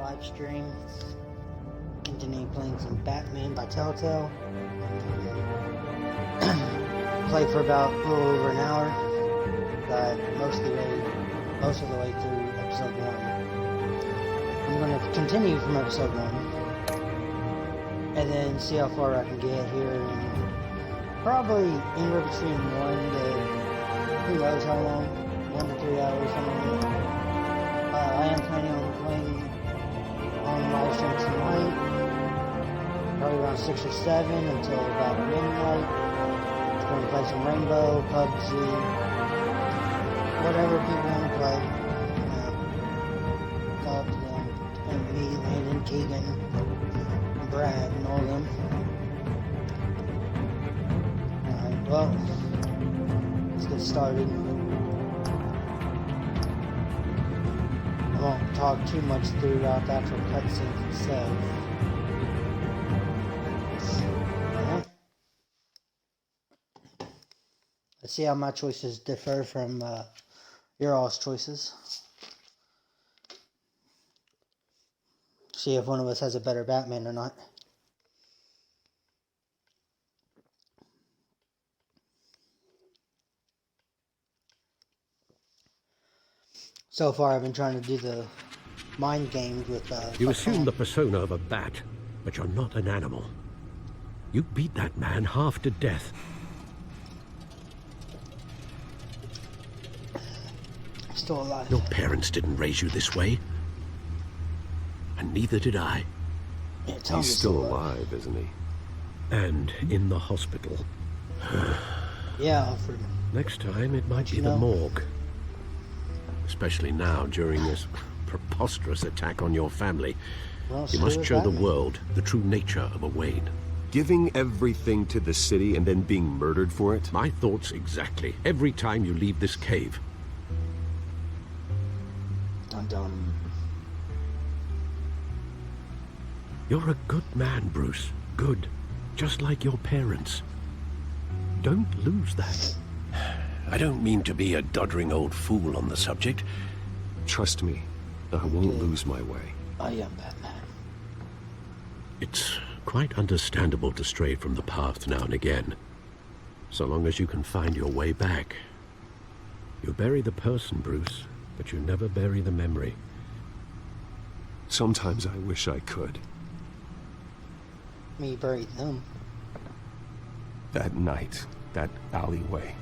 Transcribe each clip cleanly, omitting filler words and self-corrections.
live stream. Continue playing some Batman by TellTale. Played for about a little over an hour. Got most of the way through episode 1. I'm going to continue from episode 1. And then see how far I can get here. And probably anywhere between 1 to, who knows how long, 1 to 3 hours, something like that. I am planning on playing on live stream tonight, probably around 6 or 7 until about midnight. Just going to play some Rainbow, PUBG, whatever people want to play. It's all up to them. And me, Landon, Keegan, Brad, and all of them. Alright, well, let's get started. I won't talk too much throughout the actual cutscenes itself. Alright. Let's see how my choices differ from your all's choices. See if one of us has a better Batman or not. So far, I've been trying to do the mind games with. You assume the persona of a bat, but you're not an animal. You beat that man half to death. I'm still alive. Your parents didn't raise you this way. And neither did I. Yeah, he's still alive, isn't he? And in the hospital. Yeah, Alfred. Next time, it might be the morgue. Especially now, during this preposterous attack on your family. Well, you must show the world the true nature of a Wayne. Giving everything to the city and then being murdered for it? My thoughts exactly. Every time you leave this cave. Dun dun. You're a good man, Bruce. Good. Just like your parents. Don't lose that. I don't mean to be a doddering old fool on the subject. Trust me, I won't lose my way. I am Batman. It's quite understandable to stray from the path now and again. So long as you can find your way back. You bury the person, Bruce, but you never bury the memory. Sometimes I wish I could. Me buried them. That night, that alleyway.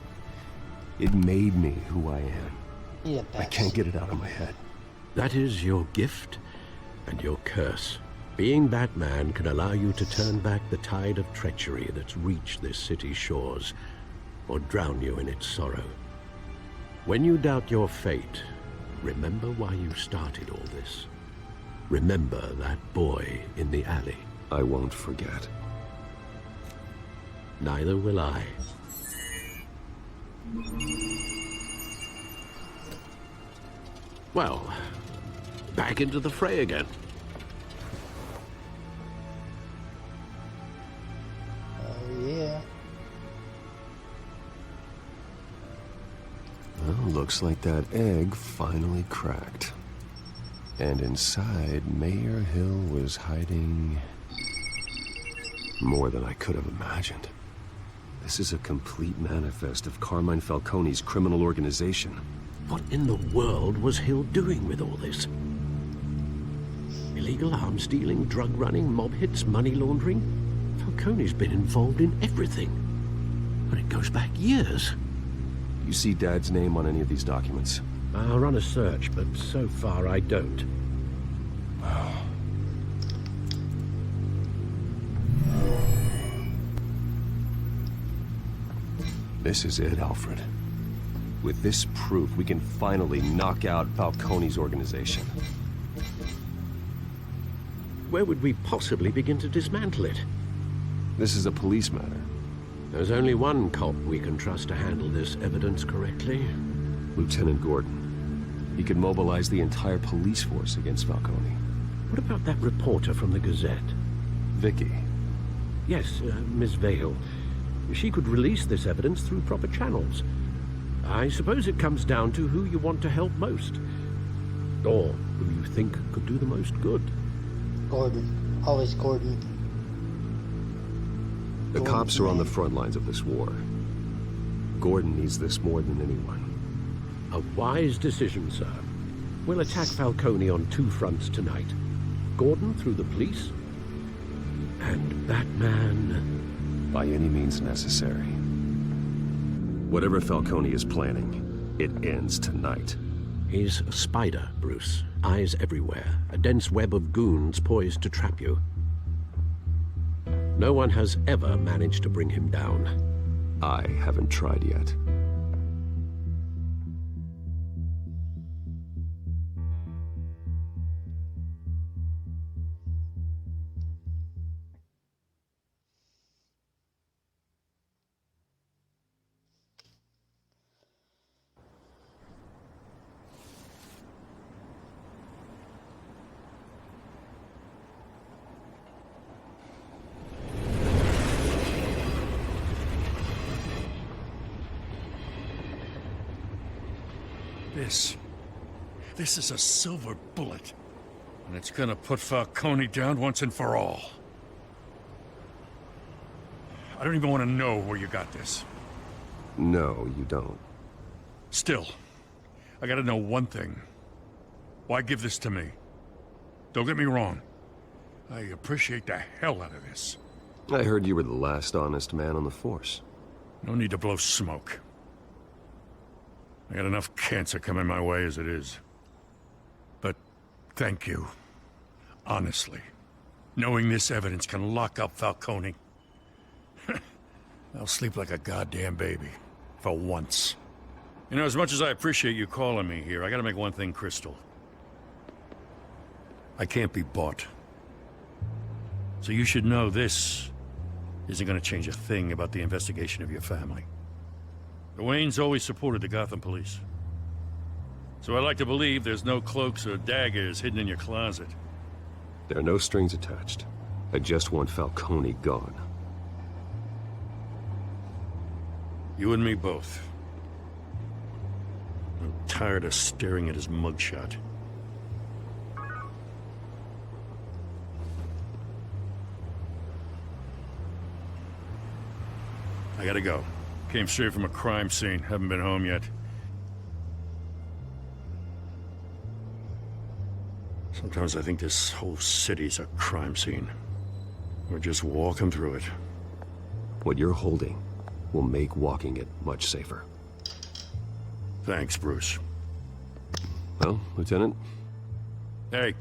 It made me who I am. Yeah, I can't get it out of my head. That is your gift and your curse. Being Batman can allow you to turn back the tide of treachery that's reached this city's shores, or drown you in its sorrow. When you doubt your fate, remember why you started all this. Remember that boy in the alley. I won't forget. Neither will I. Well, back into the fray again. Oh, yeah. Well, looks like that egg finally cracked. And inside, Mayor Hill was hiding more than I could have imagined. This is a complete manifest of Carmine Falcone's criminal organization. What in the world was Hill doing with all this? Illegal arms dealing, drug running, mob hits, money laundering? Falcone's been involved in everything. And it goes back years. You see Dad's name on any of these documents? I'll run a search, but so far I don't. This is it, Alfred. With this proof, we can finally knock out Falcone's organization. Where would we possibly begin to dismantle it? This is a police matter. There's only one cop we can trust to handle this evidence correctly. Lieutenant Gordon. He could mobilize the entire police force against Falcone. What about that reporter from the Gazette? Vicky. Yes, Miss Vale. She could release this evidence through proper channels. I suppose it comes down to who you want to help most. Or who you think could do the most good? Gordon. Always Gordon. The Gordon's cops are on the man. front lines of this war. Gordon needs this more than anyone. A wise decision, sir. We'll attack Falcone on 2 fronts tonight. Gordon through the police, and Batman... By any means necessary. Whatever Falcone is planning, it ends tonight. He's a spider, Bruce. Eyes everywhere. A dense web of goons poised to trap you. No one has ever managed to bring him down. I haven't tried yet. This is a silver bullet. And it's gonna put Falcone down once and for all. I don't even want to know where you got this. No, you don't. Still, I gotta know one thing. Why give this to me? Don't get me wrong. I appreciate the hell out of this. I heard you were the last honest man on the force. No need to blow smoke. I got enough cancer coming my way as it is. But thank you. Honestly. Knowing this evidence can lock up Falcone. I'll sleep like a goddamn baby. For once. You know, as much as I appreciate you calling me here, I gotta make one thing crystal. I can't be bought. So you should know this isn't gonna change a thing about the investigation of your family. The Waynes always supported the Gotham police. So I like to believe there's no cloaks or daggers hidden in your closet. There are no strings attached. I just want Falcone gone. You and me both. I'm tired of staring at his mugshot. I gotta go. Came straight from a crime scene. Haven't been home yet. Sometimes I think this whole city's a crime scene. We're just walking through it. What you're holding will make walking it much safer. Thanks, Bruce. Well, Lieutenant? Hey,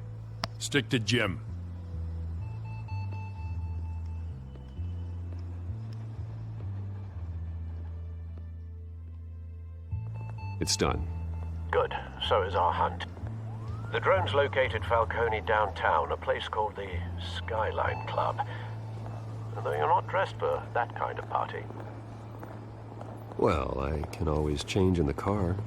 stick to Jim. It's done. Good. So is our hunt. The drones located Falcone downtown, a place called the Skyline Club. Though you're not dressed for that kind of party. Well, I can always change in the car.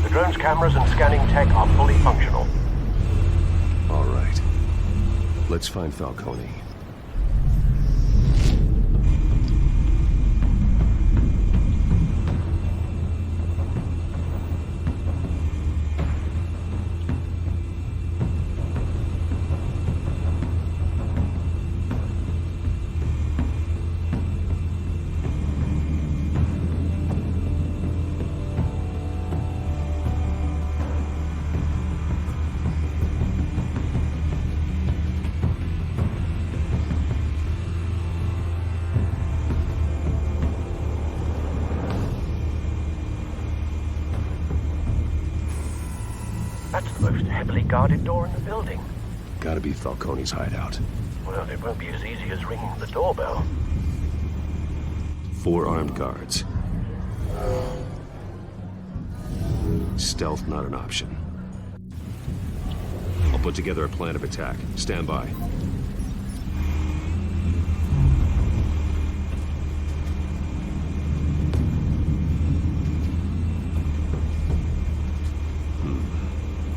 Drone's cameras and scanning tech are fully functional. All right. Let's find Falcone. most heavily guarded door in the building. Gotta be Falcone's hideout. Well, it won't be as easy as ringing the doorbell. 4 armed guards. Stealth not an option. I'll put together a plan of attack. Stand by.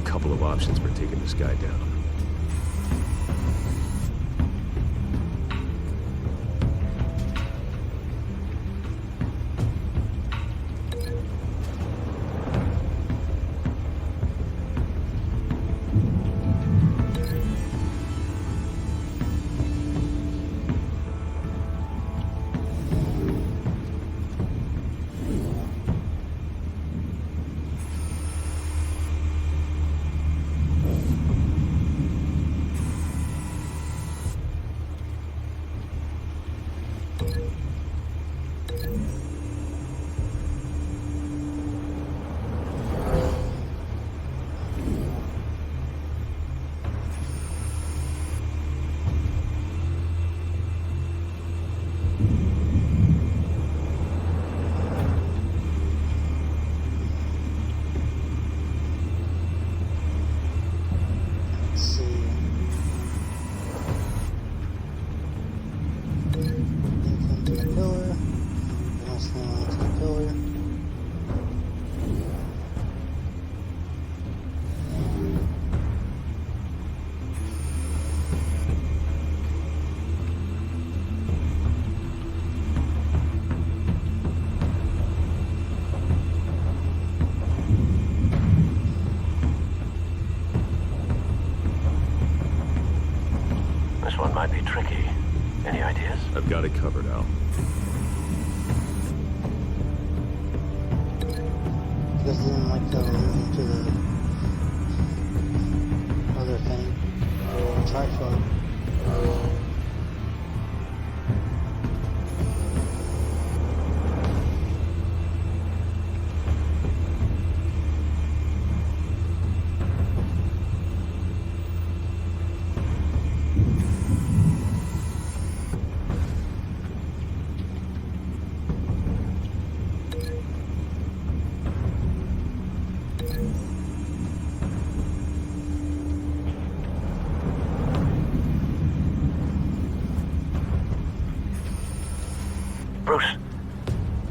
Couple of options for taking this guy down. This one might be tricky. Any ideas? I've got it covered, Al. Because it didn't like go into the other thing. Triflow. Bruce,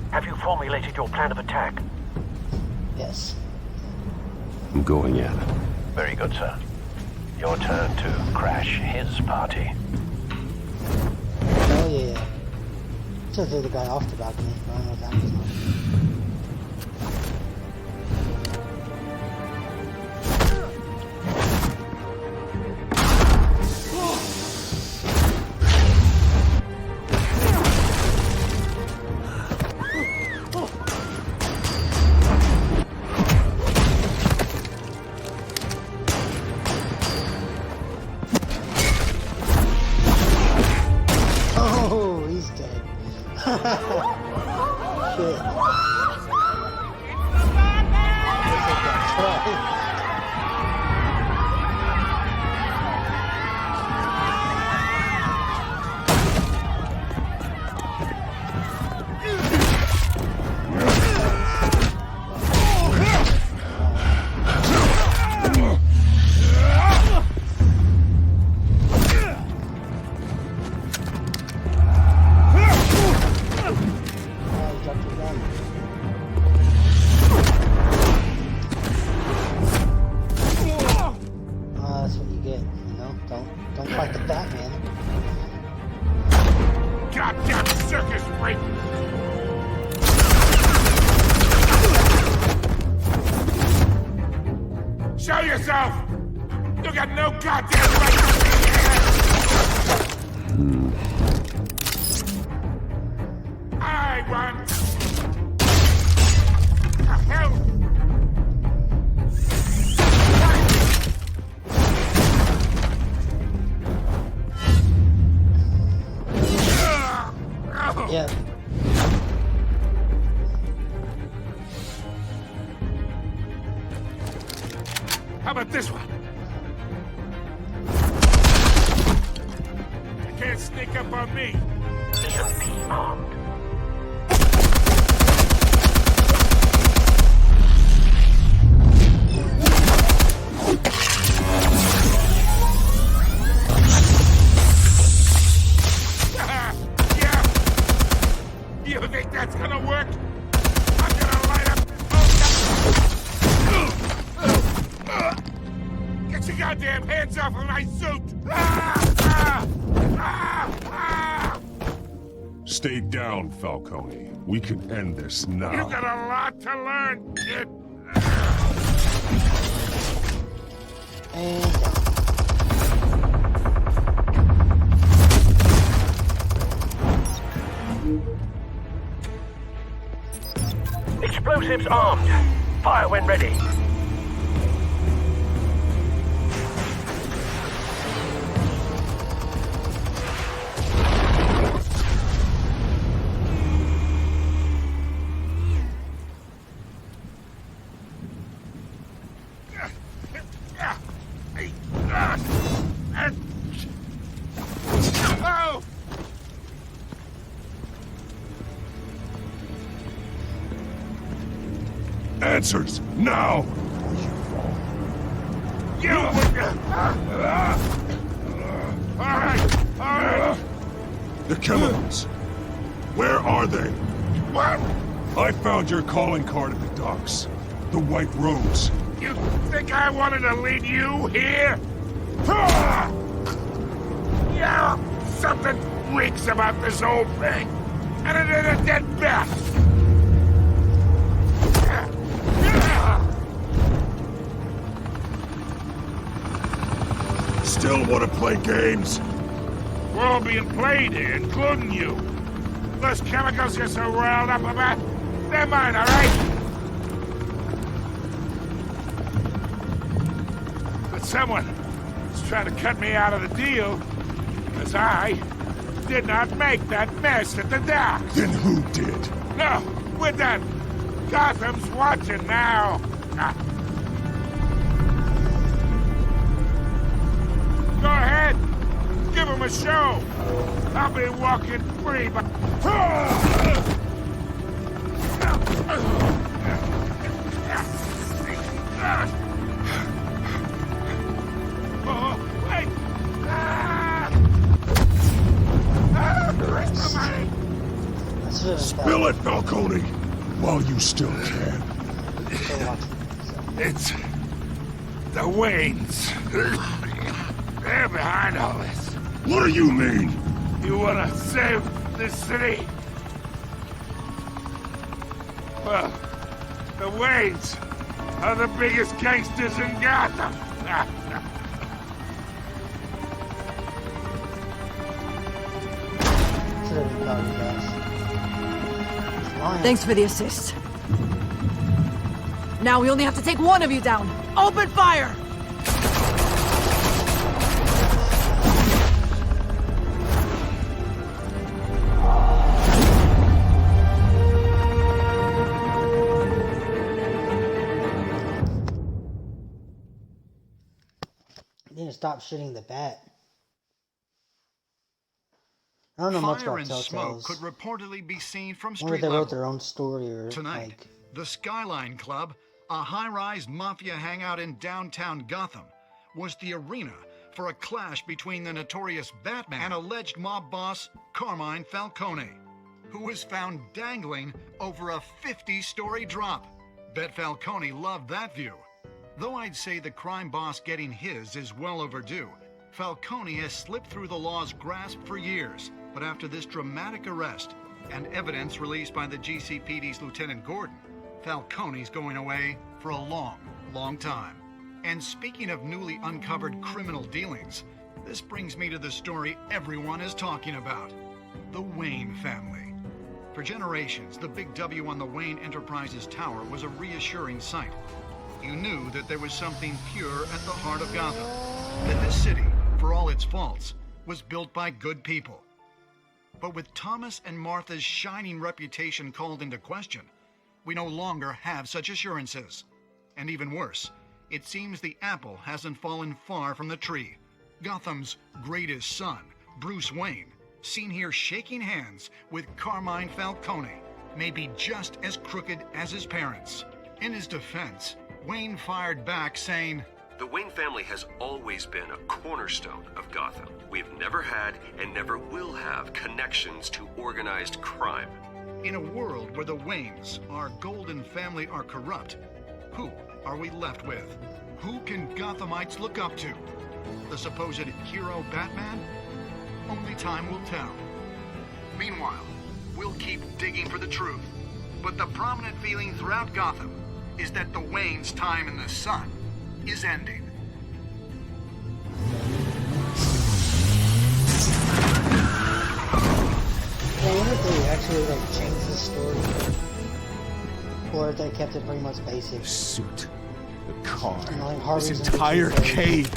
have you formulated your plan of attack? Yes. I'm going in. Very good, sir. Your turn to crash his party. Oh yeah. Should threw the guy off the balcony. I don't know what that was. Oh, he's dead. Shit. That's what you get, you know? Don't fight the Batman. Goddamn circus freak! Show yourself! You got no goddamn right to be here! I want... the hell? Yeah. How about this one? You can't sneak up on me. Should be armed. Yeah. You think that's gonna work? I'm gonna light up this whole. Get your goddamn hands off of my suit! Stay down, Falcone. We can end this now. You got a lot to learn, kid. And Explosives armed. Fire when ready. Oh! Answers, now! You Alright! The chemicals. Where are they? What? I found your calling card at the docks. The White Rose. You think I wanted to lead you here? Yeah, something reeks about this whole thing. And it is a dead bat. Still want to play games? We're all being played here, including you. Those chemicals you're so riled up about, they're mine, all right? But someone is trying to cut me out of the deal, because I did not make that mess at the docks. Then who did? No, we're done. Gotham's watching now. Go ahead. Give him a show. I'll be walking free, but... Oh, wait! Rest of my... that's really Spill it, Falcone! While you still can. It's... the Waynes. They're behind all this. What do you mean? You wanna save this city? Well, the Waynes are the biggest gangsters in Gotham. Thanks for the assist. Now we only have to take one of you down. Open fire! They didn't stop shooting the bat. I don't know much Fire about and smoke TellTales. could reportedly be seen from I wonder street if they wrote level. their own story or Tonight, like. the Skyline Club, a high-rise mafia hangout in downtown Gotham, was the arena for a clash between the notorious Batman and alleged mob boss Carmine Falcone, who was found dangling over a 50-story drop. Bet Falcone loved that view. Though I'd say the crime boss getting his is well overdue, Falcone has slipped through the law's grasp for years. But after this dramatic arrest and evidence released by the GCPD's Lieutenant Gordon, Falcone's going away for a long, long time. And speaking of newly uncovered criminal dealings, this brings me to the story everyone is talking about: the Wayne family. For generations, the big W on the Wayne Enterprises Tower was a reassuring sight. You knew that there was something pure at the heart of Gotham, that this city, for all its faults, was built by good people. But with Thomas and Martha's shining reputation called into question, we no longer have such assurances. And even worse, it seems the apple hasn't fallen far from the tree. Gotham's greatest son, Bruce Wayne, seen here shaking hands with Carmine Falcone, may be just as crooked as his parents. In his defense, Wayne fired back saying, The Wayne family has always been a cornerstone of Gotham. We've never had and never will have connections to organized crime. in a world where the Waynes, our golden family, are corrupt, who are we left with? Who can Gothamites look up to? The supposed hero Batman? Only time will tell. Meanwhile, we'll keep digging for the truth. But the prominent feeling throughout Gotham is that the Waynes' time in the sun is ending. I wonder if they actually changed the story, or if they kept it pretty much basic. The suit, the car, Harvey's this entire cave,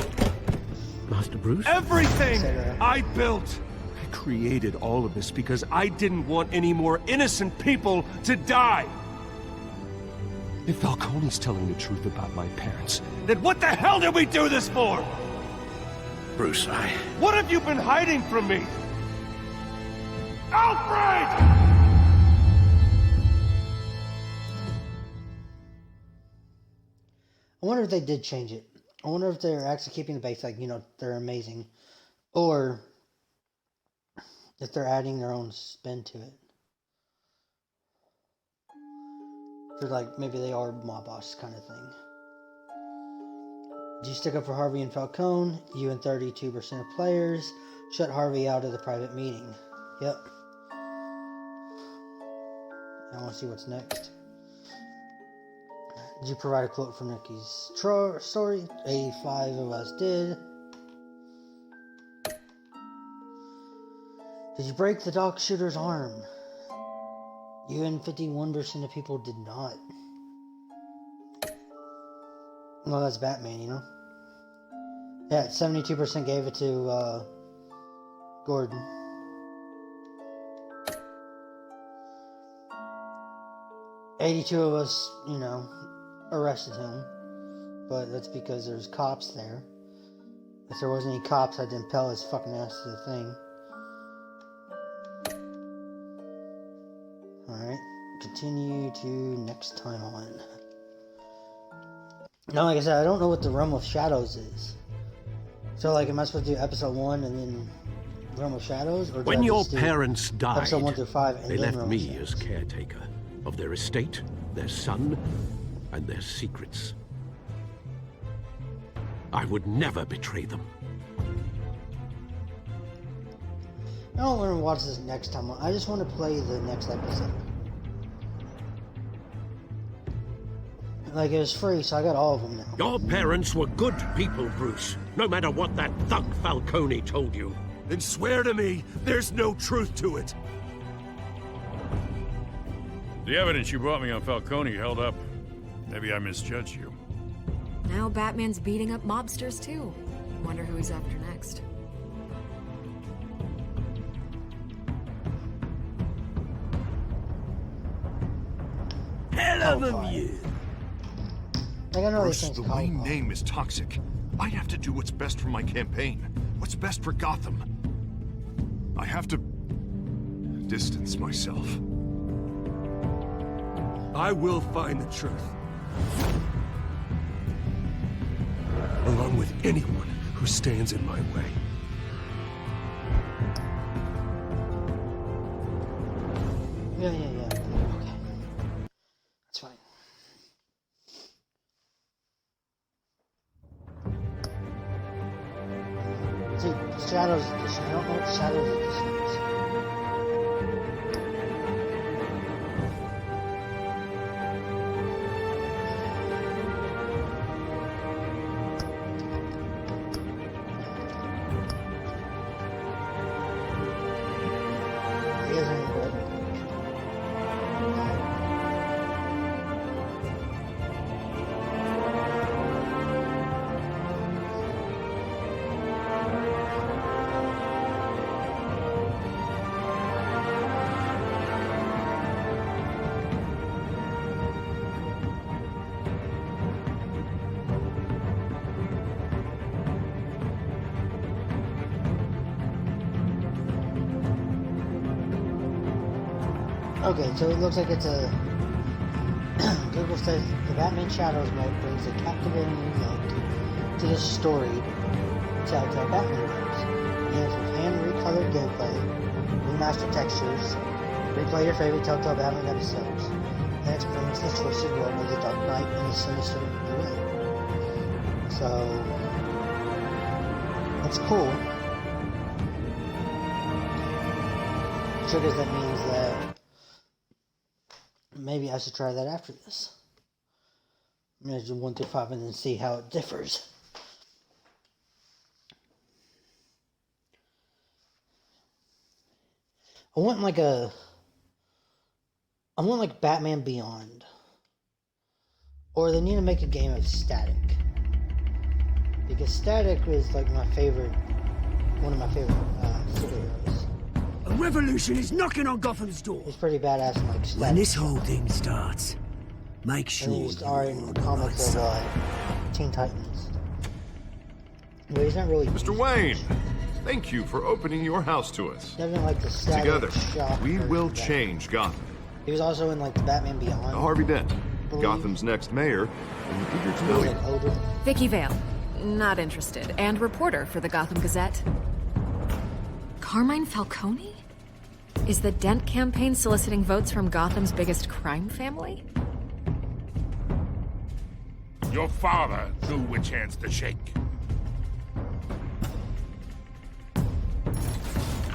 Master Bruce? everything I built. I created all of this because I didn't want any more innocent people to die. If Falcone's telling the truth about my parents, then what the hell did we do this for? Bruce, What have you been hiding from me? Alfred! I wonder if they did change it. I wonder if they're actually keeping the base, they're amazing. Or if they're adding their own spin to it. They're maybe they are mob boss kind of thing. Did you stick up for Harvey and Falcone? You and 32% of players shut Harvey out of the private meeting. Yep. I want to see what's next. Did you provide a quote from Nikki's story? 85 of us did. Did you break the dock shooter's arm? You and 51% of people did not. Well, that's Batman, you know? Yeah, 72% gave it to Gordon. $82 of us, arrested him. But that's because there's cops there. If there wasn't any cops, I'd impel his fucking ass to the thing. Alright, continue to next time on. Now, like I said, I don't know what the Realm of Shadows is. So, am I supposed to do episode 1 and then Realm of Shadows? Or when your parents died, episode 1 through 5 and they then left Realm of me Shadows? as caretaker of their estate, their son, and their secrets. I would never betray them. I don't want to watch this next time. I just want to play the next episode. It was free, so I got all of them now. Your parents were good people, Bruce. No matter what that thug Falcone told you. Then swear to me there's no truth to it. The evidence you brought me on Falcone held up. Maybe I misjudged you. Now Batman's beating up mobsters too. Wonder who he's after next. Hell of a view. I know Bruce, these things the called Wayne name is toxic. I have to do what's best for my campaign. What's best for Gotham. I have to distance myself. I will find the truth. Along with anyone who stands in my way. Yeah. Okay. That's fine. See, Shadows Edition. I don't know what Shadows Edition is. He isn't good. Okay, so it looks like it's a... Google says the Batman Shadows mode brings a captivating new look to the story TellTale Batman games. Games with hand-recolored gameplay, remastered textures, replay your favorite TellTale Batman episodes, and experience the twisted world of the Dark Knight and the sinister villain. So... that's cool. So I guess that means that maybe I should try that after this. I'm going to do 1 through 5 and then see how it differs. I want like Batman Beyond. Or they need to make a game of Static. Because Static is like one of my favorite superheroes. A revolution is knocking on Gotham's door. He's pretty badass in like Static. When this whole thing starts, make And sure he's you're already in on the the right comics of side. Teen Titans. But he's not really... Mr. Wayne, thank you for opening your house to us. Definitely like the Static Together, shock we version will of Batman. change Gotham. He was also in like the Batman Beyond. Harvey Dent, believe. Gotham's next mayor, and eager to He know was you. like older. Vicky Vale. Not interested. And reporter for the Gotham Gazette. Carmine Falcone? Is the Dent campaign soliciting votes from Gotham's biggest crime family? Your father knew which hands to shake.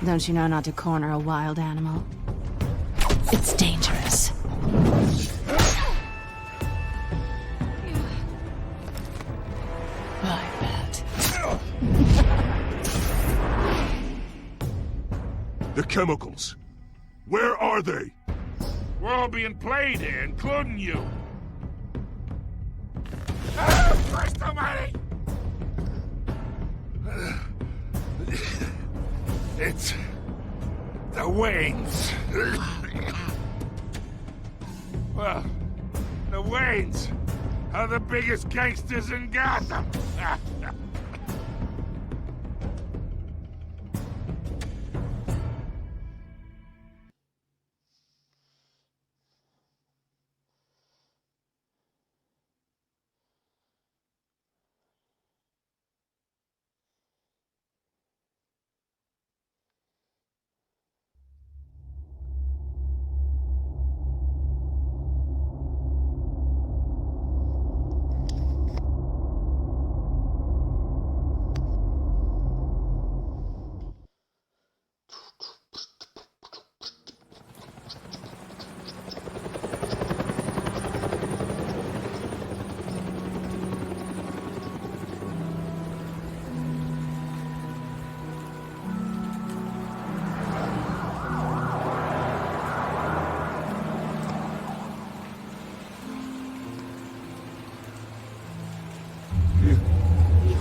Don't you know not to corner a wild animal? It's dangerous. I bet. The chemicals. Where are they? We're all being played here, including you. Ah, Christ almighty! It's... the Waynes. Well, the Waynes are the biggest gangsters in Gotham.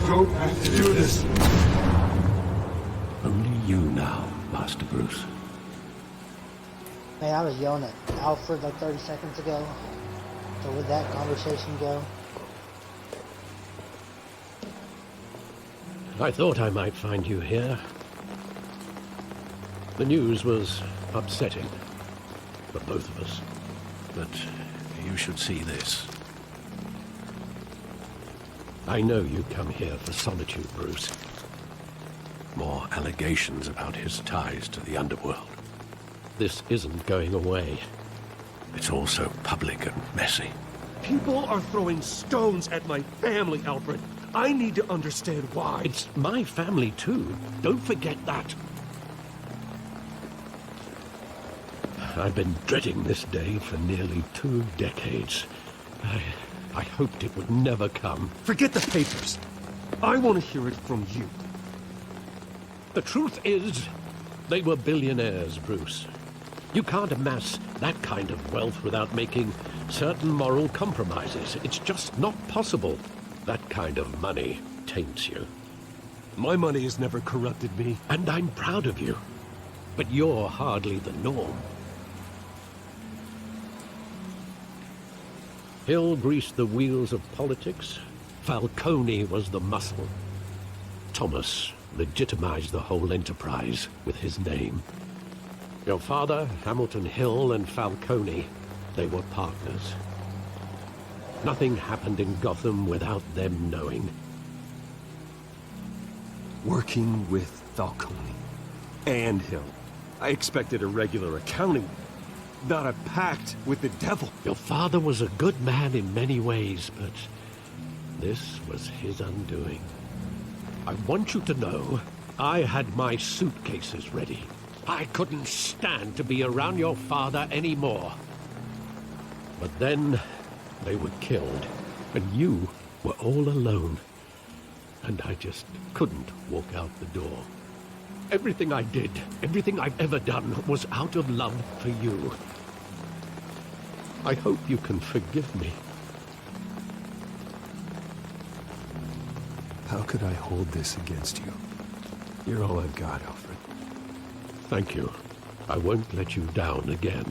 Don't have to do this. Only you now, Master Bruce. Man, I was yelling at Alfred like 30 seconds ago. So where'd that conversation go? I thought I might find you here. The news was upsetting for both of us. But you should see this. I know you come here for solitude, Bruce. More allegations about his ties to the underworld. This isn't going away. It's all so public and messy. People are throwing stones at my family, Alfred. I need to understand why. It's my family, too. Don't forget that. I've been dreading this day for nearly 2 decades. I hoped it would never come. Forget the papers. I want to hear it from you. The truth is, they were billionaires, Bruce. You can't amass that kind of wealth without making certain moral compromises. It's just not possible. That kind of money taints you. My money has never corrupted me. And I'm proud of you. But you're hardly the norm. Hill greased the wheels of politics. Falcone was the muscle. Thomas legitimized the whole enterprise with his name. Your father, Hamilton Hill, and Falcone, they were partners. Nothing happened in Gotham without them knowing. Working with Falcone and Hill. I expected a regular accounting, not a pact with the devil. Your father was a good man in many ways, but this was his undoing. I want you to know, I had my suitcases ready. I couldn't stand to be around your father anymore. But then, they were killed, and you were all alone. And I just couldn't walk out the door. Everything I did, everything I've ever done, was out of love for you. I hope you can forgive me. How could I hold this against you? You're all I've got, Alfred. Thank you. I won't let you down again.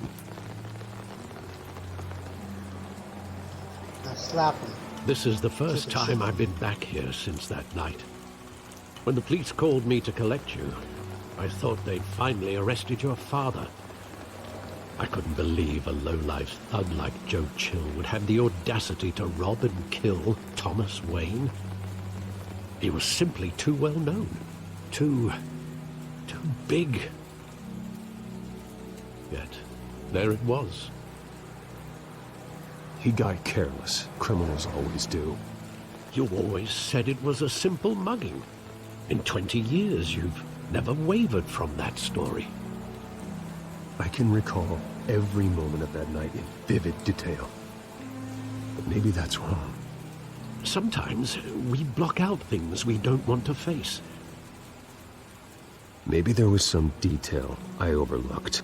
Now slap him. This is the first time I've been back here since that night. When the police called me to collect you, I thought they'd finally arrested your father. I couldn't believe a low-life thug like Joe Chill would have the audacity to rob and kill Thomas Wayne. He was simply too well known. Too big. Yet, there it was. He got careless. Criminals always do. You always said it was a simple mugging. In 20 years, you've never wavered from that story. I can recall every moment of that night in vivid detail. But maybe that's wrong. Sometimes we block out things we don't want to face. Maybe there was some detail I overlooked.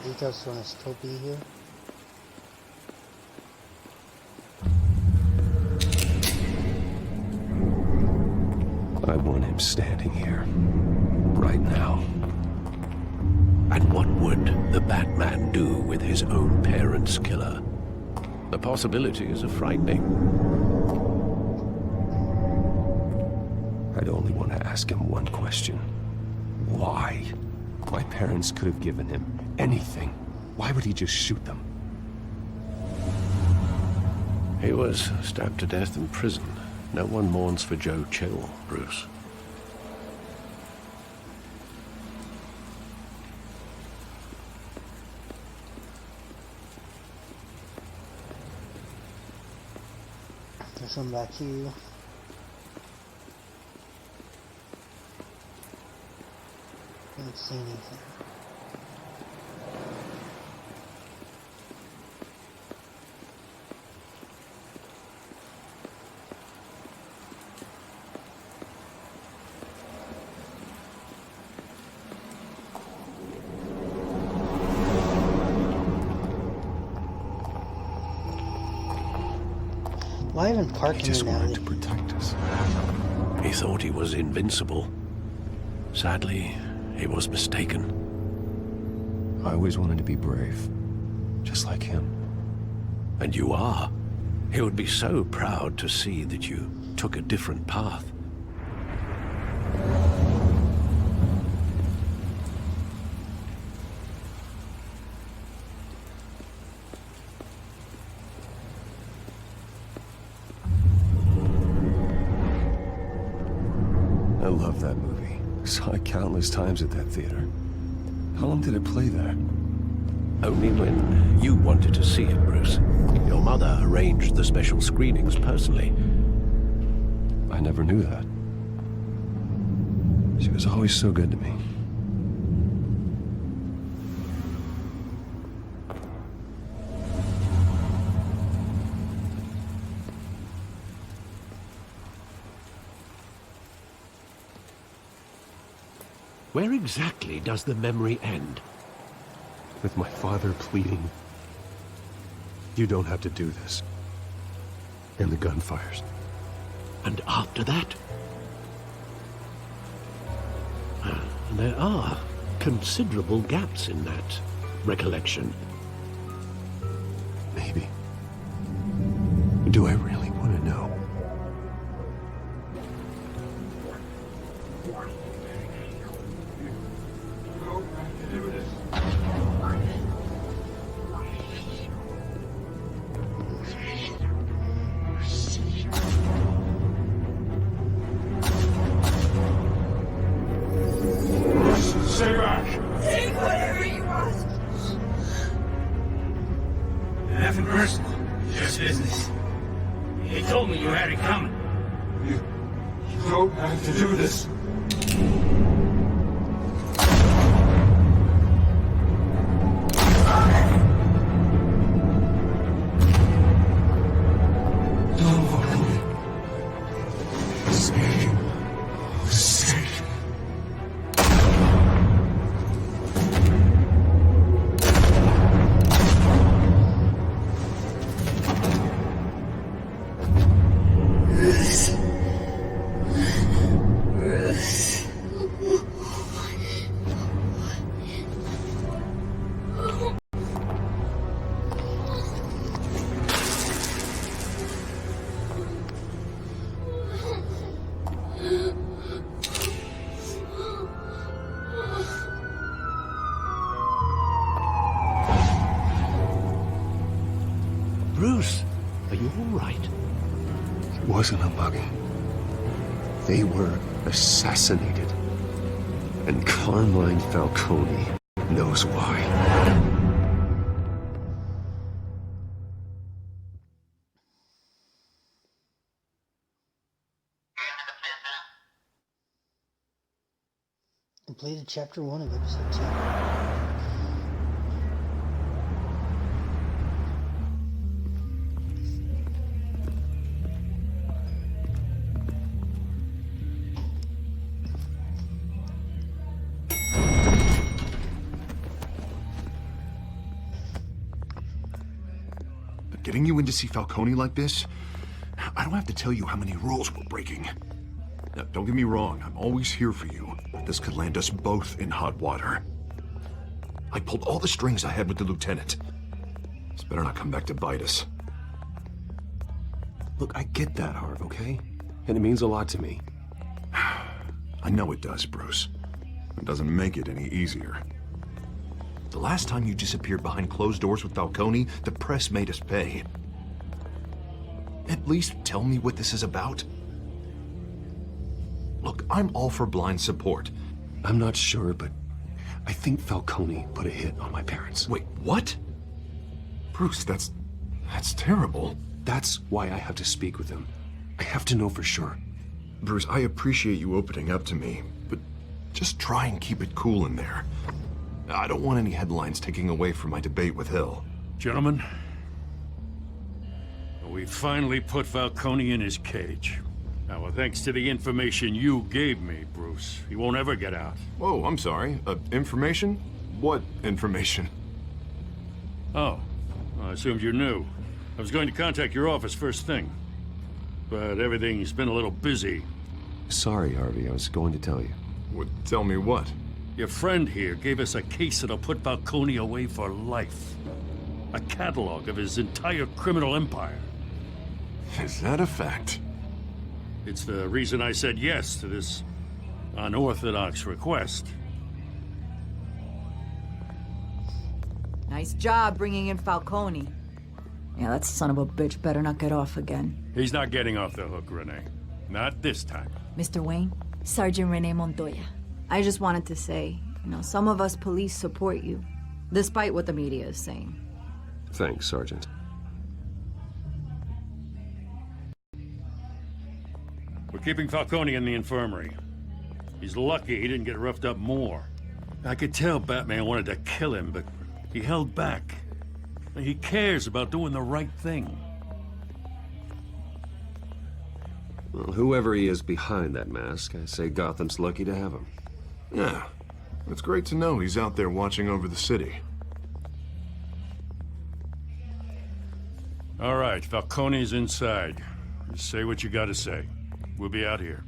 The details gonna still be here. I want him standing here, right now. And what would the Batman do with his own parents' killer? The possibilities are frightening. I'd only want to ask him one question. Why? My parents could have given him anything. Why would he just shoot them? He was stabbed to death in prison. No one mourns for Joe Chill, Bruce. There's some back here. Didn't see anything. Why even park He in just the wanted alley? to protect us. He thought he was invincible. Sadly, he was mistaken. I always wanted to be brave, just like him. And you are. He would be so proud to see that you took a different path. I love that movie. Saw it countless times at that theater. How long did it play there? Only when you wanted to see it, Bruce. Your mother arranged the special screenings personally. I never knew that. She was always so good to me. Where exactly does the memory end? With my father pleading, "You don't have to do this." And the gunfires. And after that? There are considerable gaps in that recollection. Maybe. Do I really want to know? Stay back! Take whatever you want. Nothing personal, just business. He told me you had it coming. You don't have to do this. Don't follow me. Stay. Stay. Bruce, are you all right? It wasn't a buggy. They were assassinated. And Carmine Falcone knows why. Completed chapter 1 of episode 2. Getting you in to see Falcone like this? I don't have to tell you how many rules we're breaking. Now, don't get me wrong, I'm always here for you, but this could land us both in hot water. I pulled all the strings I had with the lieutenant. This better not come back to bite us. Look, I get that, Harv, okay? And it means a lot to me. I know it does, Bruce. It doesn't make it any easier. The last time you disappeared behind closed doors with Falcone, the press made us pay. At least tell me what this is about. Look, I'm all for blind support. I'm not sure, but I think Falcone put a hit on my parents. Wait, what? Bruce, that's terrible. That's why I have to speak with him. I have to know for sure. Bruce, I appreciate you opening up to me, but just try and keep it cool in there. I don't want any headlines taking away from my debate with Hill. Gentlemen, we finally put Falcone in his cage. Now, thanks to the information you gave me, Bruce, he won't ever get out. Whoa, I'm sorry. Information? What information? Oh, I assumed you knew. I was going to contact your office first thing, but everything's been a little busy. Sorry, Harvey, I was going to tell you. Tell me what? Your friend here gave us a case that'll put Falcone away for life. A catalog of his entire criminal empire. Is that a fact? It's the reason I said yes to this unorthodox request. Nice job bringing in Falcone. Yeah, that son of a bitch better not get off again. He's not getting off the hook, Renee. Not this time. Mr. Wayne, Sergeant Renee Montoya. I just wanted to say, some of us police support you, despite what the media is saying. Thanks, Sergeant. We're keeping Falcone in the infirmary. He's lucky he didn't get roughed up more. I could tell Batman wanted to kill him, but he held back. He cares about doing the right thing. Well, whoever he is behind that mask, I say Gotham's lucky to have him. Yeah, it's great to know he's out there watching over the city. All right, Falcone's inside. Just say what you gotta say. We'll be out here.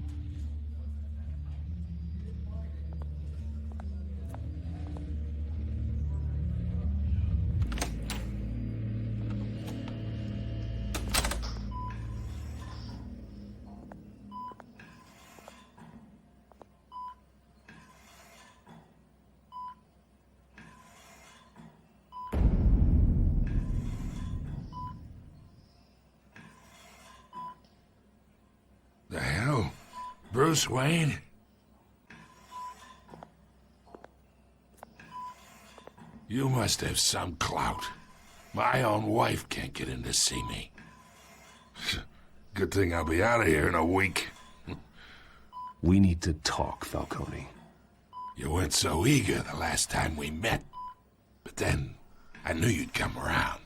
Bruce Wayne? You must have some clout. My own wife can't get in to see me. Good thing I'll be out of here in a week. We need to talk, Falcone. You weren't so eager the last time we met. But then, I knew you'd come around.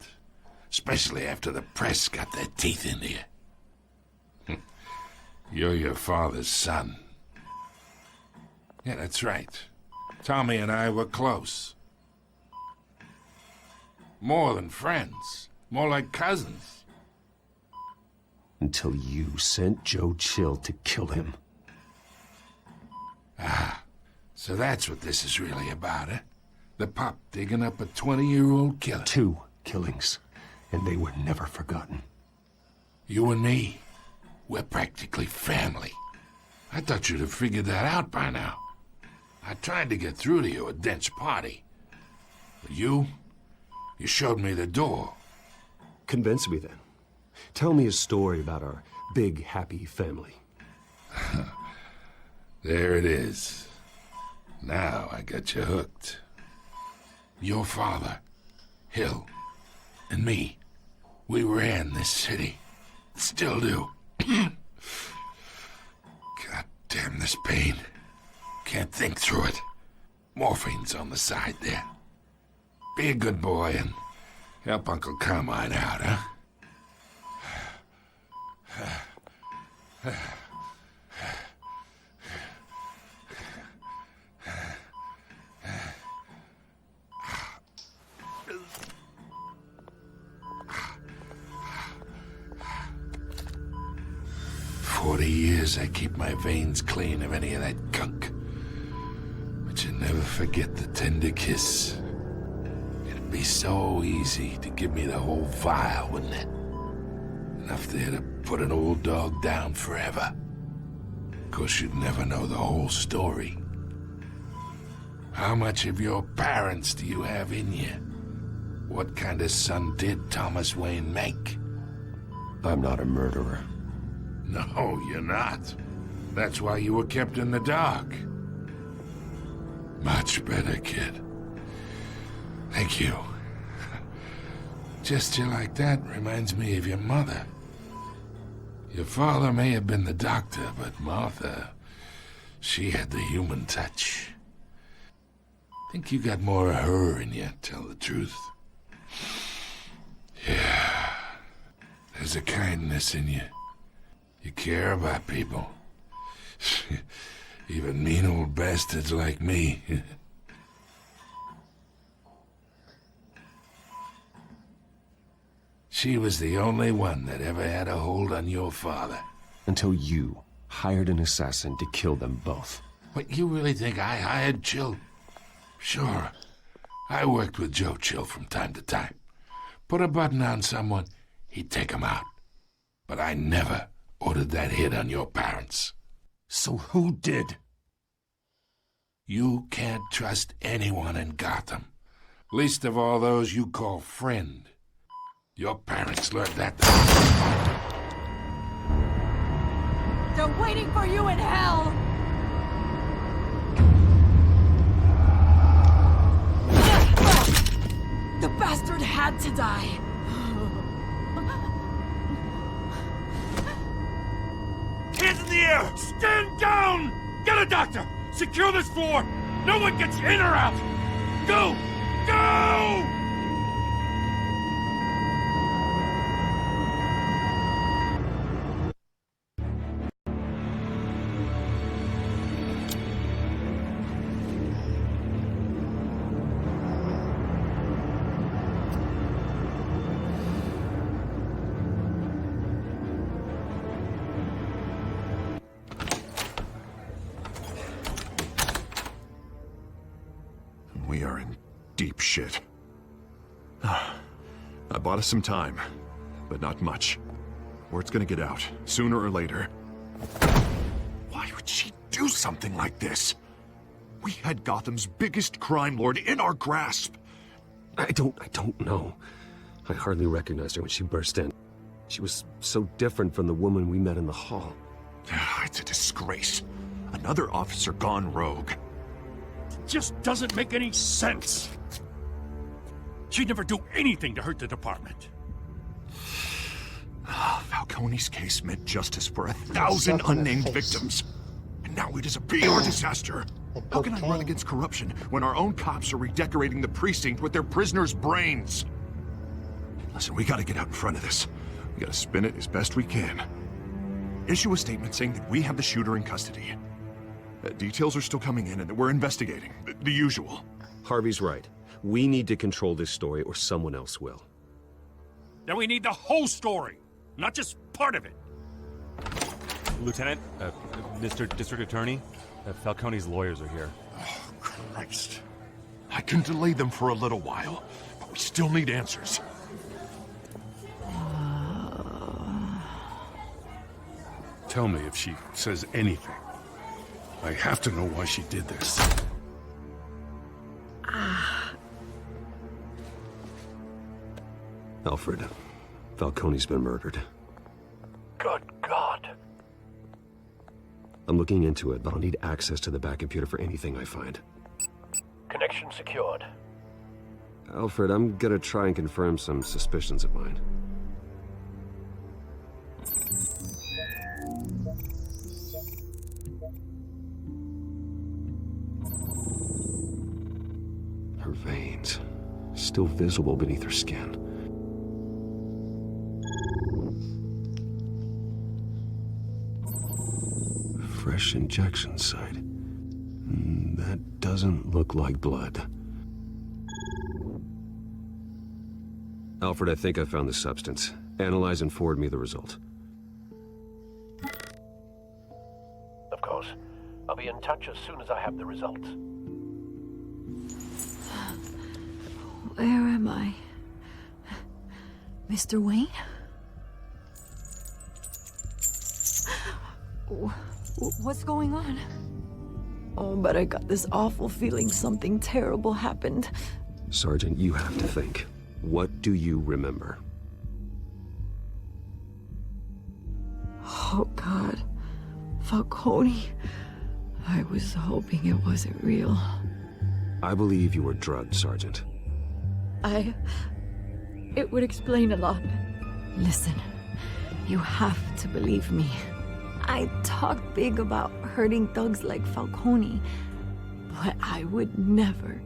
Especially after the press got their teeth into you. You're your father's son. Yeah, that's right. Tommy and I were close. More than friends. More like cousins. Until you sent Joe Chill to kill him. Ah, so that's what this is really about, eh? The pup digging up a 20-year-old killer. 2 killings, and they were never forgotten. You and me, we're practically family. I thought you'd have figured that out by now. I tried to get through to you at Dent's party. But you showed me the door. Convince me then. Tell me a story about our big, happy family. There it is. Now I got you hooked. Your father, Hill, and me, we ran this city. Still do. God damn this pain. Can't think through it. Morphine's on the side there. Be a good boy and help Uncle Carmine out, huh? 40 years I keep my veins clean of any of that gunk. But you never forget the tender kiss. It'd be so easy to give me the whole vial, wouldn't it? Enough there to put an old dog down forever. Of course, you'd never know the whole story. How much of your parents do you have in you? What kind of son did Thomas Wayne make? I'm not a murderer. No, you're not. That's why you were kept in the dark. Much better, kid. Thank you. Gesture like that reminds me of your mother. Your father may have been the doctor, but Martha, she had the human touch. Think you got more of her in you, tell the truth. Yeah. There's a kindness in you. You care about people. Even mean old bastards like me. She was the only one that ever had a hold on your father. Until you hired an assassin to kill them both. What, you really think I hired Chill? Sure. I worked with Joe Chill from time to time. Put a button on someone, he'd take him out. But I never ordered that hit on your parents. So who did? You can't trust anyone in Gotham. Least of all those you call friend. Your parents learned that. They're waiting for you in hell! The bastard had to die. Hands in the air! Stand down! Get a doctor! Secure this floor! No one gets in or out! Go! Go! We are in deep shit. I bought us some time, but not much. Word's gonna get out, sooner or later. Why would she do something like this? We had Gotham's biggest crime lord in our grasp. I don't know. I hardly recognized her when she burst in. She was so different from the woman we met in the hall. It's a disgrace. Another officer gone rogue. It just doesn't make any sense. She'd never do anything to hurt the department. Falcone's case meant justice for 1,000 unnamed victims. And now it is a PR disaster. How can I run against corruption when our own cops are redecorating the precinct with their prisoners' brains? Listen, we gotta get out in front of this. We gotta spin it as best we can. Issue a statement saying that we have the shooter in custody. Details are still coming in and that we're investigating. The usual. Harvey's right. We need to control this story or someone else will. Then we need the whole story, not just part of it. Lieutenant, Mr. District Attorney, Falcone's lawyers are here. Oh, Christ. I can delay them for a little while, but we still need answers. Tell me if she says anything. I have to know why she did this. Alfred, Falcone's been murdered. Good God. I'm looking into it, but I'll need access to the back computer for anything I find. Connection secured. Alfred, I'm gonna try and confirm some suspicions of mine. Her veins, still visible beneath her skin. Fresh injection site. That doesn't look like blood. Alfred, I think I found the substance. Analyze and forward me the result. Of course. I'll be in touch as soon as I have the results. Where am I? Mr. Wayne? What's going on? Oh, but I got this awful feeling something terrible happened. Sergeant, you have to think. What do you remember? Oh, God. Falcone. I was hoping it wasn't real. I believe you were drugged, Sergeant. It would explain a lot. Listen, you have to believe me. I talked big about hurting thugs like Falcone, but I would never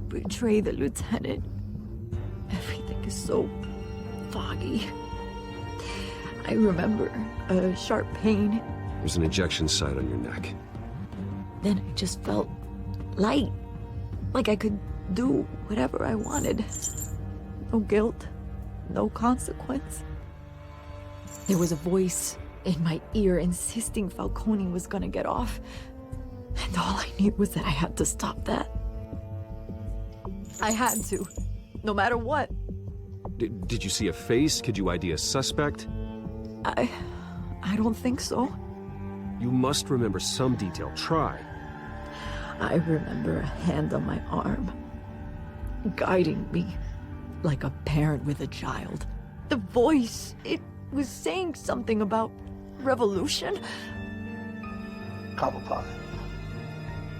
betray the lieutenant. Everything is so foggy. I remember a sharp pain. There's an injection site on your neck. Then I just felt light, like I could do whatever I wanted. No guilt, no consequence. There was a voice in my ear insisting Falcone was gonna get off. And all I knew was that I had to stop that. I had to, no matter what. Did you see a face? Could you ID a suspect? I don't think so. You must remember some detail. Try. I remember a hand on my arm, guiding me like a parent with a child. The voice, it was saying something about revolution. Cobblepot.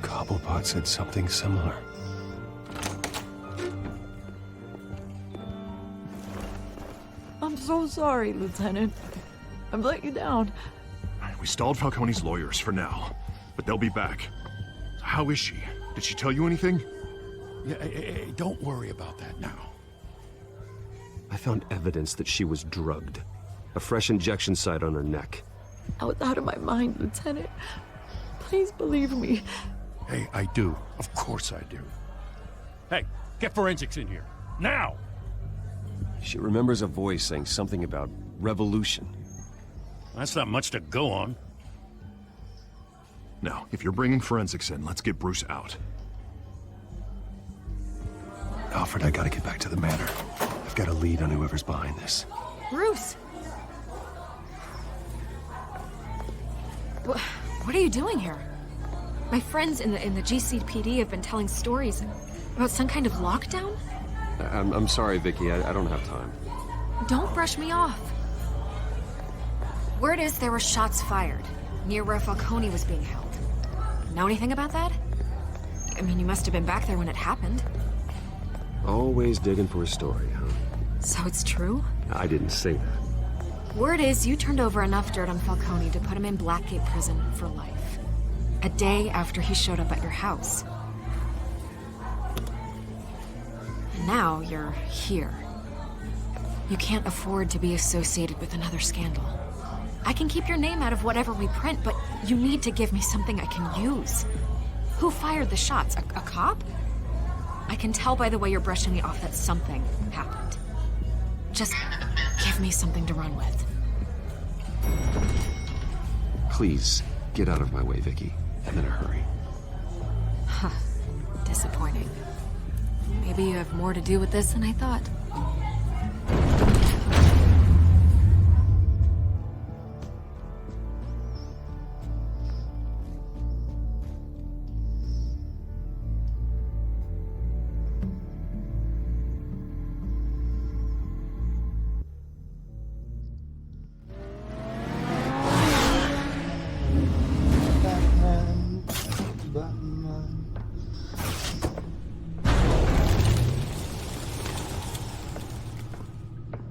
Cobblepot said something similar. I'm so sorry, Lieutenant. I've let you down. We stalled Falcone's lawyers for now, but they'll be back. How is she? Did she tell you anything? Yeah, hey, don't worry about that now. I found evidence that she was drugged. A fresh injection site on her neck. I was out of my mind, Lieutenant. Please believe me. Hey, I do. Of course I do. Hey, get forensics in here. Now! She remembers a voice saying something about revolution. That's not much to go on. Now, if you're bringing forensics in, let's get Bruce out. Alfred, I gotta get back to the manor. I've got a lead on whoever's behind this. Bruce! What are you doing here? My friends in the GCPD have been telling stories about some kind of lockdown? I'm sorry, Vicky. I don't have time. Don't brush me off. Word is there were shots fired, near where Falcone was being held. Know anything about that? I mean, you must have been back there when it happened. Always digging for a story, huh? So it's true? I didn't say that. Word is you turned over enough dirt on Falcone to put him in Blackgate Prison for life. A day after he showed up at your house. And now you're here. You can't afford to be associated with another scandal. I can keep your name out of whatever we print, but you need to give me something I can use. Who fired the shots? A cop? I can tell by the way you're brushing me off that something happened. Just give me something to run with. Please, get out of my way, Vicky. I'm in a hurry. Huh. Disappointing. Maybe you have more to do with this than I thought.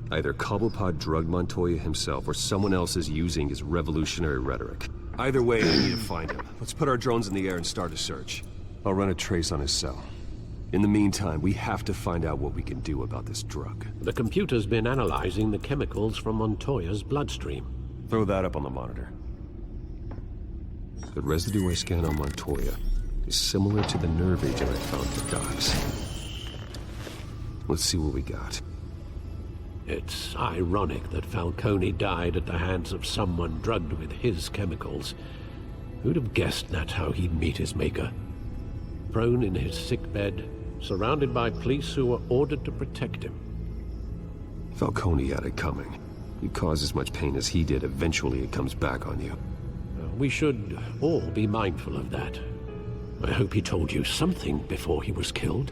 Either Cobblepot drugged Montoya himself, or someone else is using his revolutionary rhetoric. Either way, we need to find him. Let's put our drones in the air and start a search. I'll run a trace on his cell. In the meantime, we have to find out what we can do about this drug. The computer's been analyzing the chemicals from Montoya's bloodstream. Throw that up on the monitor. The residue I scan on Montoya is similar to the nerve agent I found at the docks. Let's see what we got. It's ironic that Falcone died at the hands of someone drugged with his chemicals. Who'd have guessed that's how he'd meet his maker? Prone in his sickbed, surrounded by police who were ordered to protect him. Falcone had it coming. You cause as much pain as he did, eventually it comes back on you. We should all be mindful of that. I hope he told you something before he was killed.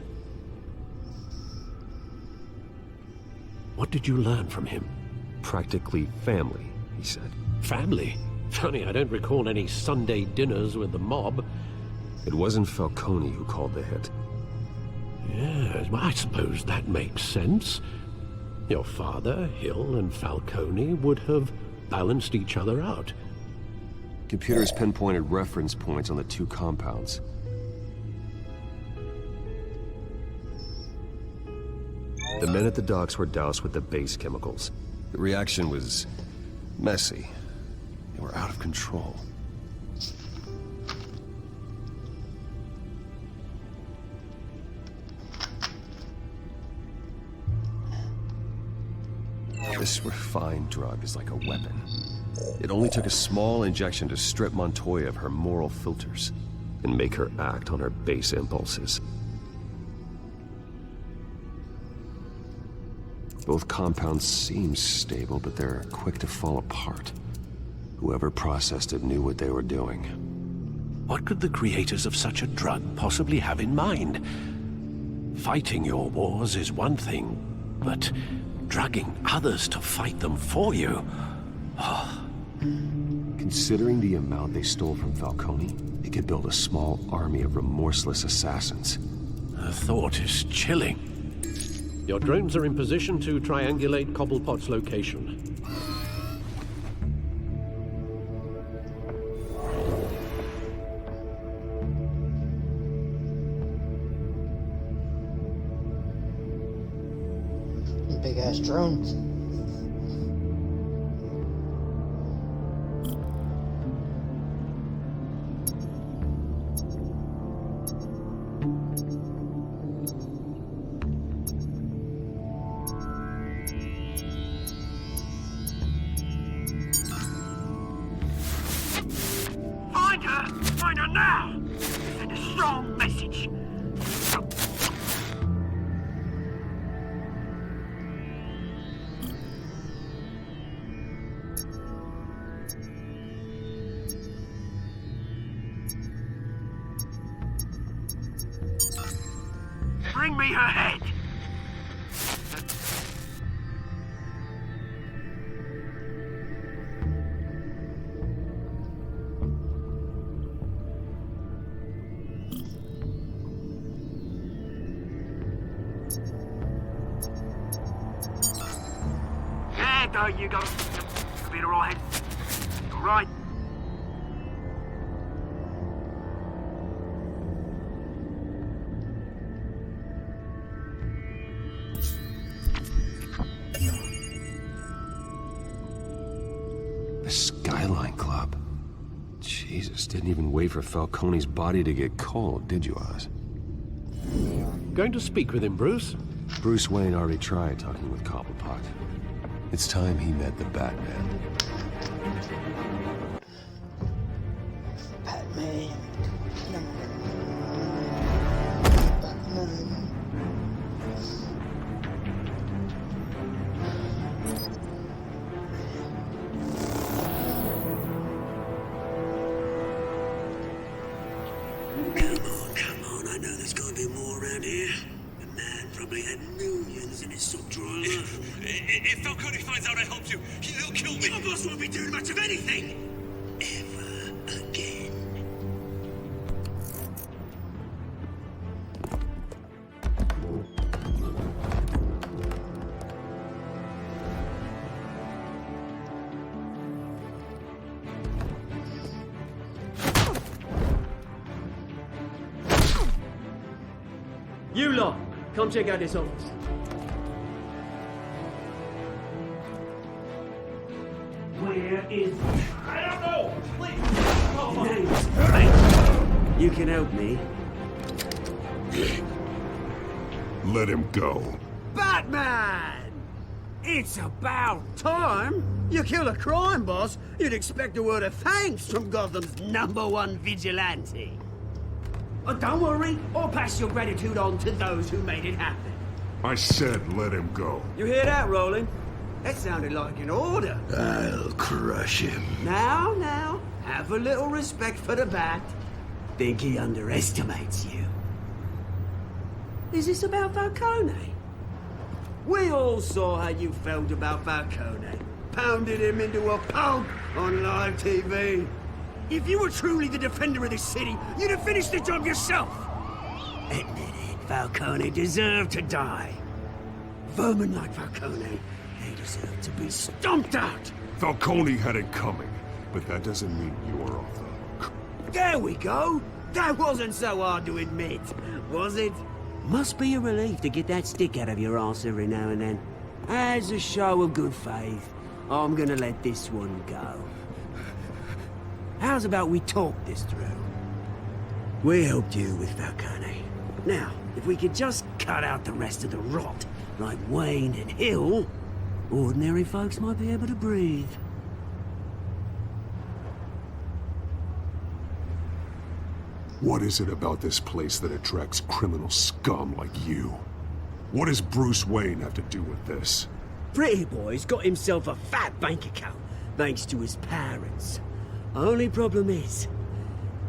What did you learn from him? Practically family, he said. Family? Funny, I don't recall any Sunday dinners with the mob. It wasn't Falcone who called the hit. Yes, well, I suppose that makes sense. Your father, Hill, and Falcone would have balanced each other out. Computers pinpointed reference points on the two compounds. The men at the docks were doused with the base chemicals. The reaction was messy. They were out of control. This refined drug is like a weapon. It only took a small injection to strip Montoya of her moral filters and make her act on her base impulses. Both compounds seem stable, but they're quick to fall apart. Whoever processed it knew what they were doing. What could the creators of such a drug possibly have in mind? Fighting your wars is one thing, but drugging others to fight them for you? Oh. Considering the amount they stole from Falcone, they could build a small army of remorseless assassins. The thought is chilling. Your drones are in position to triangulate Cobblepot's location. Big ass drones. Find her now! Send a strong message. Bring me her head! Don't you go. You'll be alright. Alright. The Skyline Club. Jesus, didn't even wait for Falcone's body to get cold, did you, Oz? Going to speak with him, Bruce? Bruce Wayne already tried talking with Cobblepot. It's time he met the Batman. Batman. Batman. Come on, I know there's gotta be more around here. The man probably had millions in his sub drawer. If Falcone finds out I helped you, he'll kill me. Your boss won't be doing much of anything. Ever again. You lot, come check out this office. Where is he? I don't know. Please. You can help me. Let him go. Batman! It's about time. You kill a crime boss, you'd expect a word of thanks from Gotham's #1 vigilante. Oh, don't worry, I'll pass your gratitude on to those who made it happen. I said let him go. You hear that, Roland? That sounded like an order. I'll crush him. Now, have a little respect for the Bat. Think he underestimates you. Is this about Falcone? We all saw how you felt about Falcone. Pounded him into a pulp on live TV. If you were truly the defender of this city, you'd have finished the job yourself. Admit it, Falcone deserved to die. Vermin like Falcone, they deserve to be stomped out. Falcone had it coming, but that doesn't mean you're off the hook. There we go. That wasn't so hard to admit, was it? Must be a relief to get that stick out of your arse every now and then. As a show of good faith, I'm gonna let this one go. How's about we talk this through? We helped you with Falcone. Now, if we could just cut out the rest of the rot, like Wayne and Hill, ordinary folks might be able to breathe. What is it about this place that attracts criminal scum like you? What does Bruce Wayne have to do with this? Pretty Boy's got himself a fat bank account, thanks to his parents. Only problem is,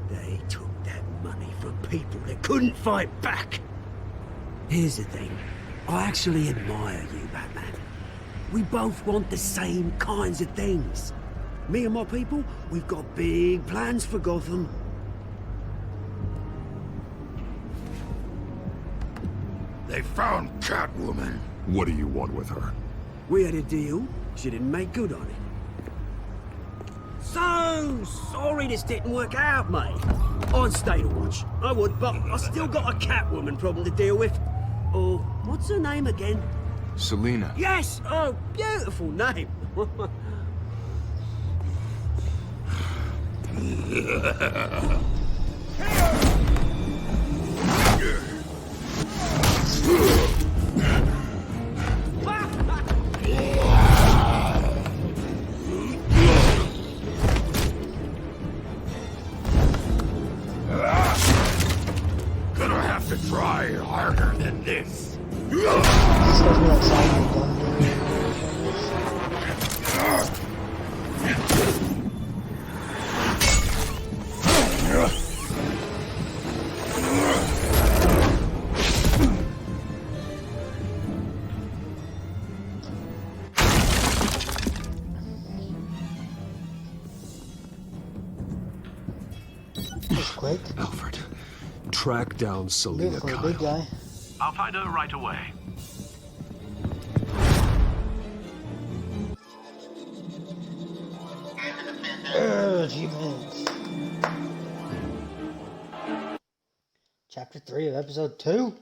they took that money from people that couldn't fight back. Here's the thing. I actually admire you, Batman. We both want the same kinds of things. Me and my people, we've got big plans for Gotham. They found Catwoman. What do you want with her? We had a deal. She didn't make good on it. So sorry this didn't work out, mate. I'd stay to watch. I would, but I still got a Catwoman problem to deal with. Oh, what's her name again? Selina. Yes! Oh, beautiful name. Gonna have to try harder than this. Quick. Alfred, track down Selina For a Kyle. big guy. I'll find her right away. Achievements. Chapter 3 of episode 2.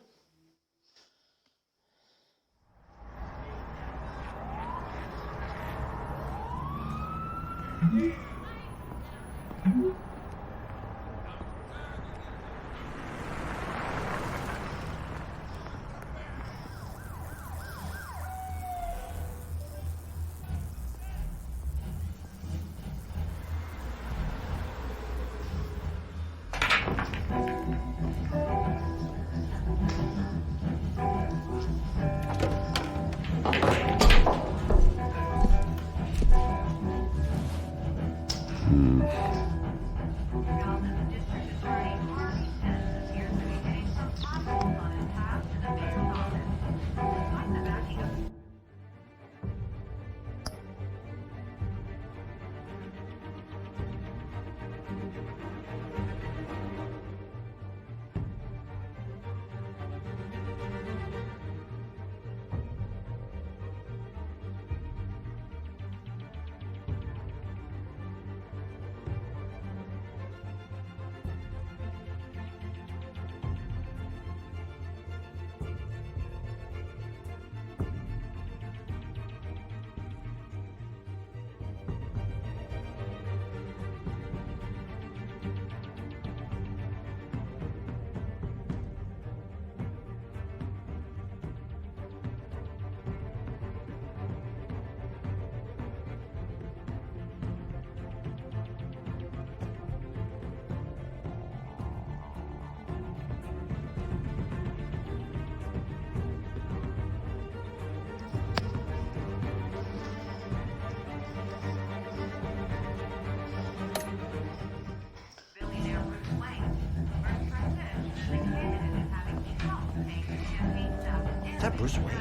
Is that Bruce Wayne?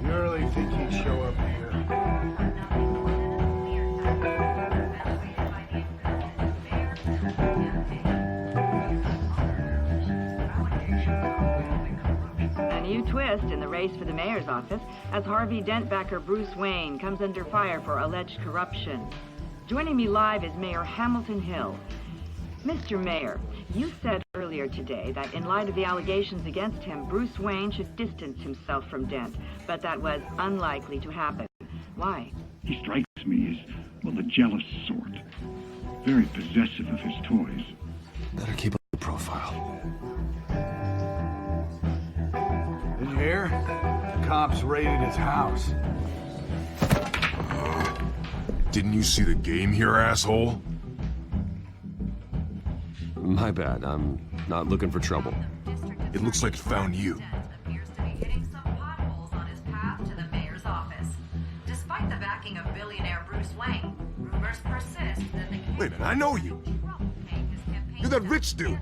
You really think he'd show up here? A new twist in the race for the mayor's office as Harvey Dent-backer Bruce Wayne comes under fire for alleged corruption. Joining me live is Mayor Hamilton Hill. Mr. Mayor, you said earlier today that in light of the allegations against him, Bruce Wayne should distance himself from Dent, but that was unlikely to happen. Why? He strikes me as, well, the jealous sort. Very possessive of his toys. Better keep a profile. Did you hear? The cops raided his house. Didn't you see the game here, asshole? My bad, I'm not looking for trouble. It looks like it found you. Despite the backing of billionaire Bruce Wayne, rumors persist that the Wait a minute, I know you. You're that rich dude.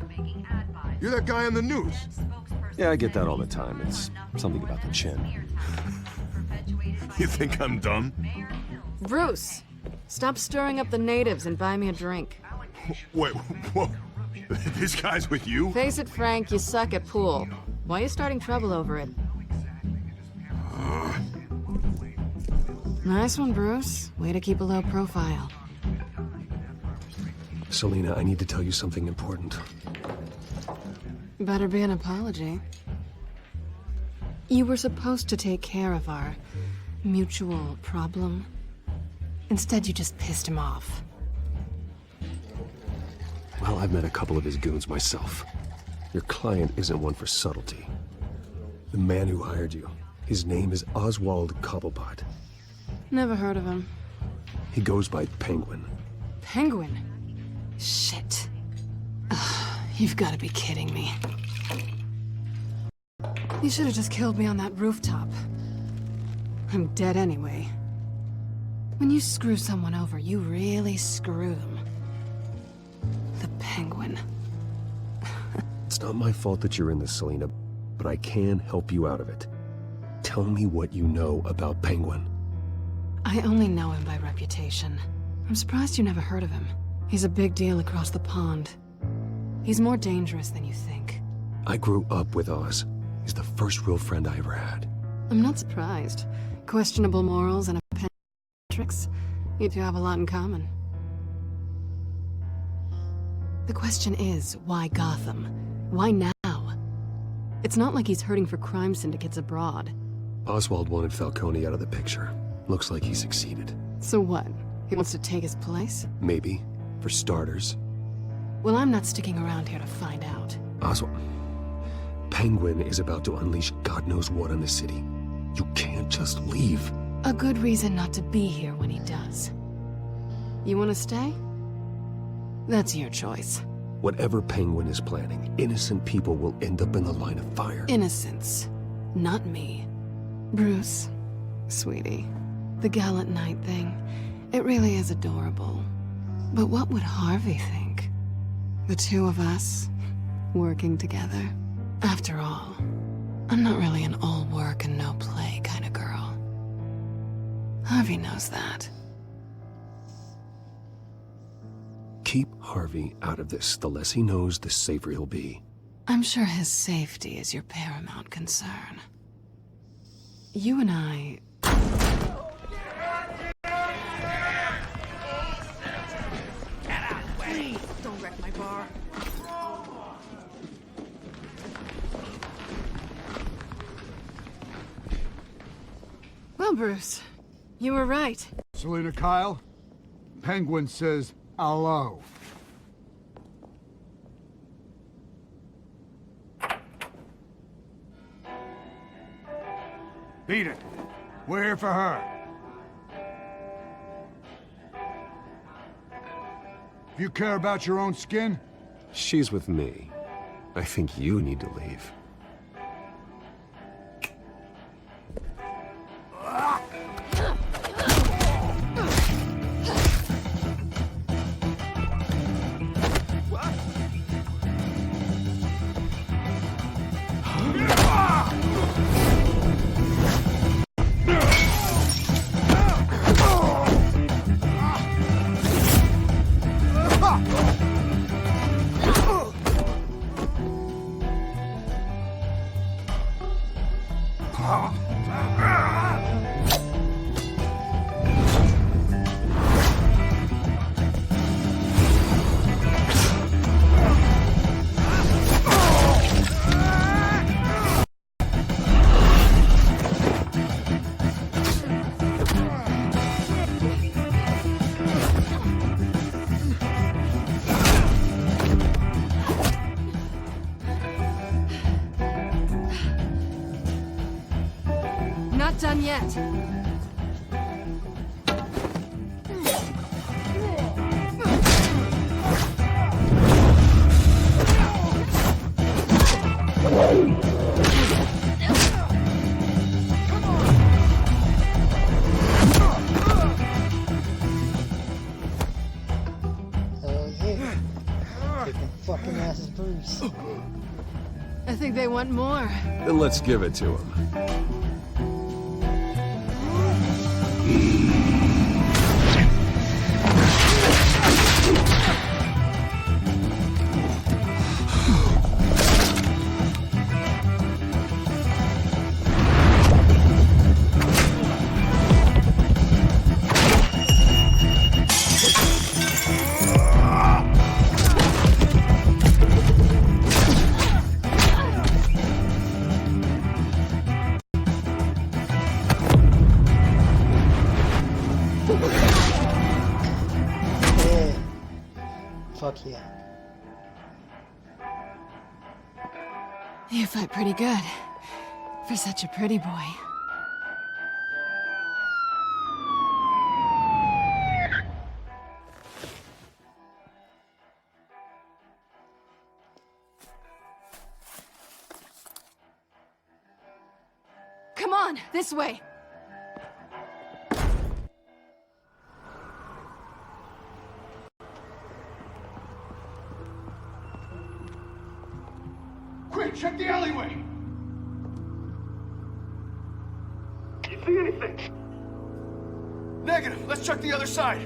You're that guy on the news. Yeah, I get that all the time. It's something about the chin. You think I'm dumb? Bruce, stop stirring up the natives and buy me a drink. Wait, whoa. This guy's with you? Face it, Frank, you suck at pool. Why are you starting trouble over it? Nice one, Bruce. Way to keep a low profile. Selina, I need to tell you something important. Better be an apology. You were supposed to take care of our mutual problem. Instead, you just pissed him off. Well, I've met a couple of his goons myself. Your client isn't one for subtlety. The man who hired you, his name is Oswald Cobblepot. Never heard of him. He goes by Penguin. Penguin? Shit. Ugh, you've got to be kidding me. You should have just killed me on that rooftop. I'm dead anyway. When you screw someone over, you really screw them. The Penguin. It's not my fault that you're in this, Selina, but I can help you out of it. Tell me what you know about Penguin. I only know him by reputation. I'm surprised you never heard of him. He's a big deal across the pond. He's more dangerous than you think. I grew up with Oz. He's the first real friend I ever had. I'm not surprised. Questionable morals and a pen tricks. You two have a lot in common. The question is, why Gotham? Why now? It's not like he's hurting for crime syndicates abroad. Oswald wanted Falcone out of the picture. Looks like he succeeded. So what? He wants to take his place? Maybe. For starters. Well, I'm not sticking around here to find out. Oswald... Penguin is about to unleash God knows what on the city. You can't just leave. A good reason not to be here when he does. You want to stay? That's your choice. Whatever Penguin is planning, innocent people will end up in the line of fire. Innocence. Not me. Bruce, sweetie, the gallant knight thing, it really is adorable. But what would Harvey think? The two of us, working together. After all, I'm not really an all work and no play kind of girl. Harvey knows that. Keep Harvey out of this. The less he knows, the safer he'll be. I'm sure his safety is your paramount concern. You and I... Please, don't wreck my bar. Well, Bruce, you were right. Selina Kyle, Penguin says hello. Beat it. We're here for her. If you care about your own skin, She's with me. I think you need to leave. Not done yet. Fucking ass is Bruce. I think they want more. Then let's give it to him. Fuck yeah. You fight pretty good. For such a pretty boy. Come on, this way. Quick, check the alleyway! You see anything? Negative. Let's check the other side.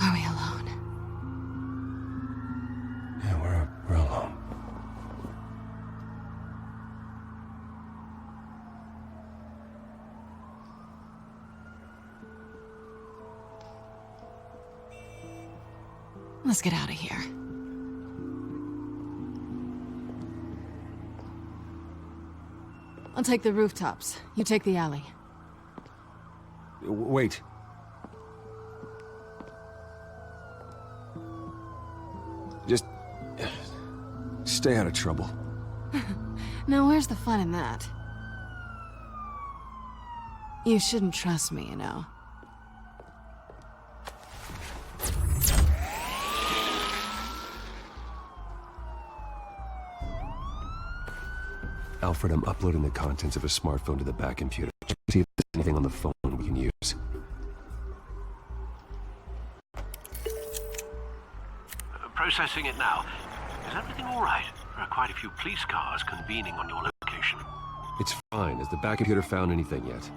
Are we alone? Yeah, we're alone. Let's get out of here. I'll take the rooftops. You take the alley. Wait. Just... stay out of trouble. Now, where's the fun in that? You shouldn't trust me, you know. Alfred, I'm uploading the contents of a smartphone to the back computer. See if there's anything on the phone we can use. Processing it now. Is everything all right? There are quite a few police cars convening on your location. It's fine. Has the back computer found anything yet?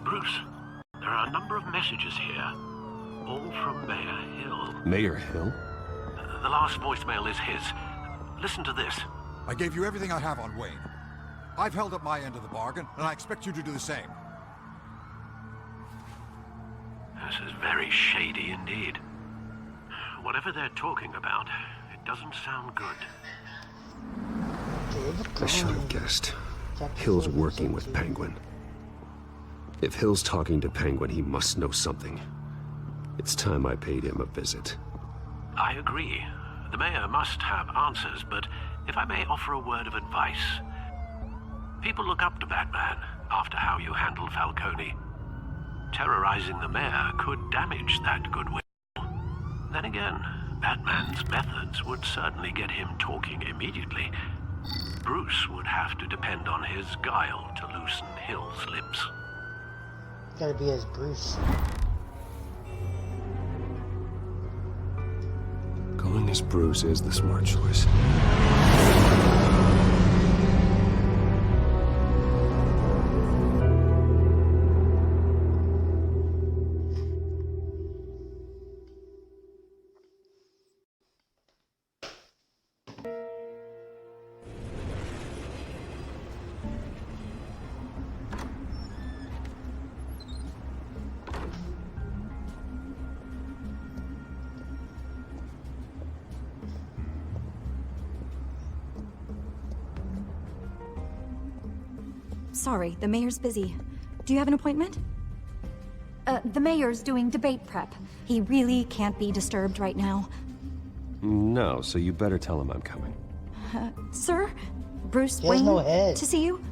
Bruce, there are a number of messages here. All from Mayor Hill. Mayor Hill? The last voicemail is his. Listen to this. I gave you everything I have on Wayne. I've held up my end of the bargain, and I expect you to do the same. This is very shady indeed. Whatever they're talking about, it doesn't sound good. I should have guessed. Hill's working with Penguin. If Hill's talking to Penguin, he must know something. It's time I paid him a visit. I agree. The mayor must have answers, but if I may offer a word of advice. People look up to Batman after how you handled Falcone. Terrorizing the mayor could damage that goodwill. Then again, Batman's methods would certainly get him talking immediately. Bruce would have to depend on his guile to loosen Hill's lips. Gotta be as Bruce. Going as Bruce is the smart choice. Sorry, the mayor's busy. Do you have an appointment? The mayor's doing debate prep. He really can't be disturbed right now. No, so you better tell him I'm coming. Sir? Bruce He has Wayne no head. to see you?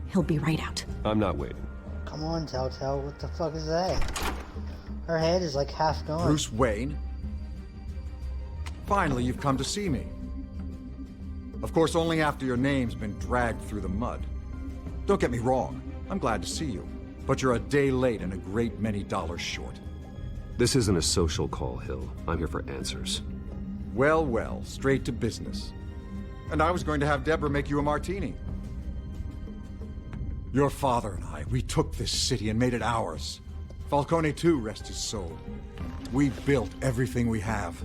He'll be right out. I'm not waiting. Come on, TellTale, what the fuck is that? Her head is like half gone. Bruce Wayne? Finally, you've come to see me. Of course, only after your name's been dragged through the mud. Don't get me wrong, I'm glad to see you. But you're a day late and a great many dollars short. This isn't a social call, Hill. I'm here for answers. Well, well, straight to business. And I was going to have Deborah make you a martini. Your father and I, we took this city and made it ours. Falcone too, rest his soul. We built everything we have.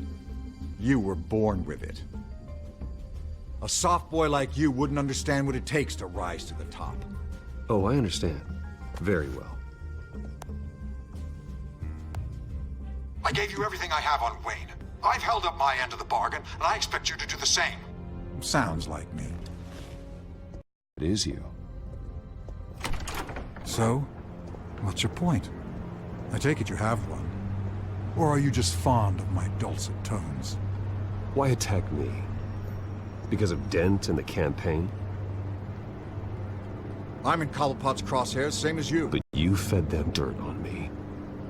You were born with it. A soft boy like you wouldn't understand what it takes to rise to the top. Oh, I understand. Very well. I gave you everything I have on Wayne. I've held up my end of the bargain, and I expect you to do the same. Sounds like me. It is you. So, what's your point? I take it you have one. Or are you just fond of my dulcet tones? Why attack me? Because of Dent and the campaign? I'm in Cobblepot's crosshairs, same as you. But you fed them dirt on me.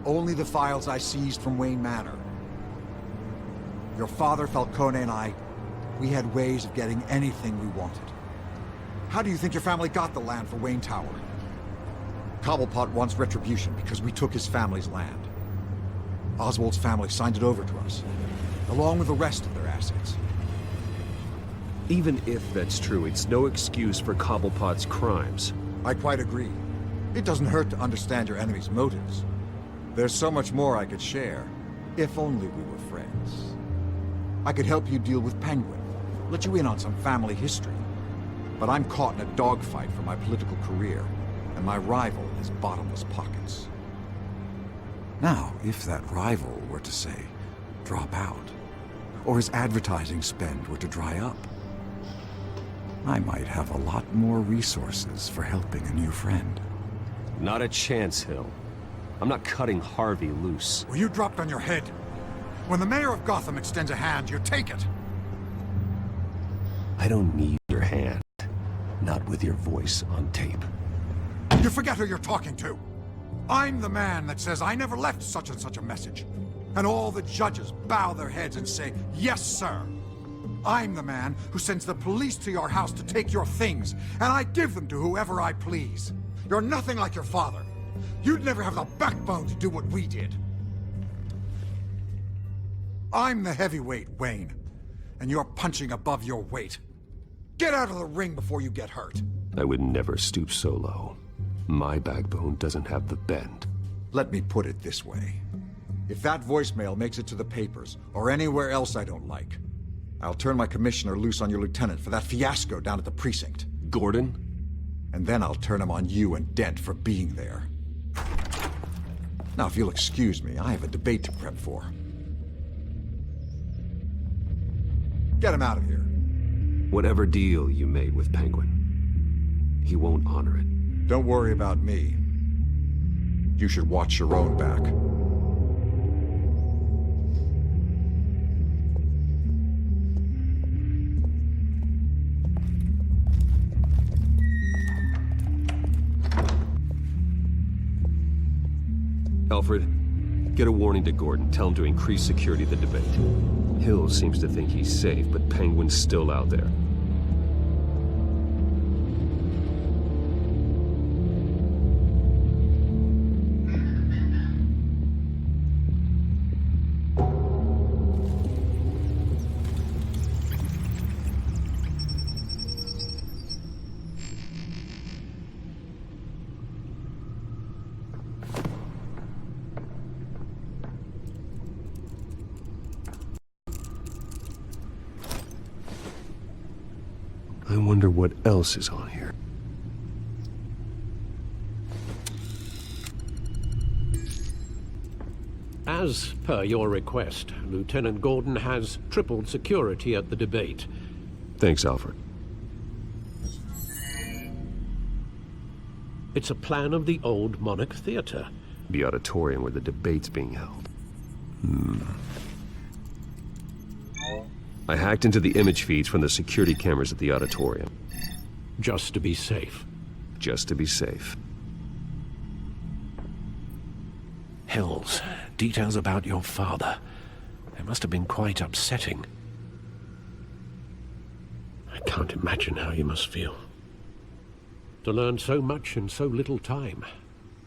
Only the files I seized from Wayne Manor. Your father, Falcone, and I, we had ways of getting anything we wanted. How do you think your family got the land for Wayne Tower? Cobblepot wants retribution because we took his family's land. Oswald's family signed it over to us, along with the rest of their assets. Even if that's true, it's no excuse for Cobblepot's crimes. I quite agree. It doesn't hurt to understand your enemy's motives. There's so much more I could share, if only we were friends. I could help you deal with Penguin, let you in on some family history. But I'm caught in a dogfight for my political career, and my rival has bottomless pockets. Now, if that rival were to say, drop out, or his advertising spend were to dry up, I might have a lot more resources for helping a new friend. Not a chance, Hill. I'm not cutting Harvey loose. Well, you dropped on your head. When the mayor of Gotham extends a hand, you take it. I don't need your hand. Not with your voice on tape. You forget who you're talking to. I'm the man that says I never left such and such a message. And all the judges bow their heads and say, yes, sir. I'm the man who sends the police to your house to take your things, and I give them to whoever I please. You're nothing like your father. You'd never have the backbone to do what we did. I'm the heavyweight, Wayne, and you're punching above your weight. Get out of the ring before you get hurt. I would never stoop so low. My backbone doesn't have the bend. Let me put it this way. If that voicemail makes it to the papers, or anywhere else I don't like, I'll turn my commissioner loose on your lieutenant for that fiasco down at the precinct. Gordon? And then I'll turn him on you and Dent for being there. Now, if you'll excuse me, I have a debate to prep for. Get him out of here. Whatever deal you made with Penguin, he won't honor it. Don't worry about me. You should watch your own back. Alfred, get a warning to Gordon. Tell him to increase security at the debate. Hill seems to think he's safe, but Penguin's still out there. I wonder what else is on here. As per your request, Lieutenant Gordon has tripled security at the debate. Thanks, Alfred. It's a plan of the old Monarch Theater. The auditorium where the debate's being held. I hacked into the image feeds from the security cameras at the auditorium. Just to be safe. Just to be safe. Hills, details about your father. They must have been quite upsetting. I can't imagine how you must feel. To learn so much in so little time.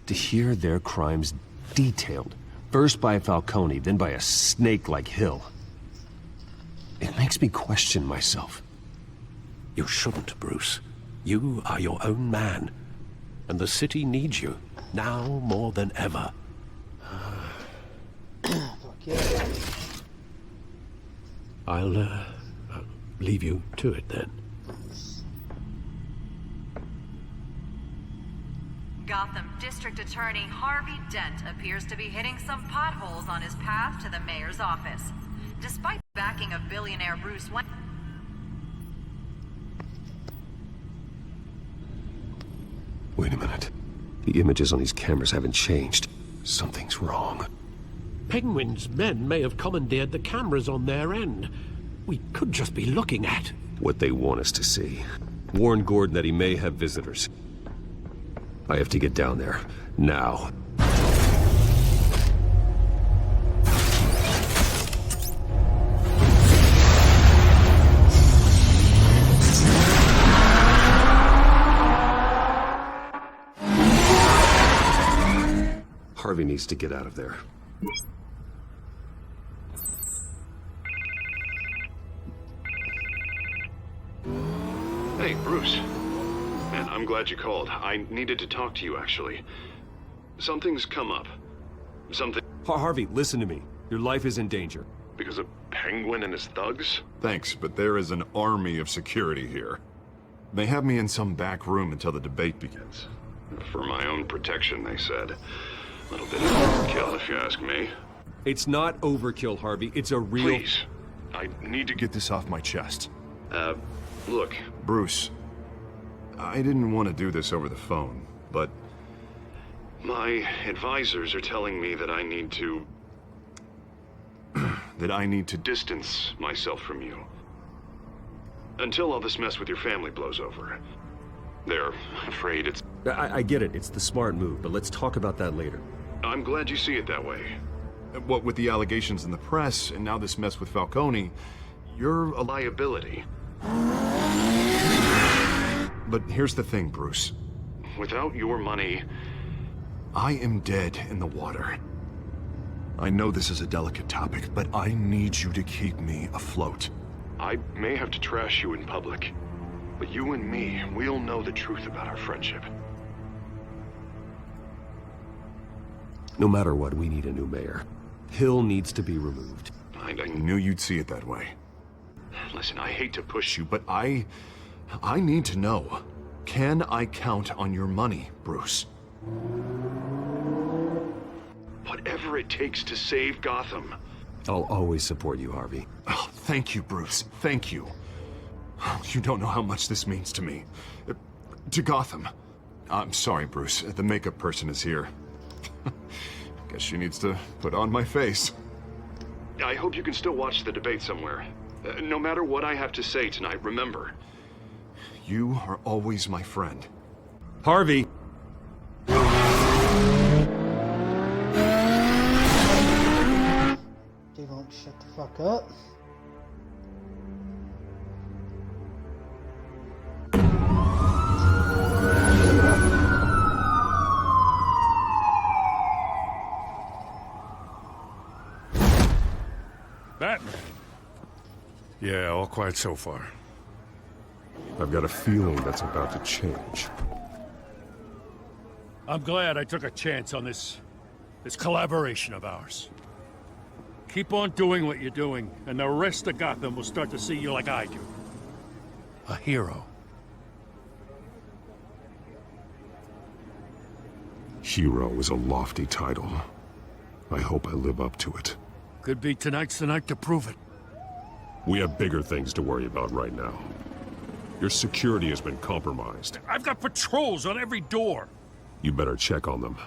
To hear their crimes detailed, first by Falcone, then by a snake like Hill. It makes me question myself. You shouldn't, Bruce. You are your own man. And the city needs you, now more than ever. I'll leave you to it then. Gotham District Attorney Harvey Dent appears to be hitting some potholes on his path to the mayor's office. Despite the backing of billionaire Bruce Wayne... Wait a minute. The images on these cameras haven't changed. Something's wrong. Penguin's men may have commandeered the cameras on their end. We could just be looking at what they want us to see. Warn Gordon that he may have visitors. I have to get down there. Now. Harvey needs to get out of there. Hey, Bruce. Man, I'm glad you called. I needed to talk to you, actually. Something's come up. Something... Harvey, listen to me. Your life is in danger. Because of Penguin and his thugs? Thanks, but there is an army of security here. They have me in some back room until the debate begins. For my own protection, they said. A little bit of overkill, if you ask me. It's not overkill, Harvey. It's a real... Please. I need to Get this off my chest. look. Bruce, I didn't want to do this over the phone, but My advisors are telling me that I need to distance myself from you. Until all this mess with your family blows over. They're afraid it's... I get it. It's the smart move, but let's talk about that later. I'm glad you see it that way. What with the allegations in the press, and now this mess with Falcone, you're a liability. But here's the thing, Bruce. Without your money... I am dead in the water. I know this is a delicate topic, but I need you to keep me afloat. I may have to trash you in public, but you and me, we'll know the truth about our friendship. No matter what, we need a new mayor. Hill needs to be removed. I knew you'd see it that way. Listen, I hate to push you, But I need to know. Can I count on your money, Bruce? whatever it takes to save Gotham. I'll always support you, Harvey. Oh, thank you, Bruce. Thank you. You don't know how much this means to me. To Gotham. I'm sorry, Bruce. The makeup person is here. Guess she needs to put on my face. I hope you can still watch the debate somewhere. No matter what I have to say tonight, remember. You are always my friend. Harvey! They won't shut the fuck up. Batman. Yeah, all quiet so far. I've got a feeling that's about to change. I'm glad I took a chance on this collaboration of ours. Keep on doing what you're doing, and the rest of Gotham will start to see you like I do. A hero. Hero is a lofty title. I hope I live up to it. Could be tonight's the night to prove it. We have bigger things to worry about right now. Your security has been compromised. I've got patrols on every door. You better check on them.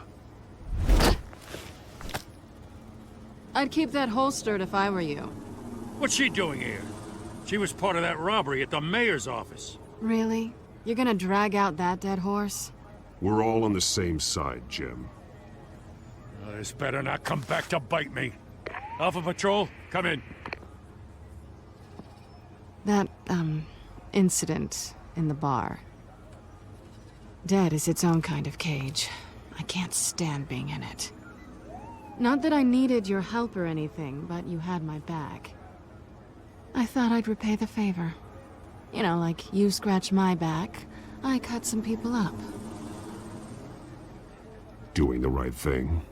I'd keep that holstered if I were you. What's she doing here? She was part of that robbery at the mayor's office. Really? You're gonna drag out that dead horse? We're all on the same side, Jim. This better not come back to bite me. Alpha Patrol, come in. That, incident in the bar. Dead is its own kind of cage. I can't stand being in it. Not that I needed your help or anything, but you had my back. I thought I'd repay the favor. You know, like you scratch my back, I cut some people up. Doing the right thing.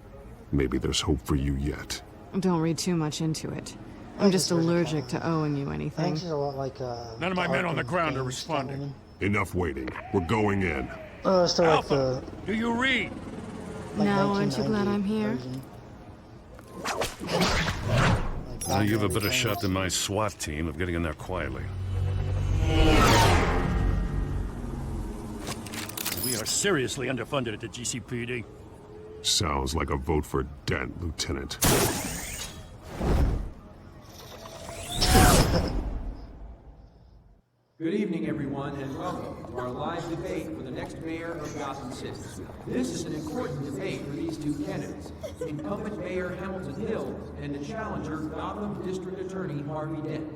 Maybe there's hope for you yet. Don't read too much into it. I'm just allergic to owing you I anything. think she's a lot like, None of my men on the Arkham ground are games, responding. Catwoman. Enough waiting. We're going in. Oh, it's still like Alpha, the do you read? Now, aren't you glad I'm here? version. Well, you have a better shot than my SWAT team of getting in there quietly. We are seriously underfunded at the GCPD. Sounds like a vote for Dent, Lieutenant. Good evening, everyone, and welcome to our live debate for the next mayor of Gotham City. This is an important debate for these two candidates, incumbent Mayor Hamilton Hill and the challenger, Gotham District Attorney Harvey Dent.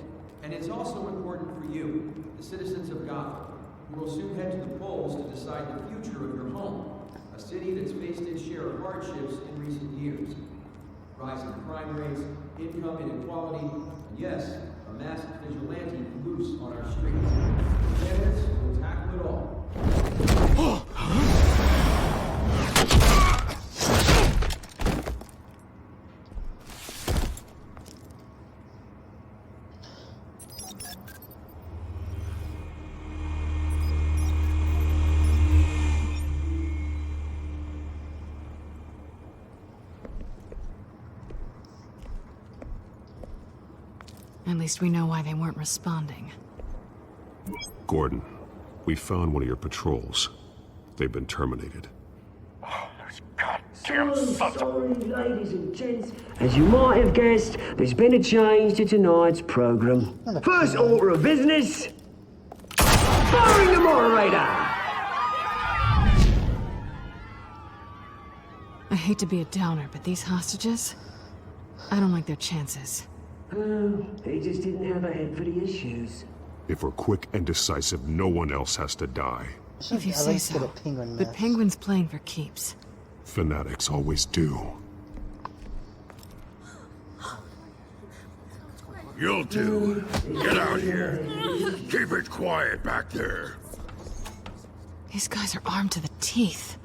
And it's also important for you, the citizens of Gotham, who will soon head to the polls to decide the future of your home, a city that's faced its share of hardships in recent years. Rising crime rates, income inequality, and yes, a masked vigilante loose on our streets. The candidates will tackle it all. At least we know why they weren't responding. Gordon, we found one of your patrols. They've been terminated. So sorry, ladies and gents. As you might have guessed, there's been a change to tonight's program. First order of business, firing the moderator! I hate to be a downer, but these hostages, I don't like their chances. He just didn't have a head for the issues. If we're quick and decisive, no one else has to die. If you say so. But Penguin's playing for keeps. Fanatics always do. You two, get out here. Keep it quiet back there. These guys are armed to the teeth.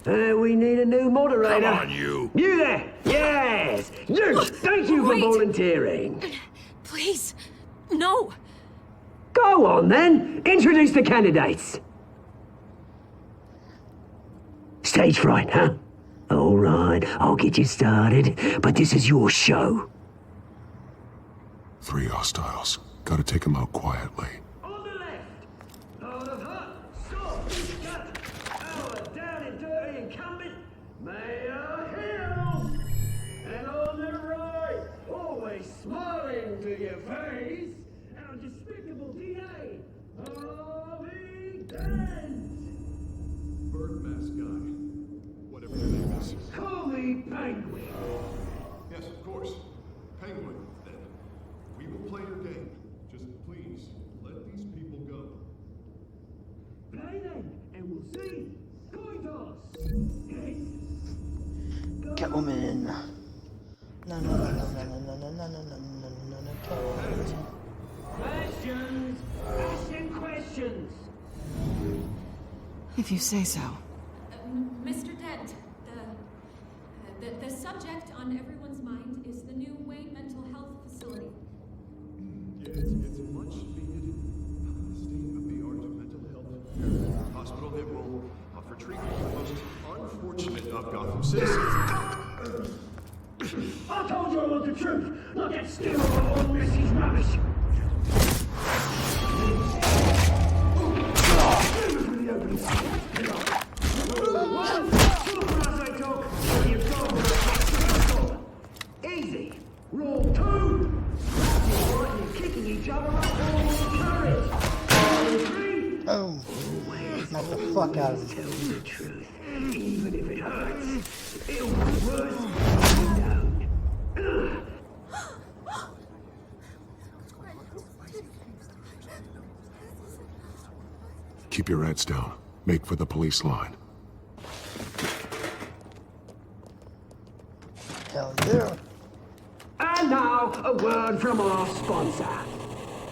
We need a new moderator. Come on, you. You there! Yes! You! Thank you for volunteering. Please, no. Go on, then. Introduce the candidates. Stage fright, huh? All right, I'll get you started, but this is your show. 3 hostiles. Gotta take them out quietly. On the left, Lord of Hut, Stop, Gut, our down and dirty incumbent, Mayor Hill. And on the right, always smiling to your face, our despicable DA, Harvey Dent. Bird mask guy. Whatever your name is. Call me Penguin. Yes, of course. Penguin, then. We will play your game. Just please, let these people go. Play then, and we'll see. Coin toss. Catwoman. No, no, no, no, no, no, no, no, no, no, no, no, Catwoman. Questions. Asking questions. If you say so. Mr. Dent, the subject on everyone's mind is the new Wayne Mental Health Facility. Yeah, it's a much needed state-of-the-art mental health hospital that will offer treatment for the most unfortunate of Gotham citizens. I told you I want the truth, not that steamroller old Messi's rubbish. Easy. Roll 2. You're kicking each other up all courage. Roll 3. Oh. Knock the fuck out of Tell the truth, even if it hurts. It'll be worse if you don't. Keep your heads down. Make for the police line. Hell yeah. And now, a word from our sponsor.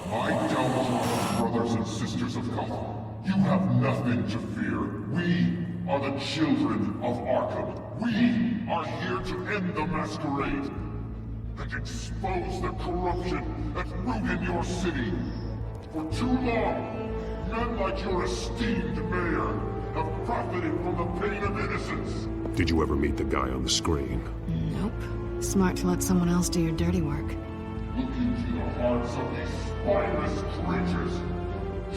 My TellTale brothers and sisters of Gotham, you have nothing to fear. We are the children of Arkham. We are here to end the masquerade and expose the corruption that's rooted your city. For too long, men like your esteemed mayor have profited from the pain of innocence. Did you ever meet the guy on the screen? Nope. Smart to let someone else do your dirty work. Look into the hearts of these spineless creatures,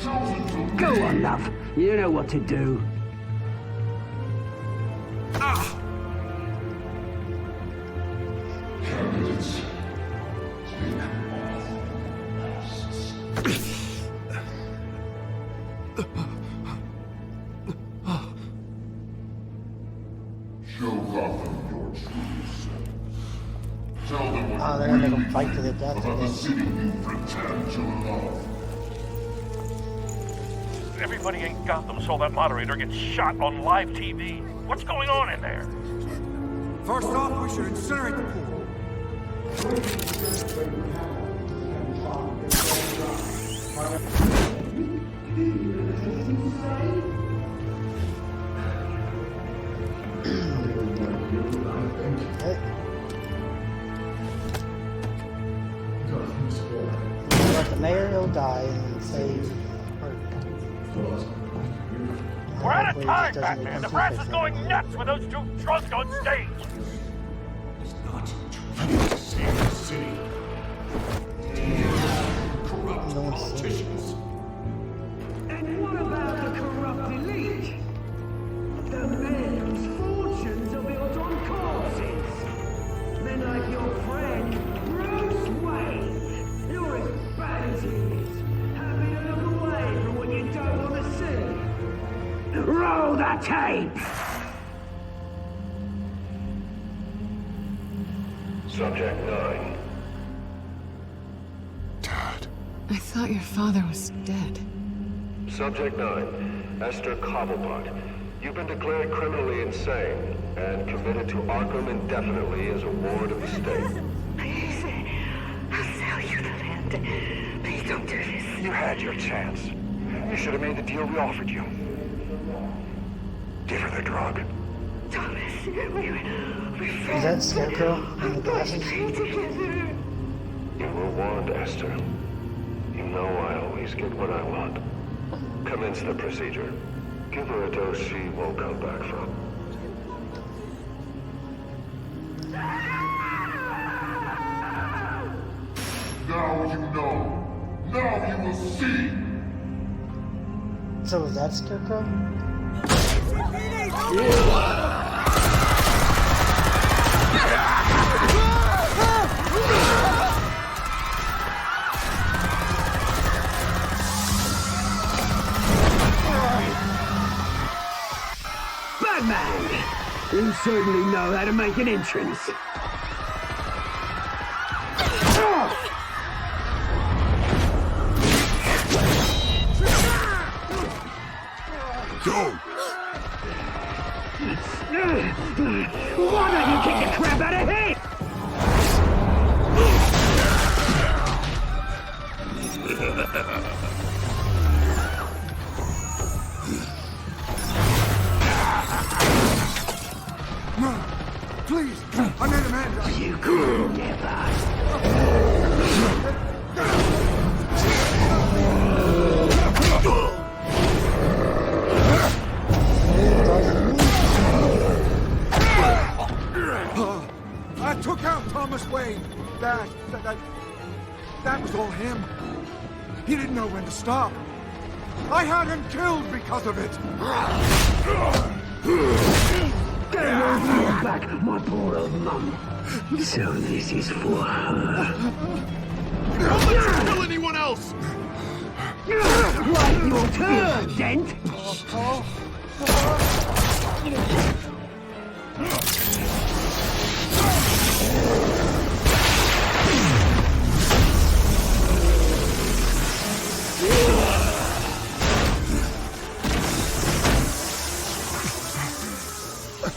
chosen to Go on, love. You know what to do. Candidates, take off masks. Show Gotham your true selves. Tell them what they're you gonna make really them fight to the death about the again. city you pretend to love. Everybody in Gotham saw that moderator get shot on live TV. What's going on in there? First off, we should incinerate the pool. Let the mayor will die and save We're out of time back there. The brass is going nuts with those two drunks on stage. It's not to save the city. the tape! Subject 9. I thought your father was dead. Subject 9, Esther Cobblepot. You've been declared criminally insane and committed to Arkham indefinitely as a ward of the state. Please, I'll sell you the land. Please don't do this. You had your chance. You should have made the deal we offered you. Give her the drug. Thomas, we're Is that Scarecrow in the glasses? You were warned, Esther. You know I always get what I want. Commence the procedure. Give her a dose she won't come back from. Now you know. Now you will see. So is that Scarecrow? Batman! You certainly know how to make an entrance. Go! Why don't you kick the crap out of him? No! Please! I need Amanda! You could never. I took out Thomas Wayne. That was all him. He didn't know when to stop. I had him killed because of it. Get your back, my poor old mum. So this is for her. Don't let you kill anyone else! Right, your turn, Dent.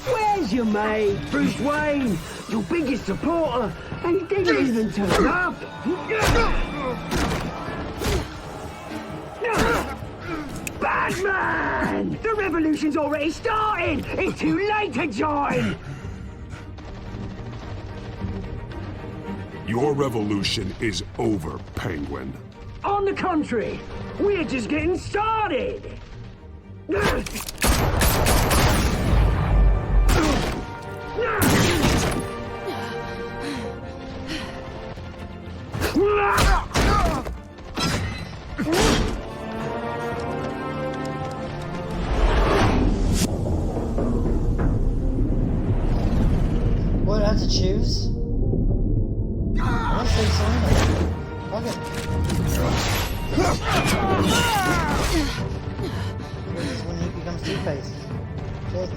Where's your mate, Bruce Wayne? Your biggest supporter, and he didn't even turn up. Batman! The revolution's already started! It's too late to join! Your revolution is over, Penguin. On the contrary, we're just getting started! What, I have to choose? I want to say Selena. Fuck it. This is when he becomes Two-Face. Shit.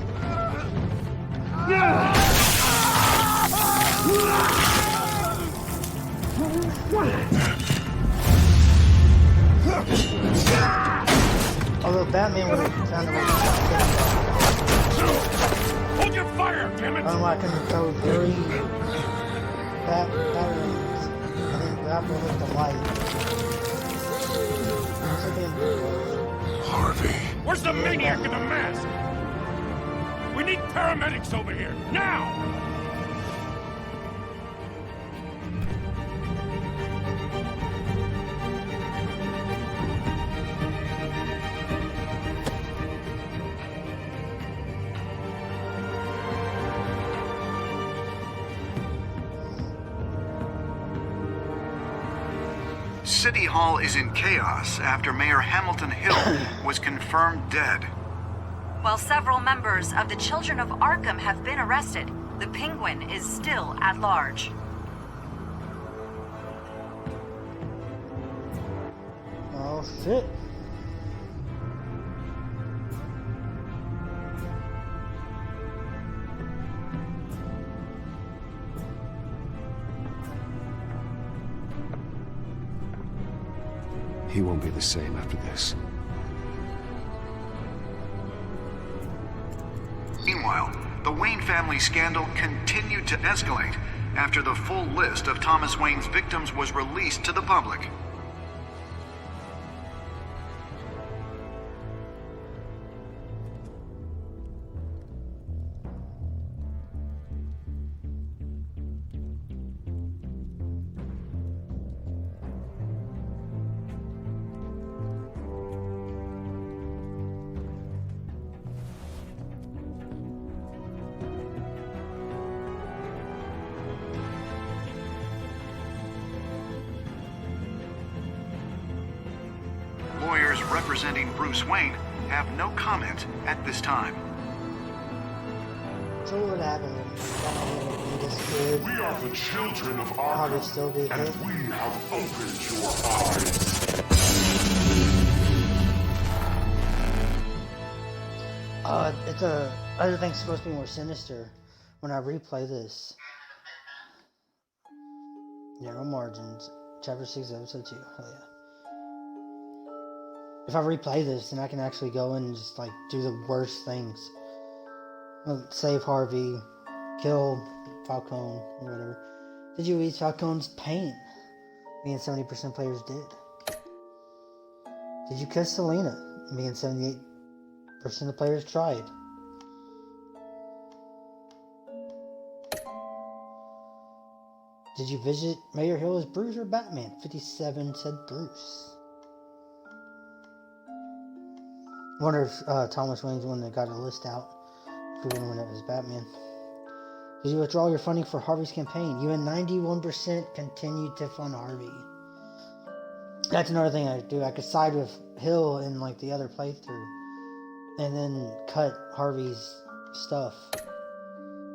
Although Batman would have found a way to Hold your fire, damn it! I don't know why I couldn't go three batteries and then grapple with the light. Harvey. Where's the maniac in the mask? We need paramedics over here, now! City Hall is in chaos after Mayor Hamilton Hill was confirmed dead. While several members of the Children of Arkham have been arrested, the Penguin is still at large. Oh shit. He won't be the same after this. Meanwhile, the Wayne family scandal continued to escalate after the full list of Thomas Wayne's victims was released to the public. Lawyers representing Bruce Wayne have no comment at this time. So what would happen when he disappeared? We are the children of Harvey Arkham, still be hit? and we have opened your eyes. Other thing's supposed to be more sinister when I replay this. Narrow margins, chapter 6, episode 2. Hell yeah. If I replay this, then I can actually go in and just like do the worst things. Save Harvey, kill Falcone, or whatever. Did you ease Falcone's pain? Me and 70% of players did. Did you kiss Selena? Me and 78% of players tried. Did you visit Mayor Hill as Bruce or Batman? 57 said Bruce. I wonder if Thomas Wayne's the one that got a list out. Even when it was Batman. Did you withdraw your funding for Harvey's campaign? You and 91% continued to fund Harvey. That's another thing I do. I could side with Hill in like the other playthrough, and then cut Harvey's stuff.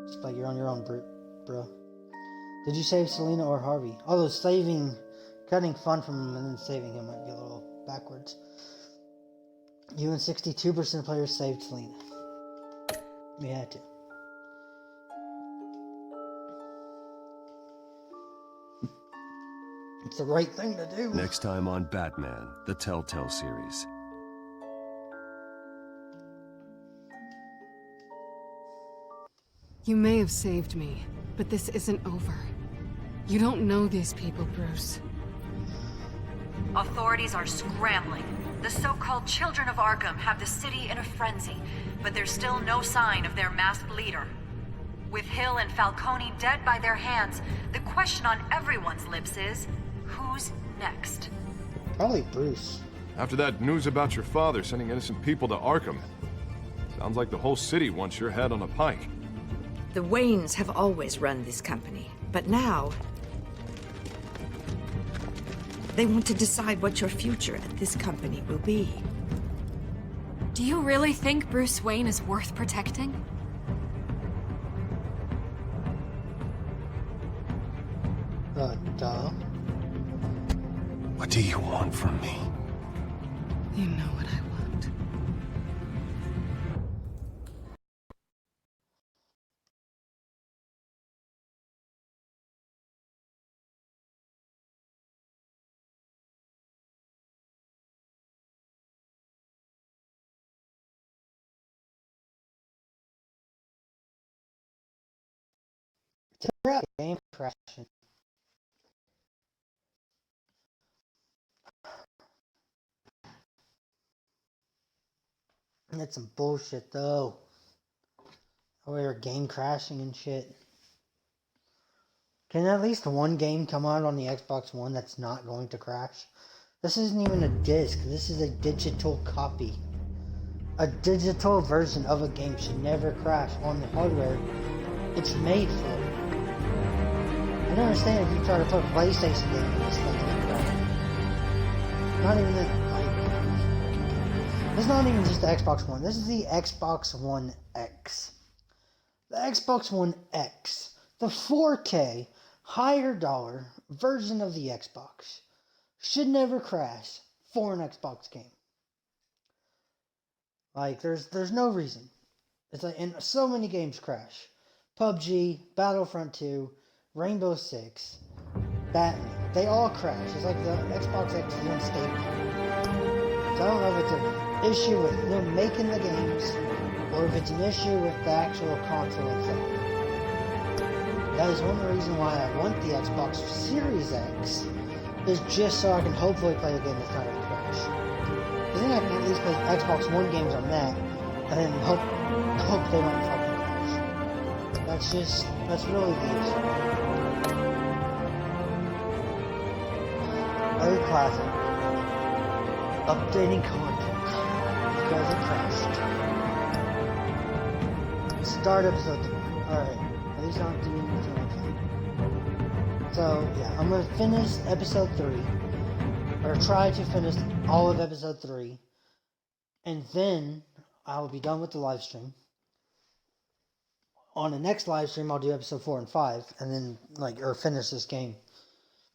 Just like you're on your own, bro. Did you save Selena or Harvey? Although cutting fun from him and then saving him might be a little backwards. You and 62% of players saved Selena. We had to. It's the right thing to do. Next time on Batman, the TellTale series. You may have saved me, but this isn't over. You don't know these people, Bruce. Authorities are scrambling. The so-called Children of Arkham have the city in a frenzy, but there's still no sign of their masked leader. With Hill and Falcone dead by their hands, the question on everyone's lips is, who's next? Probably Bruce. After that news about your father sending innocent people to Arkham, sounds like the whole city wants your head on a pike. The Waynes have always run this company, but now they want to decide what your future at this company will be. Do you really think Bruce Wayne is worth protecting? Duh. What do you want from me? You know what I want. Game crashing. That's some bullshit though. Over game crashing and shit. Can at least one game come out on the Xbox One that's not going to crash? This isn't even a disc. This is a digital copy. A digital version of a game should never crash on the hardware it's made for. I don't understand if you try to put a PlayStation game in this thing and crash. Not even that. This is not even just the Xbox One. This is the Xbox One X. The Xbox One X. The 4K, higher dollar version of the Xbox. Should never crash for an Xbox game. Like, there's no reason. It's like, and so many games crash. PUBG, Battlefront 2, Rainbow Six, Batman. they all crash. It's like the Xbox X is unstable. So I don't know if it's an issue with them making the games, or if it's an issue with the actual console itself. That is one reason why I want the Xbox Series X, is just so I can hopefully play the game that's not going to crash. Because then I can at least play Xbox One games on that, and then hope they don't fucking crash. That's really the issue. Very classic. Updating content because it crashed. Start episode 3. Alright. At least I don't have to do anything like that. So, yeah, I'm gonna finish episode 3. Or try to finish all of episode 3. And then I will be done with the live stream. On the next live stream, I'll do episode 4 and 5. And then, or finish this game.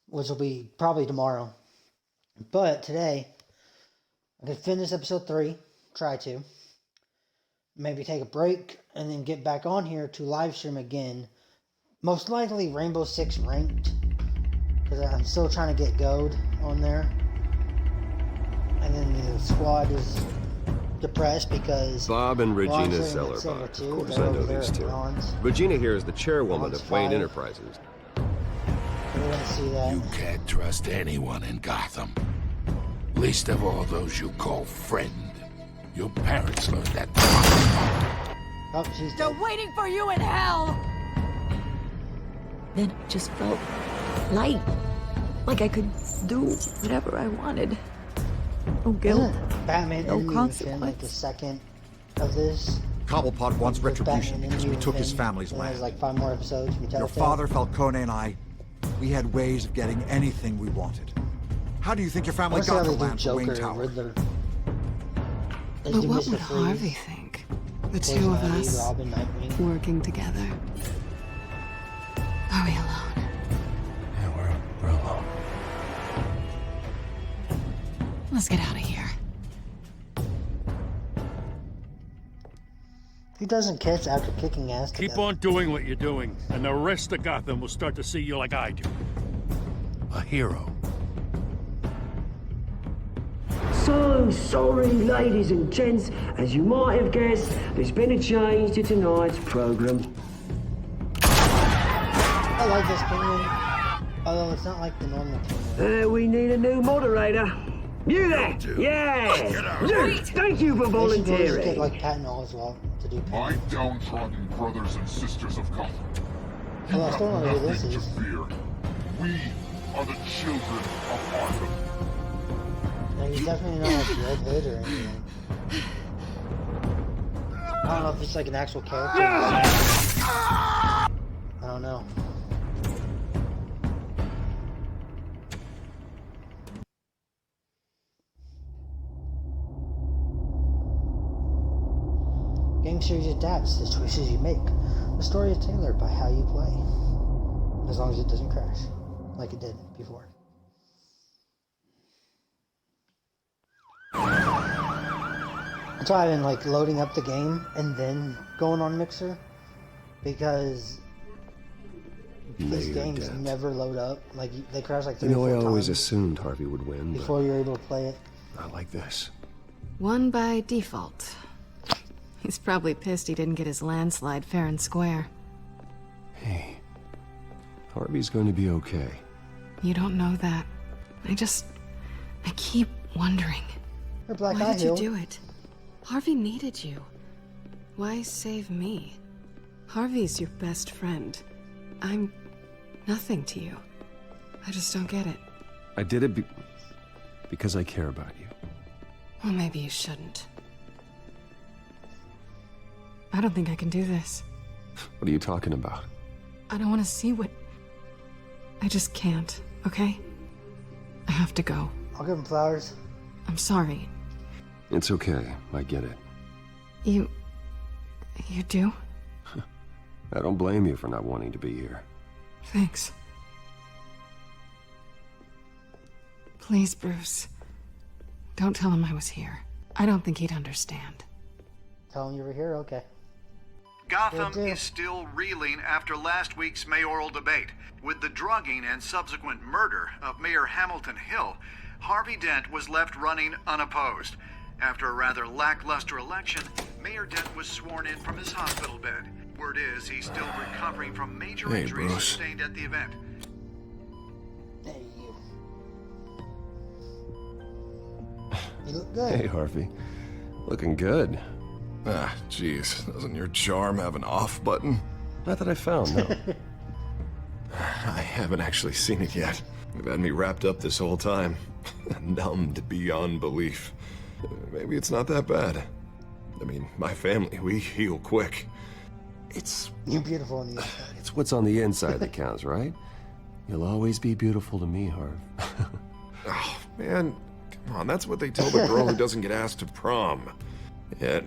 Which will be probably tomorrow. But today, I can finish episode 3. Try to. Maybe take a break. And then get back on here to live stream again. Most likely Rainbow Six Ranked. Because I'm still trying to get gold on there. And then the squad is depressed because Bob and Regina Ron's Zellerbach. at Silver Of course They're I know over there these at two. Ron's. Regina here is the chairwoman Ron's of Wayne 5. Enterprises. We're gonna see that. You can't trust anyone in Gotham. Least of all those you call friend. Your parents learned that. Oh, she's They're waiting for you in hell! Then it just felt light. Like I could do whatever I wanted. No guilt. Isn't Batman no Enemy Within like the second of this? Cobblepot wants With retribution Batman because we Enemy took his Within, family's and land. There's like 5 more episodes from TellTale. Your father, Falcone, and I, we had ways of getting anything we wanted. How do you think your I family want to see how got the they do land for Wayne Joker and Tower? Riddler. They But do what Mr. would Freeze, Harvey think? The Poison two of Ivy, us Robin, Nightwing. working together. Are we alone? Yeah, we're alone. Let's get out of here. He doesn't catch after kicking ass Keep together. on doing what you're doing, and the rest of Gotham will start to see you like I do. A hero. So sorry, ladies and gents. As you might have guessed, there's been a change to tonight's program. I like this penguin, although it's not like the normal penguin. We need a new moderator. You there? Yeah! You! Thank you for They should really just get volunteering. like Patton Oswalt to do My penguin. downtrodden brothers and sisters of Gotham. You Although I still don't know have who this nothing to is. fear. We are the children of Arkham. No, he's definitely not like Red Hood or anything. I don't know if it's like an actual character. I don't know. Game series adapts the choices you make. The story is tailored by how you play. As long as it doesn't crash, like it did before. That's why I've been like loading up the game and then going on Mixer, because these games never load up. Like they crash like 3 You know, or 4 I always times assumed Harvey would win, but before you're able to play it. not like this. One by default. He's probably pissed he didn't get his landslide fair and square. Hey, Harvey's going to be okay. You don't know that. I keep wondering. Or Black Why Eye did you Hill. do it? Harvey needed you. Why save me? Harvey's your best friend. I'm nothing to you. I just don't get it. I did it because I care about you. Well, maybe you shouldn't. I don't think I can do this. What are you talking about? I don't want to see what... I just can't, okay? I have to go. I'll give him flowers. I'm sorry. It's okay. I get it. You do? I don't blame you for not wanting to be here. Thanks. Please, Bruce. Don't tell him I was here. I don't think he'd understand. Tell him you were here? Okay. Gotham is still reeling after last week's mayoral debate. With the drugging and subsequent murder of Mayor Hamilton Hill, Harvey Dent was left running unopposed. After a rather lackluster election, Mayor Dent was sworn in from his hospital bed. Word is he's still recovering from major injuries Bruce. sustained at the event. You look good. Hey, Harvey. Looking good. Ah, jeez. Doesn't your charm have an off button? Not that I found, no. I haven't actually seen it yet. You've had me wrapped up this whole time. Numbed beyond belief. Maybe it's not that bad. I mean, my family, we heal quick. You're beautiful on the inside. It's what's on the inside that counts, right? You'll always be beautiful to me, Harv. Oh, man. Come on, that's what they tell the girl who doesn't get asked to prom. Yeah,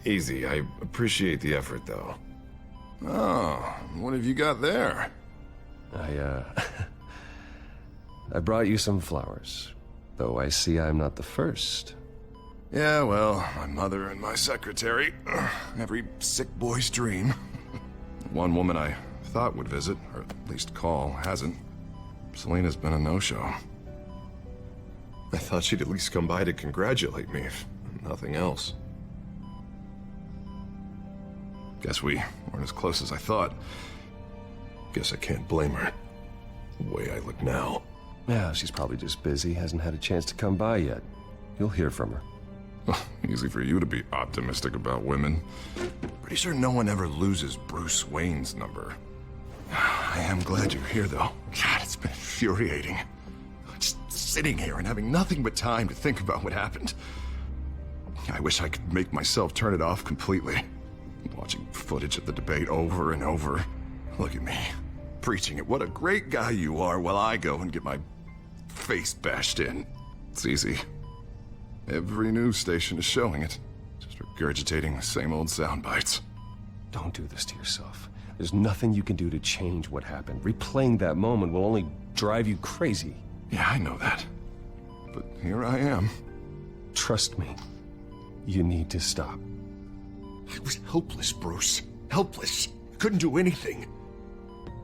easy. I appreciate the effort, though. Oh, what have you got there? I brought you some flowers. Though I see I'm not the first. Yeah, well, my mother and my secretary. Every sick boy's dream. One woman I thought would visit, or at least call, hasn't. Selena's been a no-show. I thought she'd at least come by to congratulate me, if nothing else. Guess we weren't as close as I thought. Guess I can't blame her. The way I look now. Yeah, she's probably just busy, hasn't had a chance to come by yet. You'll hear from her. Easy for you to be optimistic about women. Pretty sure no one ever loses Bruce Wayne's number. I am glad you're here, though. God, it's been infuriating. Just sitting here and having nothing but time to think about what happened. I wish I could make myself turn it off completely. Watching footage of the debate over and over. Look at me, preaching at what a great guy you are while I go and get my face bashed in. It's easy. Every news station is showing it. Just regurgitating the same old sound bites. Don't do this to yourself. There's nothing you can do to change what happened. Replaying that moment will only drive you crazy. Yeah, I know that. But here I am. Trust me. You need to stop. I was helpless, Bruce. Helpless. Couldn't do anything.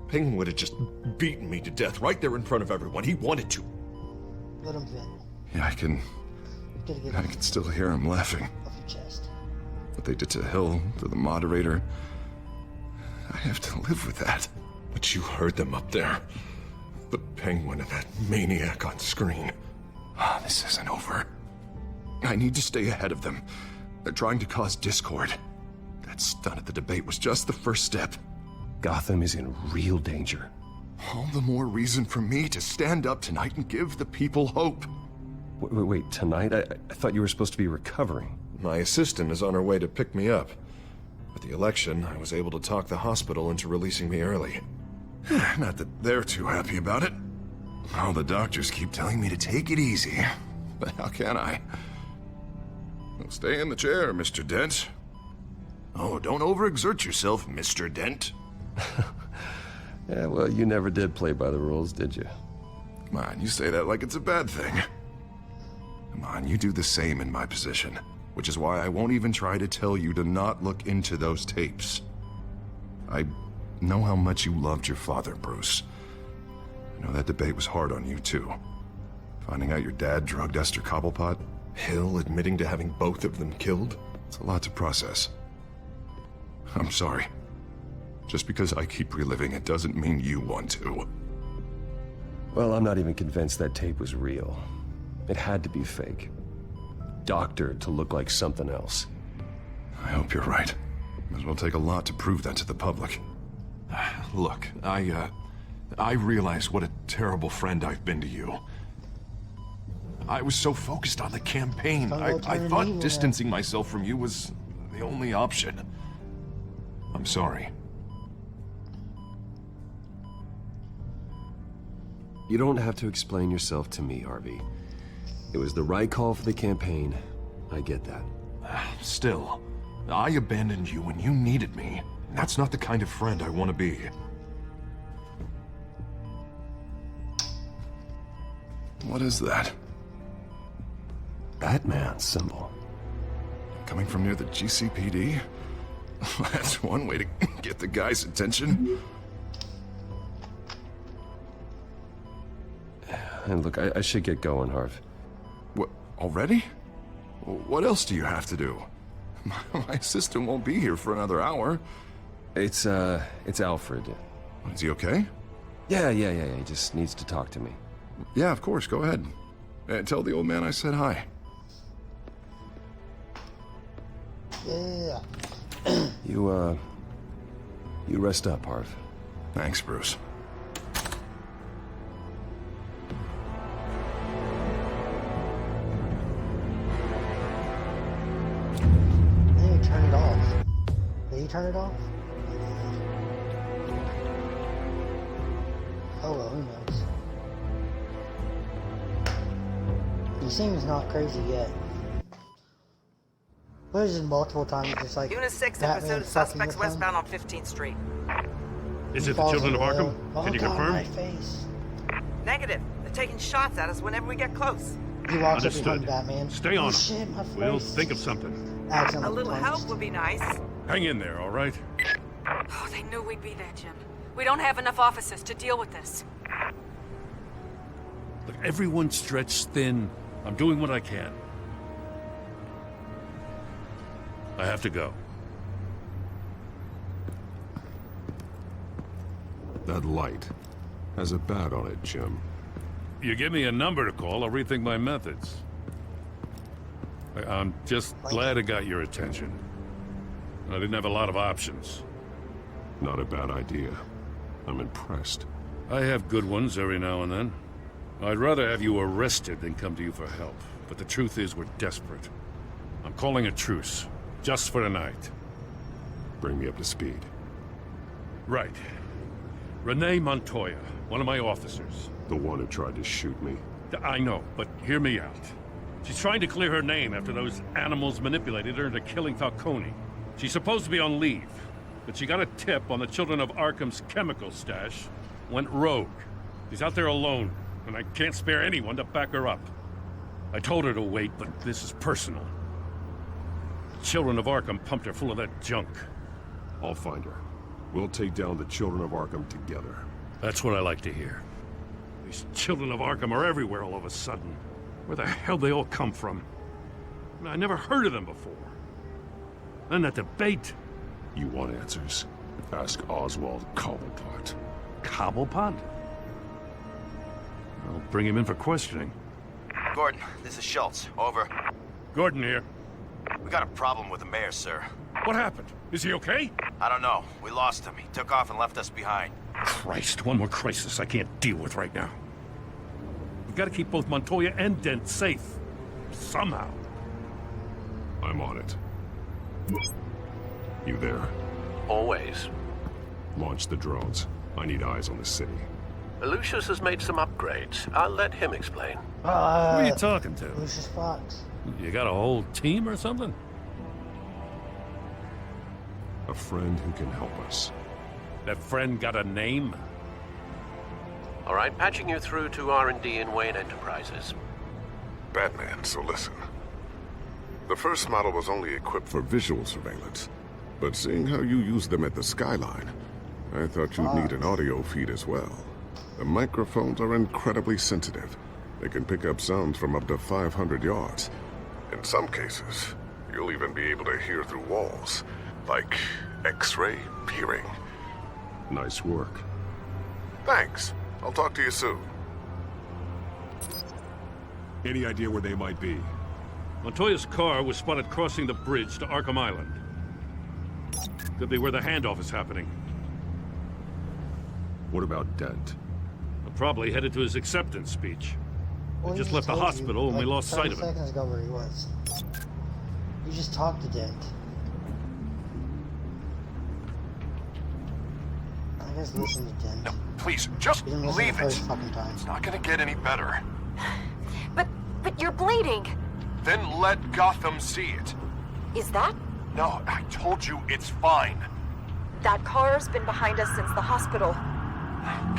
Penguin would have just beaten me to death right there in front of everyone. He wanted to. Let him vent. Yeah, I can still hear him laughing. Off your chest. What they did to Hill, to the moderator. I have to live with that. But you heard them up there. The Penguin and that maniac on screen. This isn't over. I need to stay ahead of them. They're trying to cause discord. That stunt at the debate was just the first step. Gotham is in real danger. All the more reason for me to stand up tonight and give the people hope. Wait, tonight? I thought you were supposed to be recovering. My assistant is on her way to pick me up. With the election, I was able to talk the hospital into releasing me early. Not that they're too happy about it. All the doctors keep telling me to take it easy. But how can I? Well, stay in the chair, Mr. Dent. Oh, don't overexert yourself, Mr. Dent. Yeah, well, you never did play by the rules, did you? Come on, you say that like it's a bad thing. Come on, you do the same in my position. Which is why I won't even try to tell you to not look into those tapes. I know how much you loved your father, Bruce. I know that debate was hard on you, too. Finding out your dad drugged Esther Cobblepot, Hill admitting to having both of them killed, it's a lot to process. I'm sorry. Just because I keep reliving it doesn't mean you want to. Well, I'm not even convinced that tape was real. It had to be fake. Doctored to look like something else. I hope you're right. Might as well take a lot to prove that to the public. Look, I realize what a terrible friend I've been to you. I was so focused on the campaign. I thought distancing myself from you was the only option. I'm sorry. You don't have to explain yourself to me, Harvey. It was the right call for the campaign. I get that. Still, I abandoned you when you needed me. That's not the kind of friend I want to be. What is that? Batman symbol. Coming from near the GCPD? That's one way to get the guy's attention. And look, I should get going, Harv. What, already? What else do you have to do? My assistant won't be here for another hour. It's Alfred. Is he okay? Yeah, he just needs to talk to me. Yeah, of course, go ahead. Tell the old man I said hi. Yeah. You rest up, Harv. Thanks, Bruce. Hey, turn it off. Did he turn it off? Oh well, who knows? He seems not crazy yet. What is it multiple times? Just like Unit 6 Batman episode of fucking suspects with him? westbound on 15th Street. Is it the Falls children of in the Arkham? well. Can you Oh, God, confirm? my face. Negative. They're taking shots at us whenever we get close. He walks up Understood. behind Batman. Stay on Oh, him. shit, my We'll face. think of something. Accidentally A little punched. help would be nice. Hang in there, all right? Oh, they knew we'd be there, Jim. We don't have enough officers to deal with this. Look, everyone's stretched thin. I'm doing what I can. I have to go. That light has a bat on it, Jim. You give me a number to call, I'll rethink my methods. I'm just glad it got your attention. I didn't have a lot of options. Not a bad idea. I'm impressed. I have good ones every now and then. I'd rather have you arrested than come to you for help. But the truth is we're desperate. I'm calling a truce. Just for tonight. Bring me up to speed. Right. Renee Montoya, one of my officers. The one who tried to shoot me. I know, but hear me out. She's trying to clear her name after those animals manipulated her into killing Falcone. She's supposed to be on leave, but she got a tip on the Children of Arkham's chemical stash, went rogue. She's out there alone, and I can't spare anyone to back her up. I told her to wait, but this is personal. The Children of Arkham pumped her full of that junk. I'll find her. We'll take down the Children of Arkham together. That's what I like to hear. These Children of Arkham are everywhere all of a sudden. Where the hell they all come from? I never heard of them before. And that debate. You want answers? Ask Oswald Cobblepot. Cobblepot? I'll bring him in for questioning. Gordon, this is Schultz. Over. Gordon here. We got a problem with the mayor, sir. What happened? Is he okay? I don't know. We lost him. He took off and left us behind. Christ, one more crisis I can't deal with right now. We've got to keep both Montoya and Dent safe. Somehow. I'm on it. You there? Always. Launch the drones. I need eyes on the city. Lucius has made some upgrades. I'll let him explain. Who are you talking to? Lucius Fox. You got a whole team or something? A friend who can help us. That friend got a name? All right, patching you through to R&D in Wayne Enterprises. Batman, so listen. The first model was only equipped for visual surveillance, but seeing how you use them at the Skyline, I thought you'd need an audio feed as well. The microphones are incredibly sensitive. They can pick up sounds from up to 500 yards. In some cases, you'll even be able to hear through walls, like X-ray peering. Nice work. Thanks. I'll talk to you soon. Any idea where they might be? Montoya's car was spotted crossing the bridge to Arkham Island. Could be where the handoff is happening. What about Dent? Probably headed to his acceptance speech. Well, He just he left the told you, hospital and we like, lost sight of 30 him. seconds ago where he was. You just talked to Dent. I guess listen to Dent. Please, just You didn't listen leave the first it. fucking time. It's not gonna get any better. But you're bleeding. Then let Gotham see it. Is that? No, I told you it's fine. That car's been behind us since the hospital.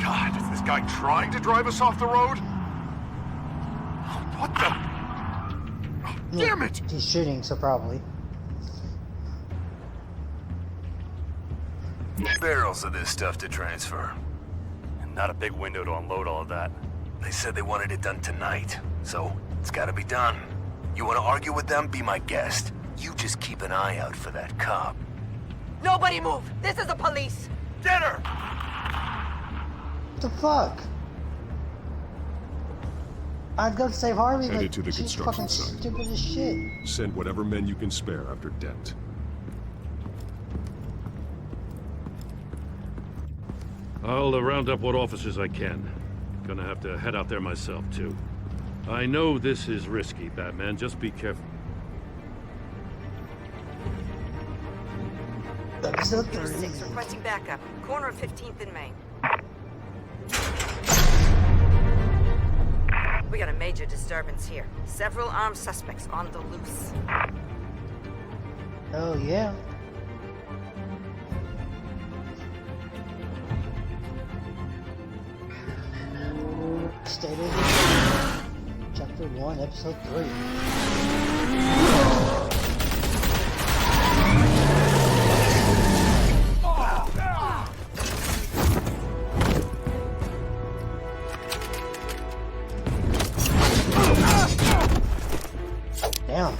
God, is this guy trying to drive us off the road? What the? Damn it! He's shooting, so probably. Barrels of this stuff to transfer. And not a big window to unload all of that. They said they wanted it done tonight, so it's gotta be done. You wanna argue with them? Be my guest. You just keep an eye out for that cop. Nobody move! This is the police! Get her! What the fuck? I'd go to save Harvey, Headed but to the she's construction fucking site. stupid as shit. Send whatever men you can spare after Dent. I'll round up what officers I can. Gonna have to head out there myself, too. I know this is risky, Batman. Just be careful. Episode Unit 3. 6 requesting backup. Corner of 15th and Main. We got a major disturbance here. Several armed suspects on the loose. Oh, yeah. Stated Chapter 1, Episode 3. Damn.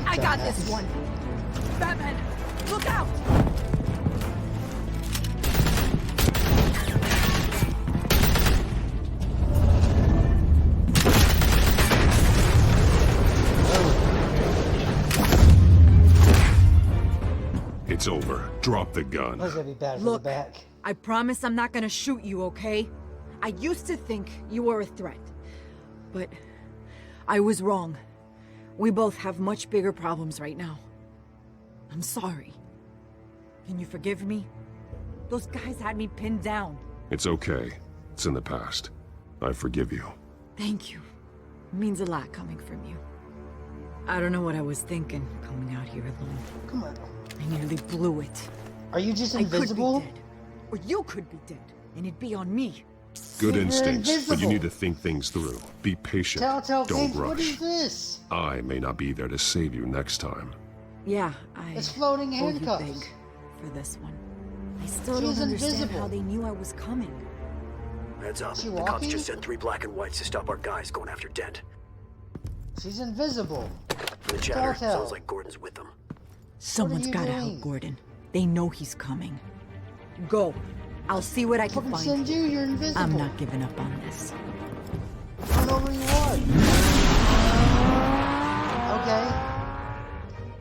I got this one! Batman, look out! It's over. Drop the gun. That's gonna be bad for Look, the back. I promise I'm not gonna shoot you, okay? I used to think you were a threat. But I was wrong. We both have much bigger problems right now. I'm sorry. Can you forgive me? Those guys had me pinned down. It's okay. It's in the past. I forgive you. Thank you. It means a lot coming from you. I don't know what I was thinking, coming out here alone. Come on. I nearly blew it. Are you just I could be invisible? dead. Or you could be dead, and it'd be on me. Good You're instincts, but you invisible. need to think things through. Be patient. TellTale Don't Games, what rush. is this? I may not be there to save you next time. Yeah, I... It's floating owe you handcuffs. big for this one. I still She's don't understand invisible. how they knew I was coming. Heads up. She The cops walking? just sent 3 black and whites to stop our guys going after Dent. She's invisible. From the chatter, TellTale. sounds like Gordon's with them. Someone's you gotta doing? help Gordon. They know he's coming. Go. I'll see what I can Fucking find. send you, you're invisible. I'm not giving up on this. Run over you want. Okay.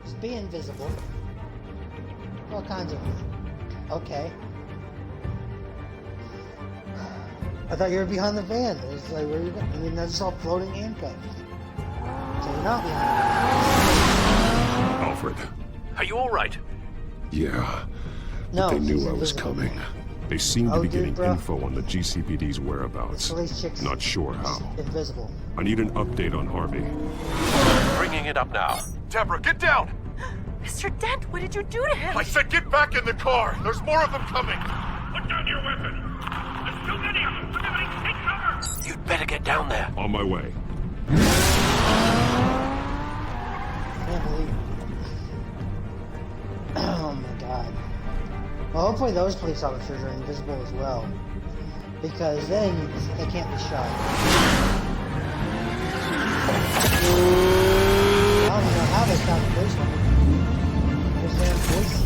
Just be invisible. All kinds of... Okay. I thought you were behind the van. It was like, where you going? I mean, that's all floating handcuffs. So you're not behind Alfred. Are you all right? Yeah. No, But they she's knew I was invisible. coming. They seem to Oh, be dude, getting bro. info on the GCPD's whereabouts. the police chick's Not sure how. invisible. I need an update on Harvey. Bringing it up now. Deborah, get down! Mr. Dent, what did you do to him? I said get back in the car! There's more of them coming! Put down your weapon. There's too many of them. Everybody take cover. You'd better get down there. On my way. Can't believe it. Oh my god. Well, hopefully those police officers are invisible as well. Because then they can't be shot. I don't even know how they found the police one. There's damn voices.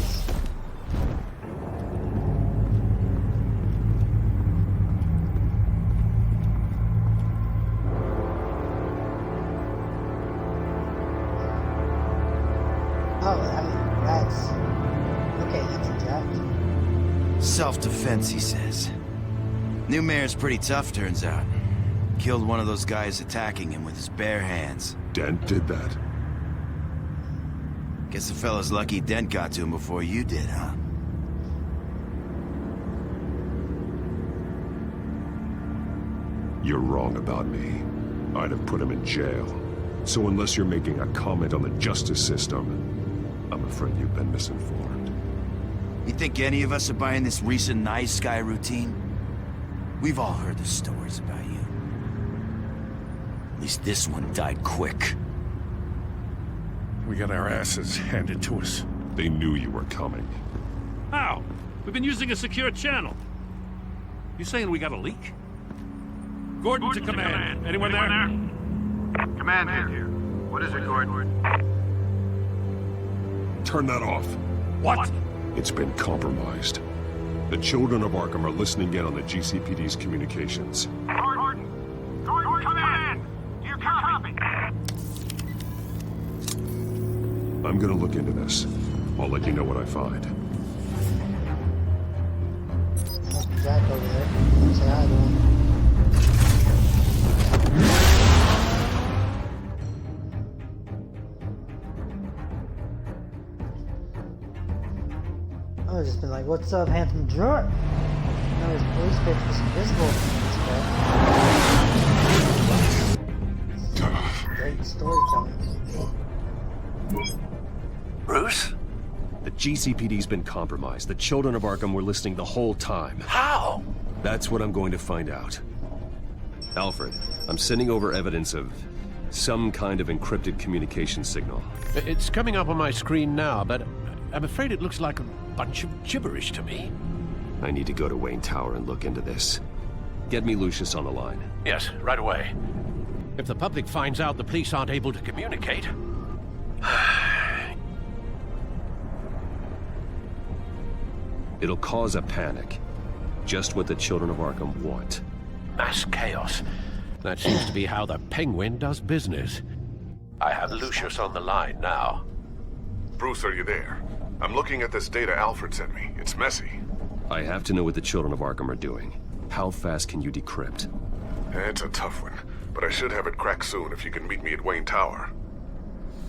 Oh, I mean, that's... Okay, he did that. Self-defense, he says. New mayor's pretty tough, turns out. Killed one of those guys attacking him with his bare hands. Dent did that. Guess the fella's lucky Dent got to him before you did, huh? You're wrong about me. I'd have put him in jail. So unless you're making a comment on the justice system, I'm afraid you've been misinformed. You think any of us are buying this recent nice guy routine? We've all heard the stories about you. At least this one died quick. We got our asses handed to us. They knew you were coming. How? We've been using a secure channel. You saying we got a leak? Gordon to command. Anyone there? Command here. What is it, Gordon? Turn that off. What? It's been compromised. The children of Arkham are listening in on the GCPD's communications. Gordon, command! Do you copy? I'm gonna look into this. I'll let you know what I find. Jack over there. Say hi to him. I would just been like, what's up, handsome jerk? No, his police bitch was invisible. Great storytelling. Bruce? The GCPD's been compromised. The children of Arkham were listening the whole time. How? That's what I'm going to find out. Alfred, I'm sending over evidence of some kind of encrypted communication signal. It's coming up on my screen now, but I'm afraid it looks like a bunch of gibberish to me. I need to go to Wayne Tower and look into this. Get me Lucius on the line. Yes, right away. If the public finds out the police aren't able to communicate... It'll cause a panic. Just what the children of Arkham want. Mass chaos. That seems to be how the Penguin does business. I have Lucius on the line now. Bruce, are you there? I'm looking at this data Alfred sent me. It's messy. I have to know what the children of Arkham are doing. How fast can you decrypt? It's a tough one, but I should have it cracked soon if you can meet me at Wayne Tower.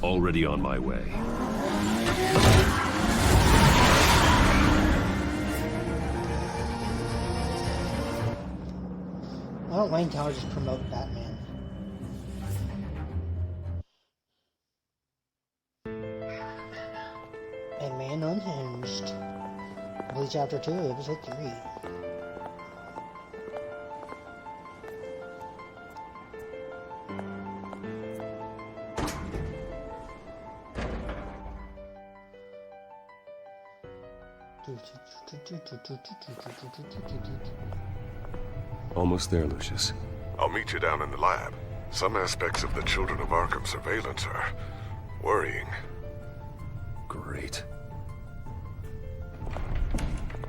Already on my way. Why don't Wayne Tower just promote Batman? A Man Unhinged. I believe Chapter 2, Episode 3. Almost there, Lucius. I'll meet you down in the lab. Some aspects of the Children of Arkham surveillance are worrying. Great.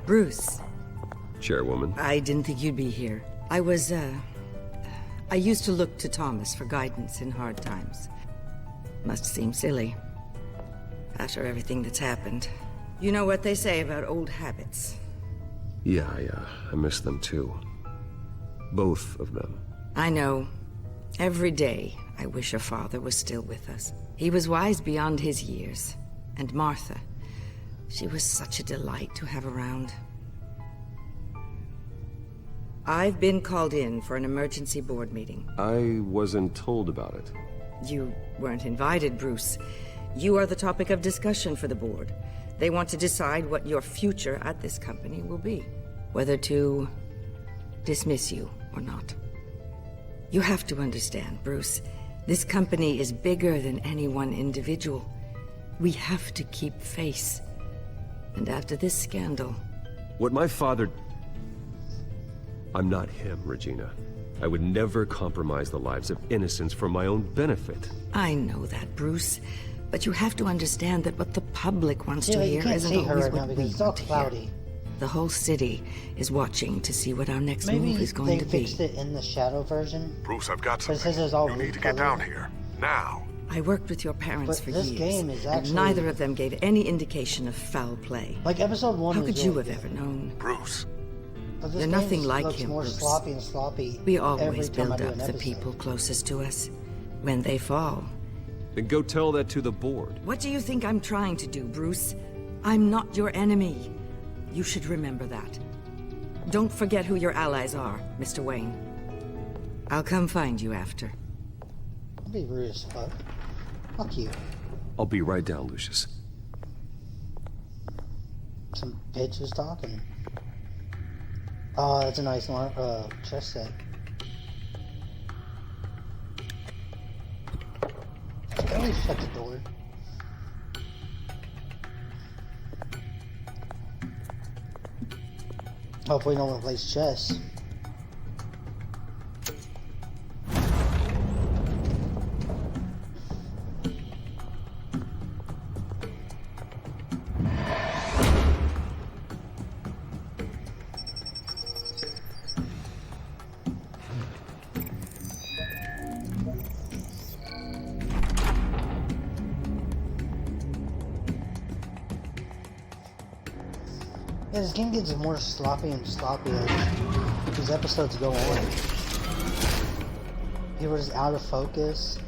Bruce. Chairwoman. I didn't think you'd be here. I used to look to Thomas for guidance in hard times. Must seem silly. After everything that's happened. You know what they say about old habits. Yeah, I miss them too. Both of them. I know. Every day, I wish your father was still with us. He was wise beyond his years. And Martha, she was such a delight to have around. I've been called in for an emergency board meeting. I wasn't told about it. You weren't invited, Bruce. You are the topic of discussion for the board. They want to decide what your future at this company will be. Whether to dismiss you or not. You have to understand, Bruce. This company is bigger than any one individual. We have to keep face. And after this scandal... What my father... I'm not him, Regina. I would never compromise the lives of innocents for my own benefit. I know that, Bruce. But you have to understand that what the public wants to hear isn't always what we want to hear. The whole city is watching to see what our next move is going to be. Maybe they fixed it in the Shadow version. Bruce, I've got something. But it says it's all you need to get down here. Now. I worked with your parents for years, game is actually... and neither of them gave any indication of foul play. Like Episode 1 How was could really you have good. ever known? Bruce. They're nothing like looks him, more Bruce. sloppy and sloppy. We every always time I build do up an the episode. people closest to us. When they fall. Then go tell that to the board. What do you think I'm trying to do, Bruce? I'm not your enemy. You should remember that. Don't forget who your allies are, Mr. Wayne. I'll come find you after. I'll be rude as fuck. Fuck you. I'll be right down, Lucius. Some bitch was talking. Oh, that's a nice chest set. At least shut the door. Hopefully no one plays chess. Yeah, this game gets more sloppy and sloppy as these episodes go on. People are just out of focus.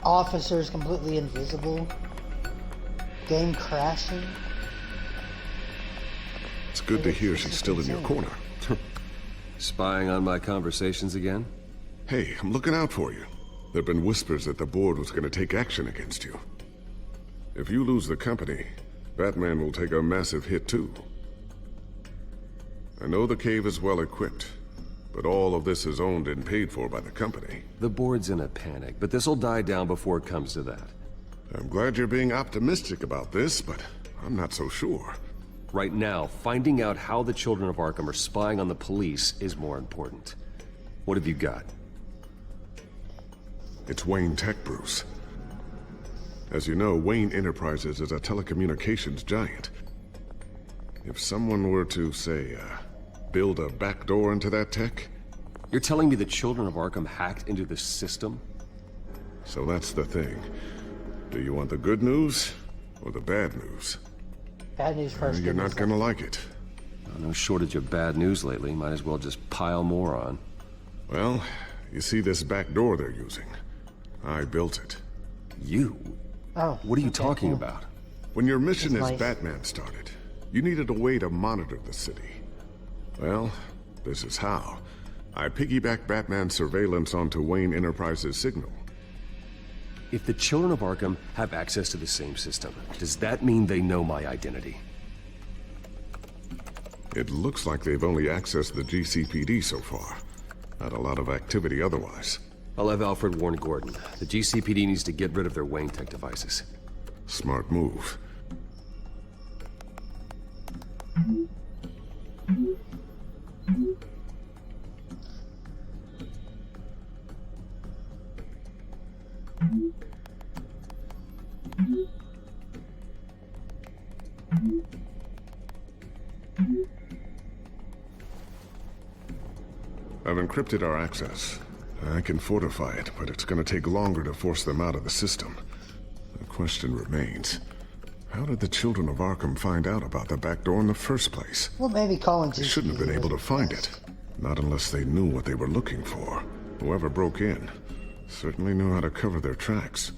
Officers completely invisible. Game crashing. It's good to hear she's still in your corner. Spying on my conversations again? Hey, I'm looking out for you. There've been whispers that the board was going to take action against you. If you lose the company, Batman will take a massive hit too. I know the cave is well equipped, but all of this is owned and paid for by the company. The board's in a panic, but this'll die down before it comes to that. I'm glad you're being optimistic about this, but I'm not so sure. Right now, finding out how the children of Arkham are spying on the police is more important. What have you got? It's Wayne Tech, Bruce. As you know, Wayne Enterprises is a telecommunications giant. If someone were to, say, build a backdoor into that tech... You're telling me the children of Arkham hacked into this system? So that's the thing. Do you want the good news or the bad news? Bad news first. You're not gonna like it. No shortage of bad news lately. Might as well just pile more on. Well, you see this back door they're using? I built it. You? Oh. What are you talking about? When your mission That's as nice. Batman started, you needed a way to monitor the city. Well, this is how. I piggybacked Batman's surveillance onto Wayne Enterprises' signal. If the children of Arkham have access to the same system, does that mean they know my identity? It looks like they've only accessed the GCPD so far. Not a lot of activity otherwise. I'll have Alfred warn Gordon. The GCPD needs to get rid of their Wayne Tech devices. Smart move. I've encrypted our access. I can fortify it, but it's gonna take longer to force them out of the system. The question remains, how did the children of Arkham find out about the back door in the first place? Well, maybe calling They shouldn't have been able to find it. Not unless they knew what they were looking for. Whoever broke in certainly knew how to cover their tracks.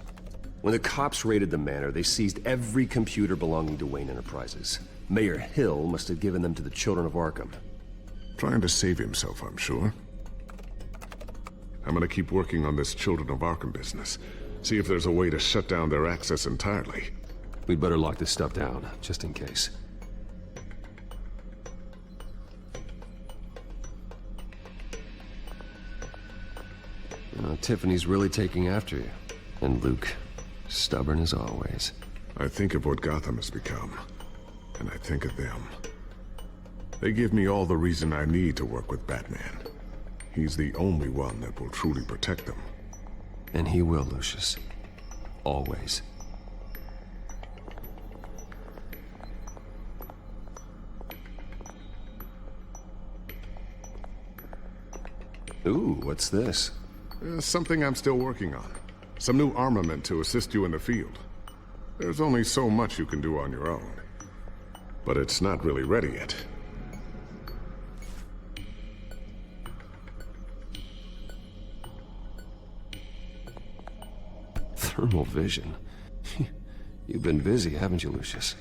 When the cops raided the manor, they seized every computer belonging to Wayne Enterprises. Mayor Hill must have given them to the children of Arkham. Trying to save himself, I'm sure. I'm gonna keep working on this Children of Arkham business. See if there's a way to shut down their access entirely. We'd better lock this stuff down, just in case. Tiffany's really taking after you. And Luke, stubborn as always. I think of what Gotham has become, and I think of them. They give me all the reason I need to work with Batman. He's the only one that will truly protect them. And he will, Lucius. Always. Ooh, what's this? Something I'm still working on. Some new armament to assist you in the field. There's only so much you can do on your own. But it's not really ready yet. Thermal vision. You've been busy, haven't you, Lucius?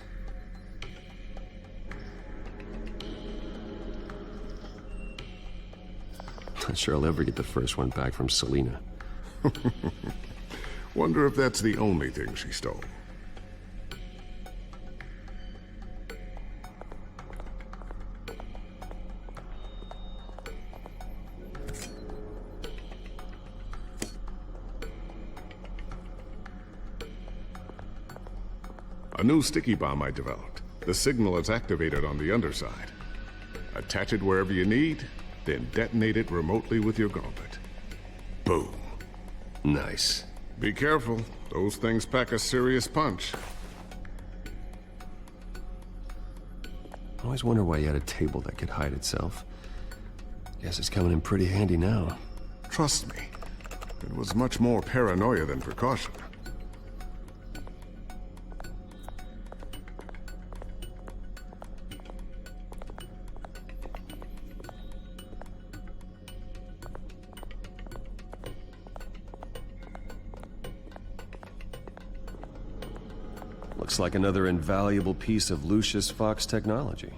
Not sure I'll ever get the first one back from Selina. Wonder if that's the only thing she stole. A new sticky bomb I developed. The signal is activated on the underside. Attach it wherever you need, then detonate it remotely with your gauntlet. Boom. Nice. Be careful. Those things pack a serious punch. I always wonder why you had a table that could hide itself. Guess it's coming in pretty handy now. Trust me, it was much more paranoia than precaution. Looks like another invaluable piece of Lucius Fox technology.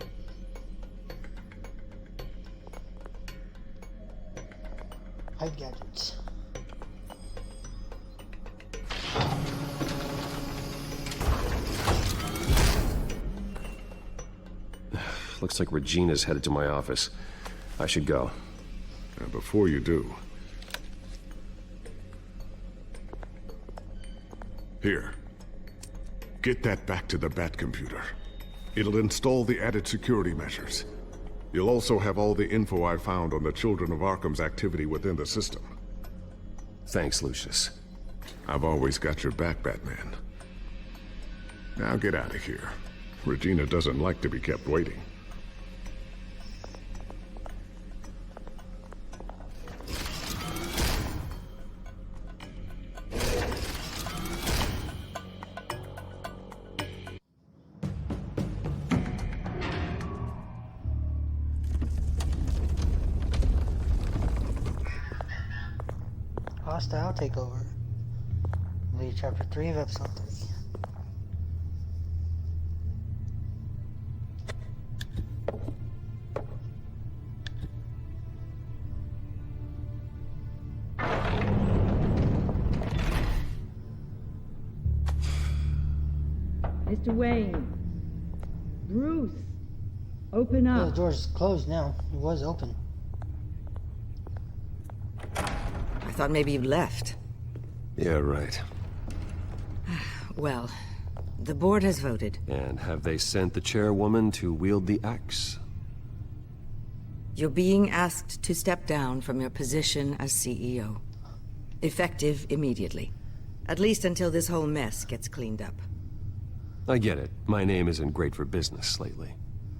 Hide gadgets. Looks like Regina's headed to my office. I should go. And before you do... Here. Get that back to the Bat computer. It'll install the added security measures. You'll also have all the info I found on the Children of Arkham's activity within the system. Thanks, Lucius. I've always got your back, Batman. Now get out of here. Regina doesn't like to be kept waiting. Hostile takeover. Lead chapter 3 of episode 3. Mr. Wayne. Bruce. Open up. Well, the door's closed now. It was open. I thought maybe you left. Yeah, right. Well, the board has voted. And have they sent the chairwoman to wield the axe? You're being asked to step down from your position as CEO. Effective immediately. At least until this whole mess gets cleaned up. I get it. My name isn't great for business lately.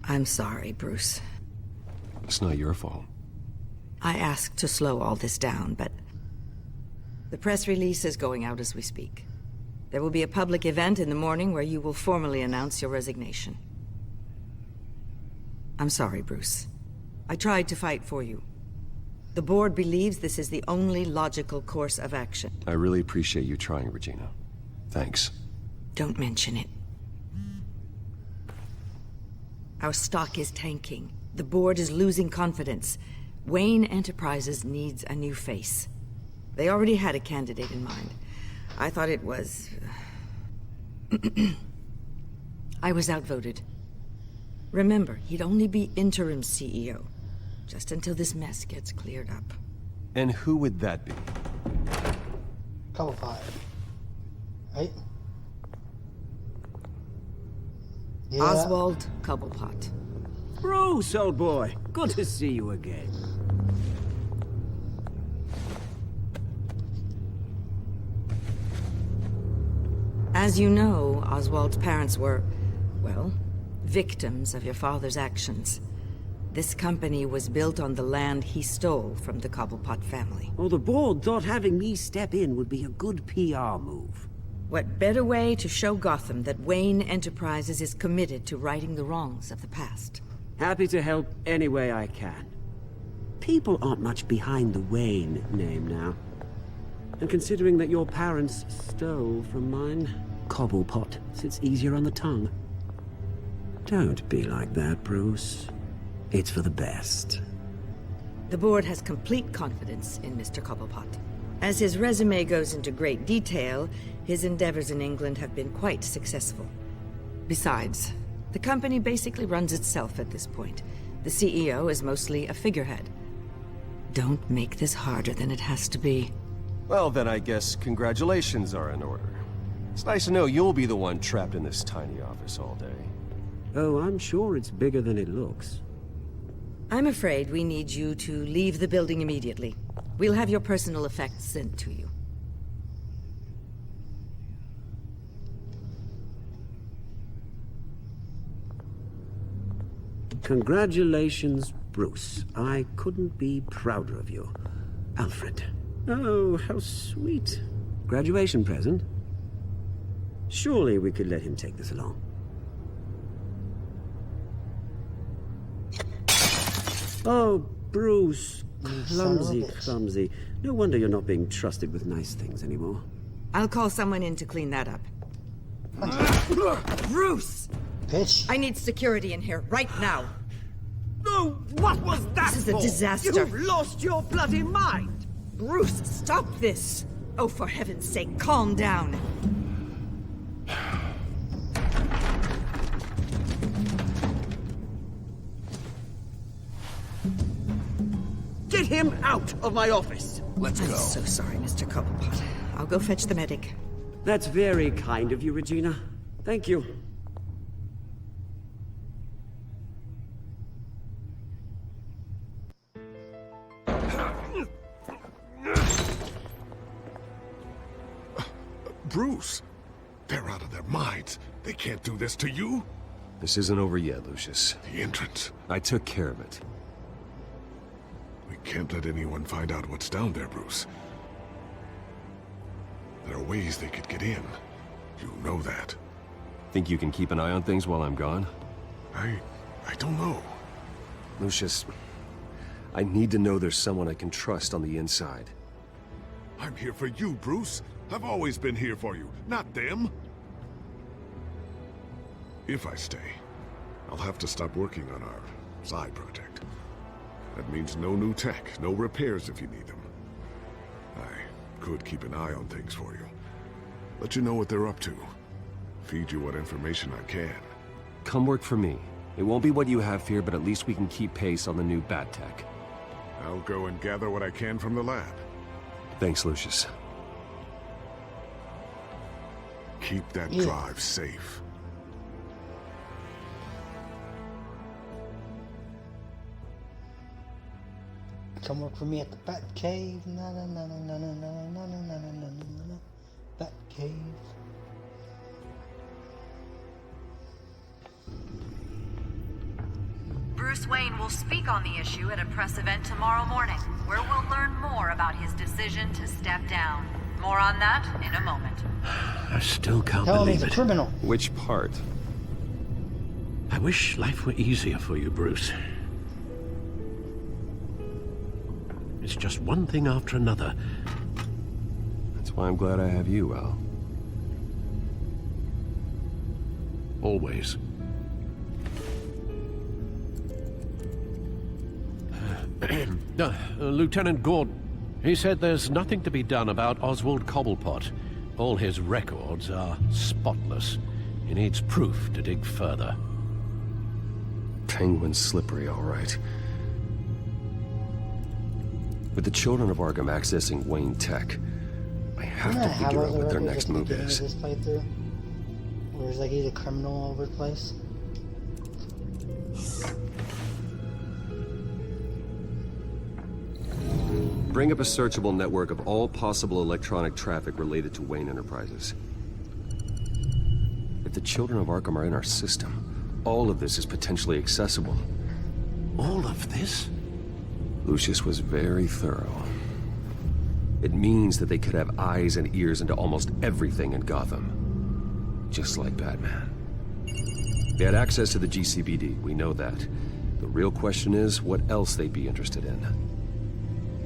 I'm sorry, Bruce. It's not your fault. I asked to slow all this down, but... the press release is going out as we speak. There will be a public event in the morning where you will formally announce your resignation. I'm sorry, Bruce. I tried to fight for you. The board believes this is the only logical course of action. I really appreciate you trying, Regina. Thanks. Don't mention it. Our stock is tanking. The board is losing confidence. Wayne Enterprises needs a new face. They already had a candidate in mind. I thought it was... I was outvoted. Remember, he'd only be interim CEO. Just until this mess gets cleared up. And who would that be? Couple 5. Right? Yeah. Oswald Cobblepot. Bruce, old boy. Good to see you again. As you know, Oswald's parents were, well, victims of your father's actions. This company was built on the land he stole from the Cobblepot family. Well, the board thought having me step in would be a good PR move. What better way to show Gotham that Wayne Enterprises is committed to righting the wrongs of the past? Happy to help any way I can. People aren't much behind the Wayne name now. And considering that your parents stole from mine, Cobblepot sits easier on the tongue. Don't be like that, Bruce. It's for the best. The board has complete confidence in Mr. Cobblepot. As his resume goes into great detail, his endeavors in England have been quite successful. Besides, the company basically runs itself at this point. The CEO is mostly a figurehead. Don't make this harder than it has to be. Well, then I guess congratulations are in order. It's nice to know you'll be the one trapped in this tiny office all day. Oh, I'm sure it's bigger than it looks. I'm afraid we need you to leave the building immediately. We'll have your personal effects sent to you. Congratulations, Bruce. I couldn't be prouder of you. Alfred. Oh, how sweet. Graduation present? Surely we could let him take this along. Oh, Bruce. Clumsy, clumsy. No wonder you're not being trusted with nice things anymore. I'll call someone in to clean that up. Bruce! Bitch. I need security in here, right now. No, what was that This is a for? disaster. You've lost your bloody mind! Bruce, stop this! Oh, for heaven's sake, calm down. Get him out of my office! Let's I'm go. so sorry, Mr. Cobblepot. I'll go fetch the medic. That's very kind of you, Regina. Thank you. Bruce, they're out of their minds. They can't do this to you. This isn't over yet, Lucius. The entrance. I took care of it. We can't let anyone find out what's down there, Bruce. There are ways they could get in. You know that. Think you can keep an eye on things while I'm gone? I don't know. Lucius, I need to know there's someone I can trust on the inside. I'm here for you, Bruce. I've always been here for you, not them. If I stay, I'll have to stop working on our side project. That means no new tech, no repairs if you need them. I could keep an eye on things for you. Let you know what they're up to. Feed you what information I can. Come work for me. It won't be what you have here, but at least we can keep pace on the new bat tech. I'll go and gather what I can from the lab. Thanks, Lucius. Keep that drive safe. Come work for me at the Bat Cave. Na na na na na na na na na na na na. Bat Cave. Bruce Wayne will speak on the issue at a press event tomorrow morning, where we'll learn more about his decision to step down. More on that in a moment. I still can't Tell me believe the it. criminal. Which part? I wish life were easier for you, Bruce. It's just one thing after another. That's why I'm glad I have you, Al. Always. Lieutenant Gordon, he said there's nothing to be done about Oswald Cobblepot. All his records are spotless. He needs proof to dig further. Penguin's slippery, all right. With the children of Arkham accessing Wayne Tech, I have to figure out what their next move is. This playthrough, where it's like he's a criminal all over the place. Bring up a searchable network of all possible electronic traffic related to Wayne Enterprises. If the children of Arkham are in our system, all of this is potentially accessible. All of this? Lucius was very thorough. It means that they could have eyes and ears into almost everything in Gotham. Just like Batman. They had access to the GCPD, we know that. The real question is, what else they'd be interested in.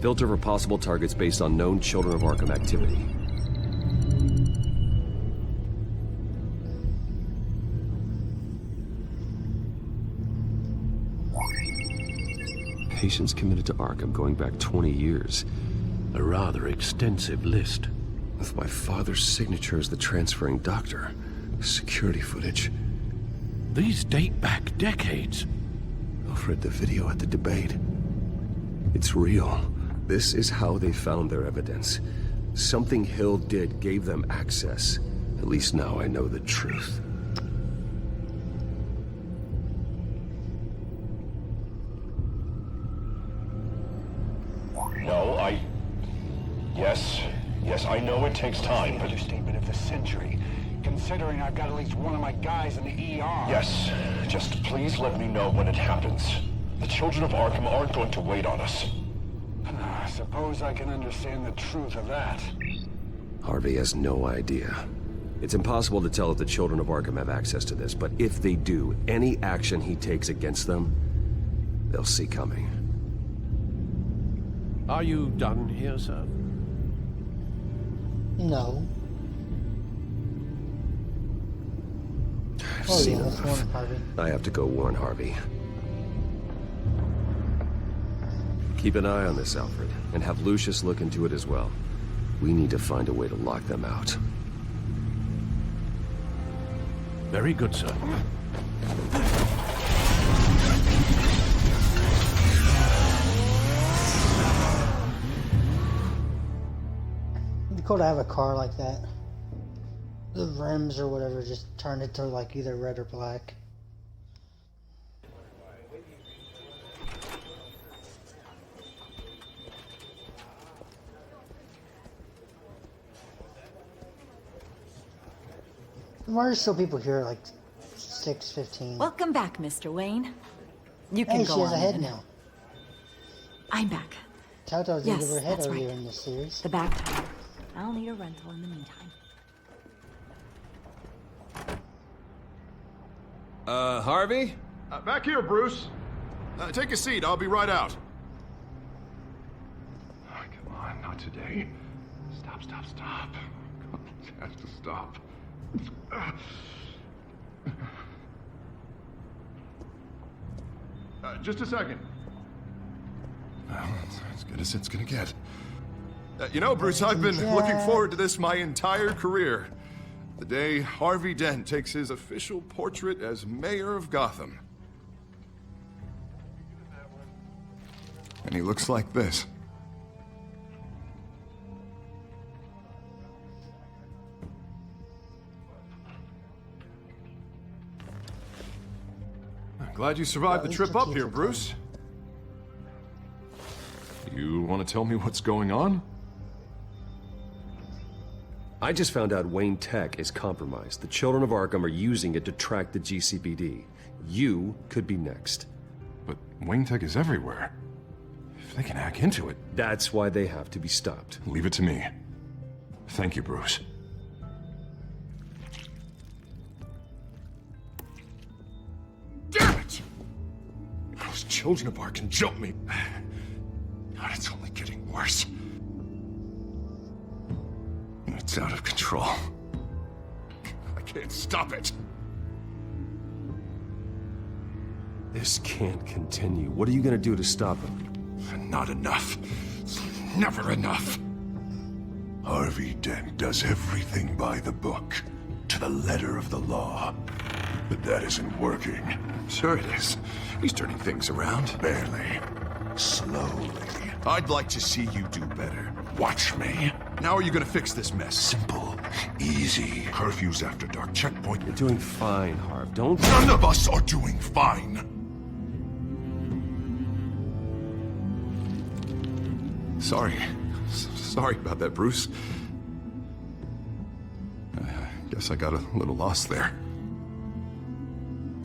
Filter for possible targets based on known Children of Arkham activity. Patients committed to Arkham going back 20 years. A rather extensive list. With my father's signature as the transferring doctor. Security footage. These date back decades. Alfred, the video at the debate. It's real. This is how they found their evidence. Something Hill did gave them access, and At least now I know the truth. No, Yes, I know it takes time, but... Understatement of the century, considering I've got at least one of my guys in the ER. Yes, just please let me know when it happens. The children of Arkham aren't going to wait on us. I suppose I can understand the truth of that. Harvey has no idea. It's impossible to tell if the children of Arkham have access to this, but if they do, any action he takes against them, they'll see coming. Are you done here, sir? No. Oh, yeah, let's warn Harvey. I have to go warn Harvey. Keep an eye on this, Alfred, and have Lucius look into it as well. We need to find a way to lock them out. Very good, sir. It'd be cool to have a car like that. The rims or whatever just turn it to like either red or black. Why are still people here at like 6:15? Welcome back, Mr. Wayne. You can Hey, go she has a on head in. now. I'm back. TellTale's Yes, gonna give her head that's earlier right. in this series. The back tire. I'll need a rental in the meantime. Harvey? Back here, Bruce. Take a seat. I'll be right out. Oh, come on, not today. Stop. It has to stop. Just a second. Well, that's as good as it's gonna get. You know, Bruce, I've been looking forward to this my entire career. The day Harvey Dent takes his official portrait as mayor of Gotham. And he looks like this. I'm glad you survived the trip up here, Bruce. You want to tell me what's going on? I just found out Wayne Tech is compromised. The children of Arkham are using it to track the GCPD. You could be next. But Wayne Tech is everywhere. If they can hack into it... That's why they have to be stopped. Leave it to me. Thank you, Bruce. Damn it! Those children of Arkham jumped me. God, it's only getting worse. It's out of control. I can't stop it. This can't continue. What are you gonna do to stop him? Not enough. Never enough. Harvey Dent does everything by the book, to the letter of the law. But that isn't working. Sure it is. He's turning things around. Barely. Slowly. I'd like to see you do better. Watch me. How are you gonna fix this mess? Simple. Easy. Curfews after dark. Checkpoint. You're doing fine, Harv. Don't... None of us are doing fine. Sorry. Sorry about that, Bruce. I guess I got a little lost there.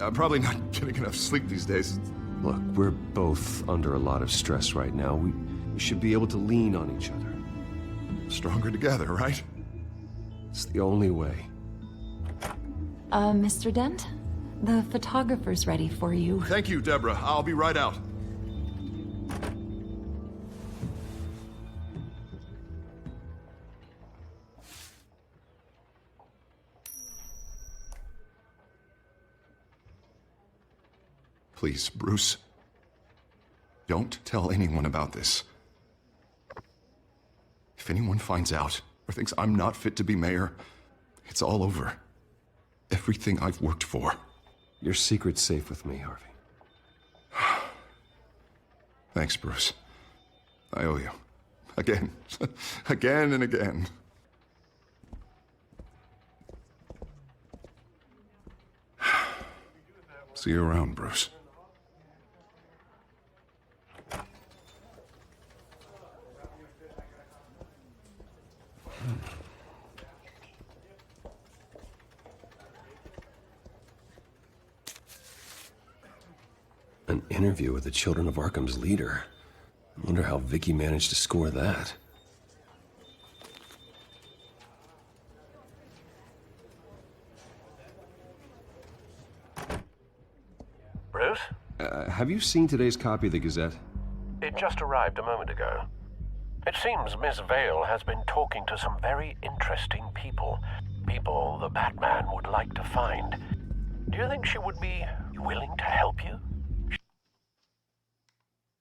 I'm probably not getting enough sleep these days. Look, we're both under a lot of stress right now. We should be able to lean on each other. Stronger together, right? It's the only way. Mr. Dent? The photographer's ready for you. Thank you, Deborah. I'll be right out. Please, Bruce. Don't tell anyone about this. If anyone finds out or thinks I'm not fit to be mayor, it's all over. Everything I've worked for. Your secret's safe with me, Harvey. Thanks, Bruce. I owe you. Again. Again and again. See you around, Bruce. An interview with the Children of Arkham's leader. I wonder how Vicky managed to score that. Bruce? Have you seen today's copy of the Gazette? It just arrived a moment ago. It seems Miss Vale has been talking to some very interesting people. People the Batman would like to find. Do you think she would be willing to help you?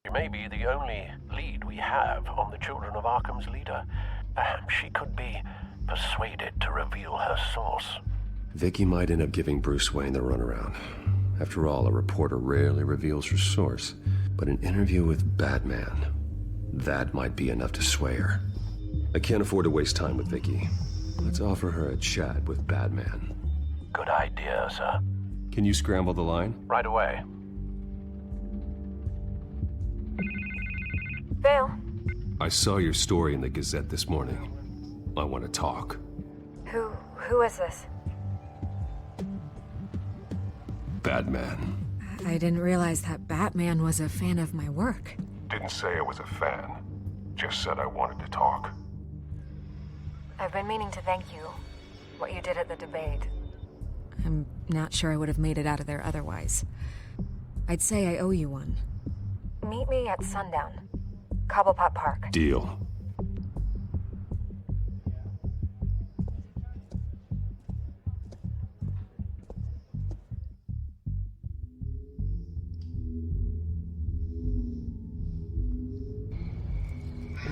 She may be the only lead we have on the Children of Arkham's leader. Perhaps she could be persuaded to reveal her source. Vicky might end up giving Bruce Wayne the runaround. After all, a reporter rarely reveals her source. But an interview with Batman, that might be enough to sway her. I can't afford to waste time with Vicky. Let's offer her a chat with Batman. Good idea, sir. Can you scramble the line? Right away. Vale? I saw your story in the Gazette this morning. I want to talk. Who is this? Batman. I didn't realize that Batman was a fan of my work. Didn't say I was a fan. Just said I wanted to talk. I've been meaning to thank you. What you did at the debate. I'm not sure I would have made it out of there otherwise. I'd say I owe you one. Meet me at sundown. Cobblepot Park. Deal.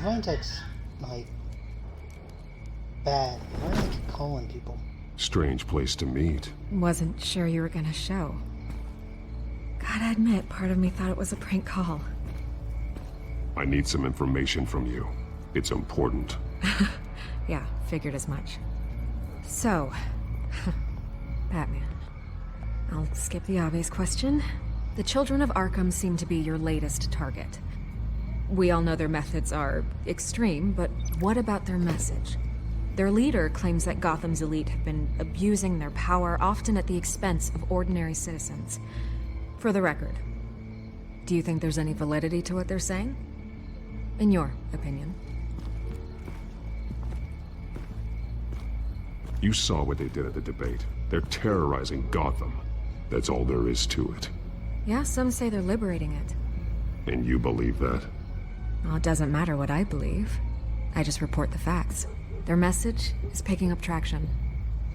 Wayne takes, like, bad. Why do they keep calling people? Strange place to meet. Wasn't sure you were gonna show. Gotta admit, part of me thought it was a prank call. I need some information from you. It's important. Yeah, figured as much. So, Batman. I'll skip the obvious question. The Children of Arkham seem to be your latest target. We all know their methods are extreme, but what about their message? Their leader claims that Gotham's elite have been abusing their power, often at the expense of ordinary citizens. For the record, do you think there's any validity to what they're saying? In your opinion. You saw what they did at the debate. They're terrorizing Gotham. That's all there is to it. Yeah, some say they're liberating it. And you believe that? Well, it doesn't matter what I believe. I just report the facts. Their message is picking up traction,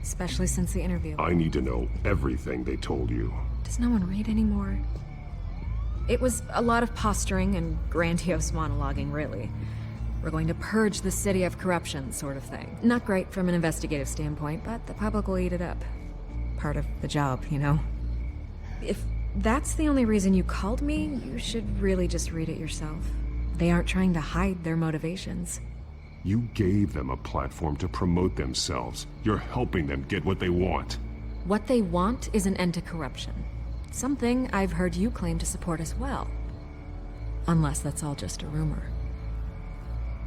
especially since the interview. I need to know everything they told you. Does no one read anymore? It was a lot of posturing and grandiose monologuing, really. We're going to purge the city of corruption, sort of thing. Not great from an investigative standpoint, but the public will eat it up. Part of the job, you know? If that's the only reason you called me, you should really just read it yourself. They aren't trying to hide their motivations. You gave them a platform to promote themselves. You're helping them get what they want. What they want is an end to corruption. Something I've heard you claim to support as well. Unless that's all just a rumor.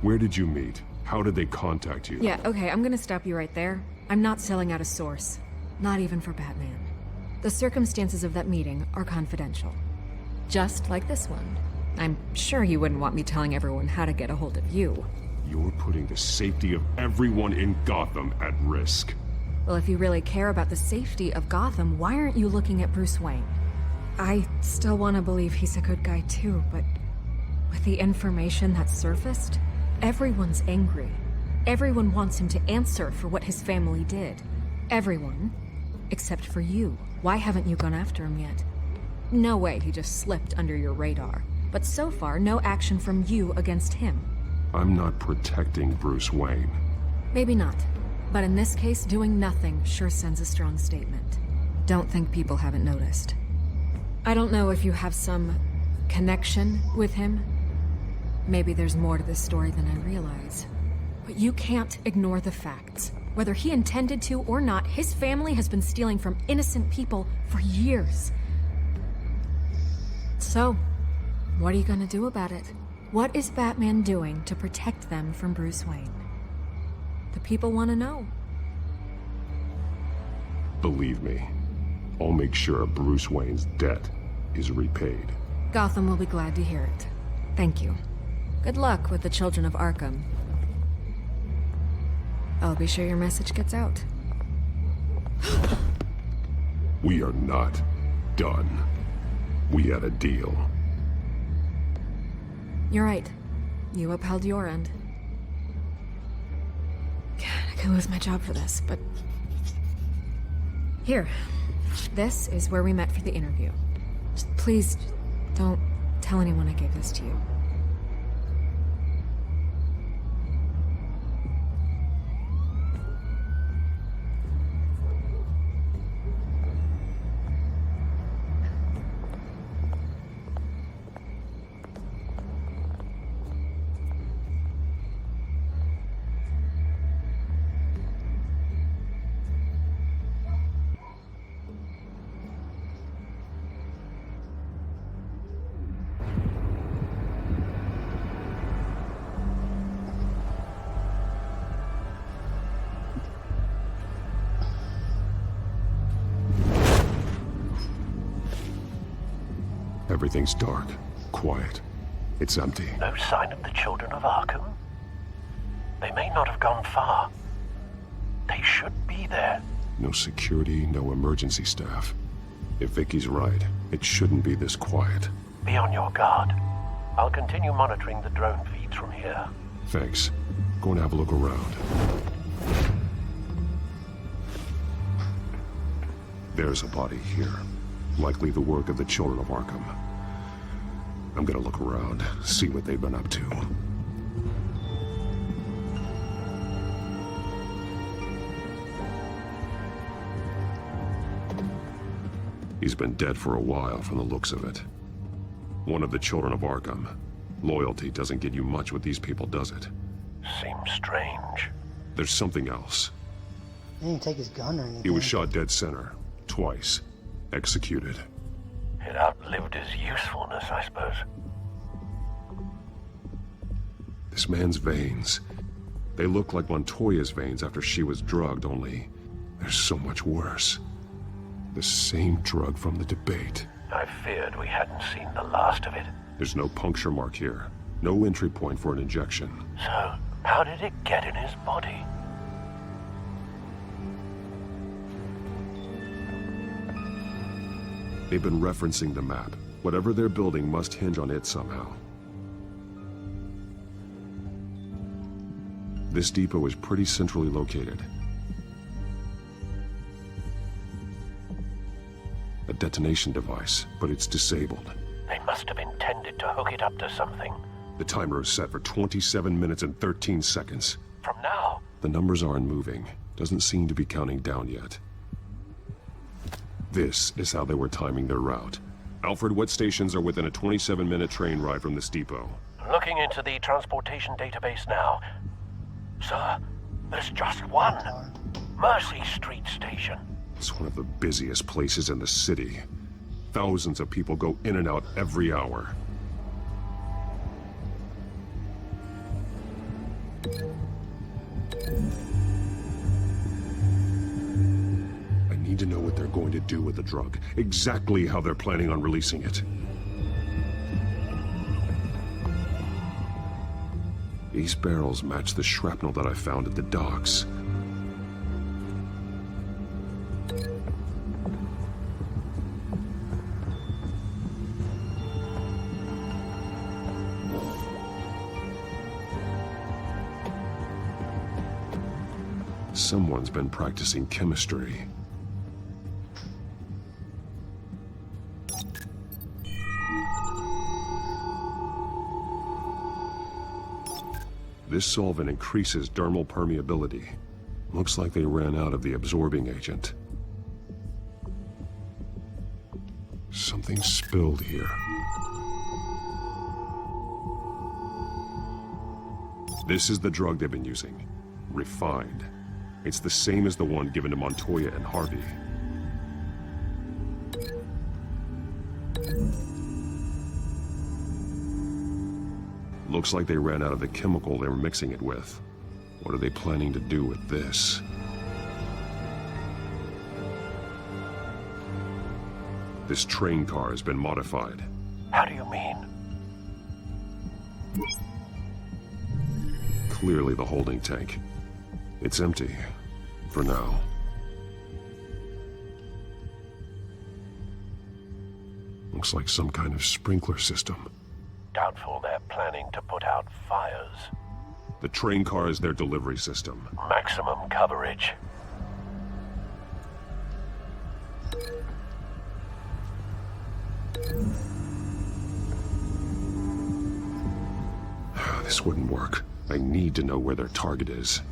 Where did you meet? How did they contact you? Yeah, okay, I'm gonna stop you right there. I'm not selling out a source. Not even for Batman. The circumstances of that meeting are confidential. Just like this one. I'm sure you wouldn't want me telling everyone how to get a hold of you. You're putting the safety of everyone in Gotham at risk. Well, if you really care about the safety of Gotham, why aren't you looking at Bruce Wayne? I still want to believe he's a good guy too, but with the information that surfaced, everyone's angry. Everyone wants him to answer for what his family did. Everyone, except for you. Why haven't you gone after him yet? No way he just slipped under your radar. But so far, no action from you against him. I'm not protecting Bruce Wayne. Maybe not. But in this case, doing nothing sure sends a strong statement. Don't think people haven't noticed. I don't know if you have some connection with him. Maybe there's more to this story than I realize. But you can't ignore the facts. Whether he intended to or not, his family has been stealing from innocent people for years. So, what are you gonna do about it? What is Batman doing to protect them from Bruce Wayne? The people want to know. Believe me, I'll make sure Bruce Wayne's debt is repaid. Gotham will be glad to hear it. Thank you. Good luck with the Children of Arkham. I'll be sure your message gets out. We are not done. We had a deal. You're right. You upheld your end. God, I could lose my job for this, but... Here. This is where we met for the interview. Just please, don't tell anyone I gave this to you. Everything's dark, quiet. It's empty. No sign of the Children of Arkham? They may not have gone far. They should be there. No security, no emergency staff. If Vicky's right, it shouldn't be this quiet. Be on your guard. I'll continue monitoring the drone feeds from here. Thanks. Go and have a look around. There's a body here. Likely the work of the Children of Arkham. I'm gonna look around, see what they've been up to. He's been dead for a while from the looks of it. One of the Children of Arkham. Loyalty doesn't get you much with these people, does it? Seems strange. There's something else. He didn't take his gun or anything. He was shot dead center. Twice. Executed. It outlived his usefulness, I suppose. This man's veins. They look like Montoya's veins after she was drugged, only they're so much worse. The same drug from the debate. I feared we hadn't seen the last of it. There's no puncture mark here. No entry point for an injection. So, how did it get in his body? They've been referencing the map. Whatever they're building must hinge on it somehow. This depot is pretty centrally located. A detonation device, but it's disabled. They must have intended to hook it up to something. The timer is set for 27 minutes and 13 seconds. From now? The numbers aren't moving. Doesn't seem to be counting down yet. This is how they were timing their route. Alfred, what stations are within a 27-minute train ride from this depot? Looking into the transportation database now. Sir, there's just one. Mercy Street Station. It's one of the busiest places in the city. Thousands of people go in and out every hour. I need to know what they're going to do with the drug. Exactly how they're planning on releasing it. These barrels match the shrapnel that I found at the docks. Someone's been practicing chemistry. This solvent increases dermal permeability. Looks like they ran out of the absorbing agent. Something spilled here. This is the drug they've been using. Refined. It's the same as the one given to Montoya and Harvey. Looks like they ran out of the chemical they were mixing it with. What are they planning to do with this? This train car has been modified. How do you mean? Clearly the holding tank. It's empty. For now. Looks like some kind of sprinkler system. Doubtful they're planning to put out fires. The train car is their delivery system. Maximum coverage. This wouldn't work. I need to know where their target is.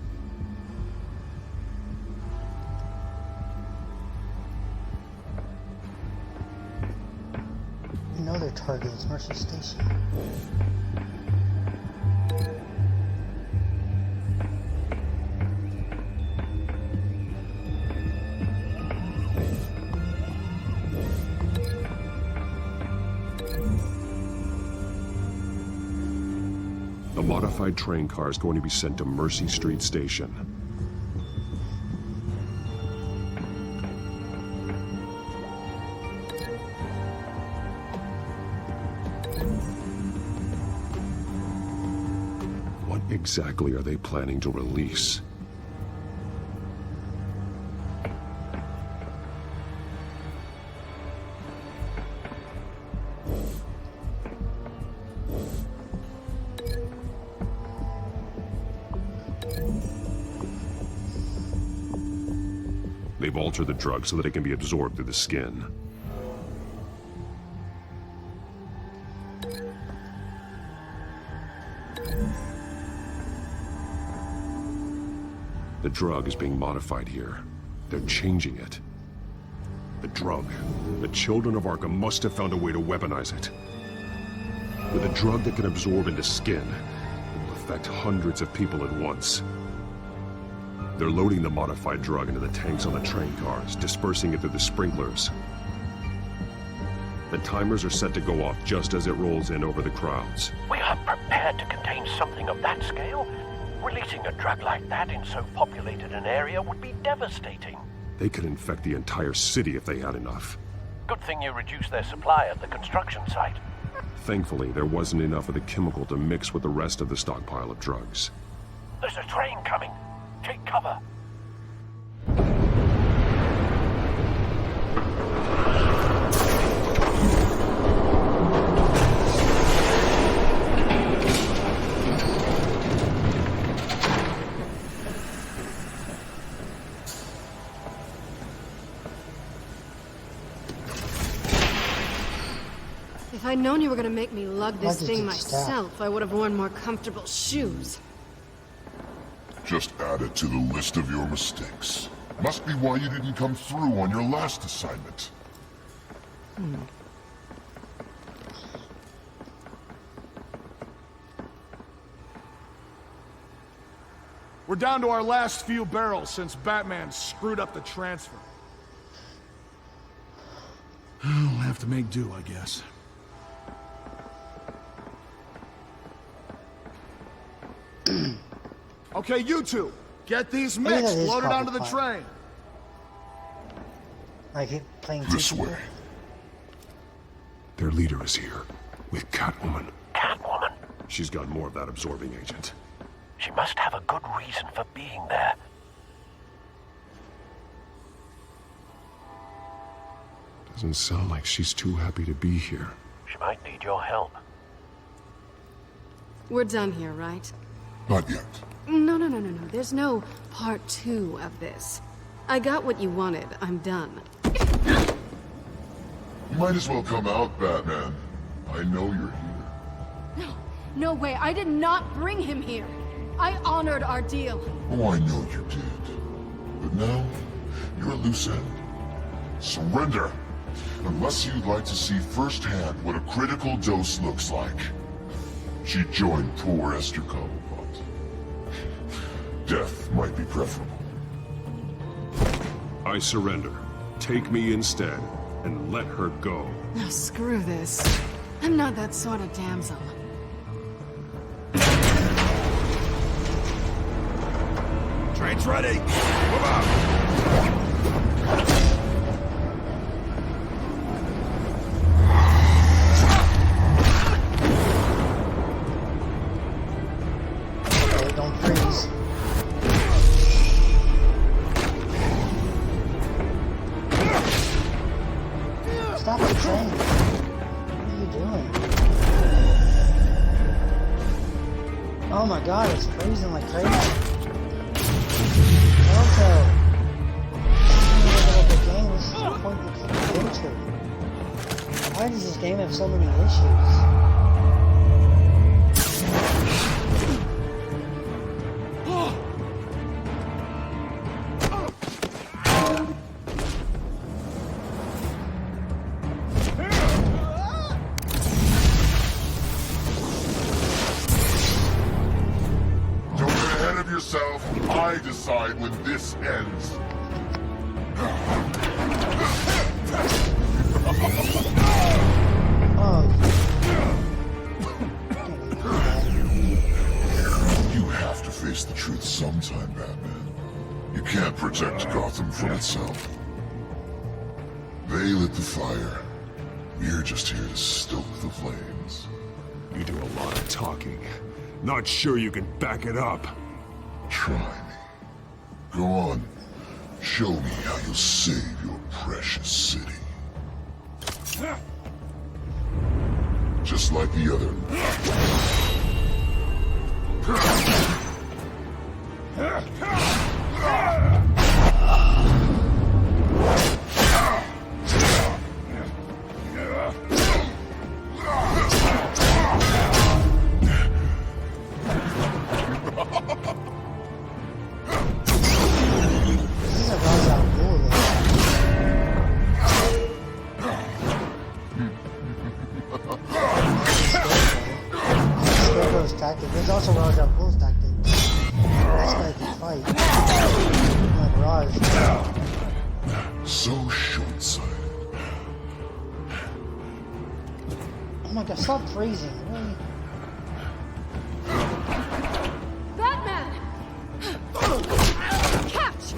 You know their target is Mercy Station. The modified train car is going to be sent to Mercy Street Station. What exactly are they planning to release? They've altered the drug so that it can be absorbed through the skin. The drug is being modified here. They're changing it. The drug. The children of Arkham must have found a way to weaponize it. With a drug that can absorb into skin, it will affect hundreds of people at once. They're loading the modified drug into the tanks on the train cars, dispersing it through the sprinklers. The timers are set to go off just as it rolls in over the crowds. We are prepared to contain something of that scale? Releasing a drug like that in so populated an area would be devastating. They could infect the entire city if they had enough. Good thing you reduced their supply at the construction site. Thankfully, there wasn't enough of the chemical to mix with the rest of the stockpile of drugs. There's a train coming. Take cover. If I'd known you were gonna make me lug this Why did thing you myself, I would have worn more comfortable shoes. Just add it to the list of your mistakes. Must be why you didn't come through on your last assignment. We're down to our last few barrels since Batman screwed up the transfer. We'll have to make do, I guess. Okay, you two, get these mixed loaded onto the train. I keep playing this way. Their leader is here, with Catwoman. Catwoman? She's got more of that absorbing agent. She must have a good reason for being there. Doesn't sound like she's too happy to be here. She might need your help. We're done here, right? Not yet. No. There's no part 2 of this. I got what you wanted. I'm done. You might as well come out, Batman. I know you're here. No way. I did not bring him here. I honored our deal. Oh, I know you did. But now, you're a loose end. Surrender! Unless you'd like to see firsthand what a critical dose looks like. She joined poor Esther Cobblepot. Death might be preferable. I surrender. Take me instead, and let her go. Now screw this. I'm not that sort of damsel. Train's ready! Move out! Okay, don't freeze. Stop the train. What are you doing? Oh my god, it's freezing like crazy. TellTale. The game, this is a pointless adventure. Why does this game have so many issues? Yourself, I decide when this ends. You have to face the truth sometime, Batman. You can't protect Gotham from itself. They lit the fire. We're just here to stoke the flames. You do a lot of talking. Not sure you can back it up. Try me. Go on. Show me how you'll save your precious city. Just like the other. There's also Ra's al Ghul's tactic. This guy can fight. Like Ra's. So short-sighted. Oh my god, stop freezing. Really? Batman! Catch!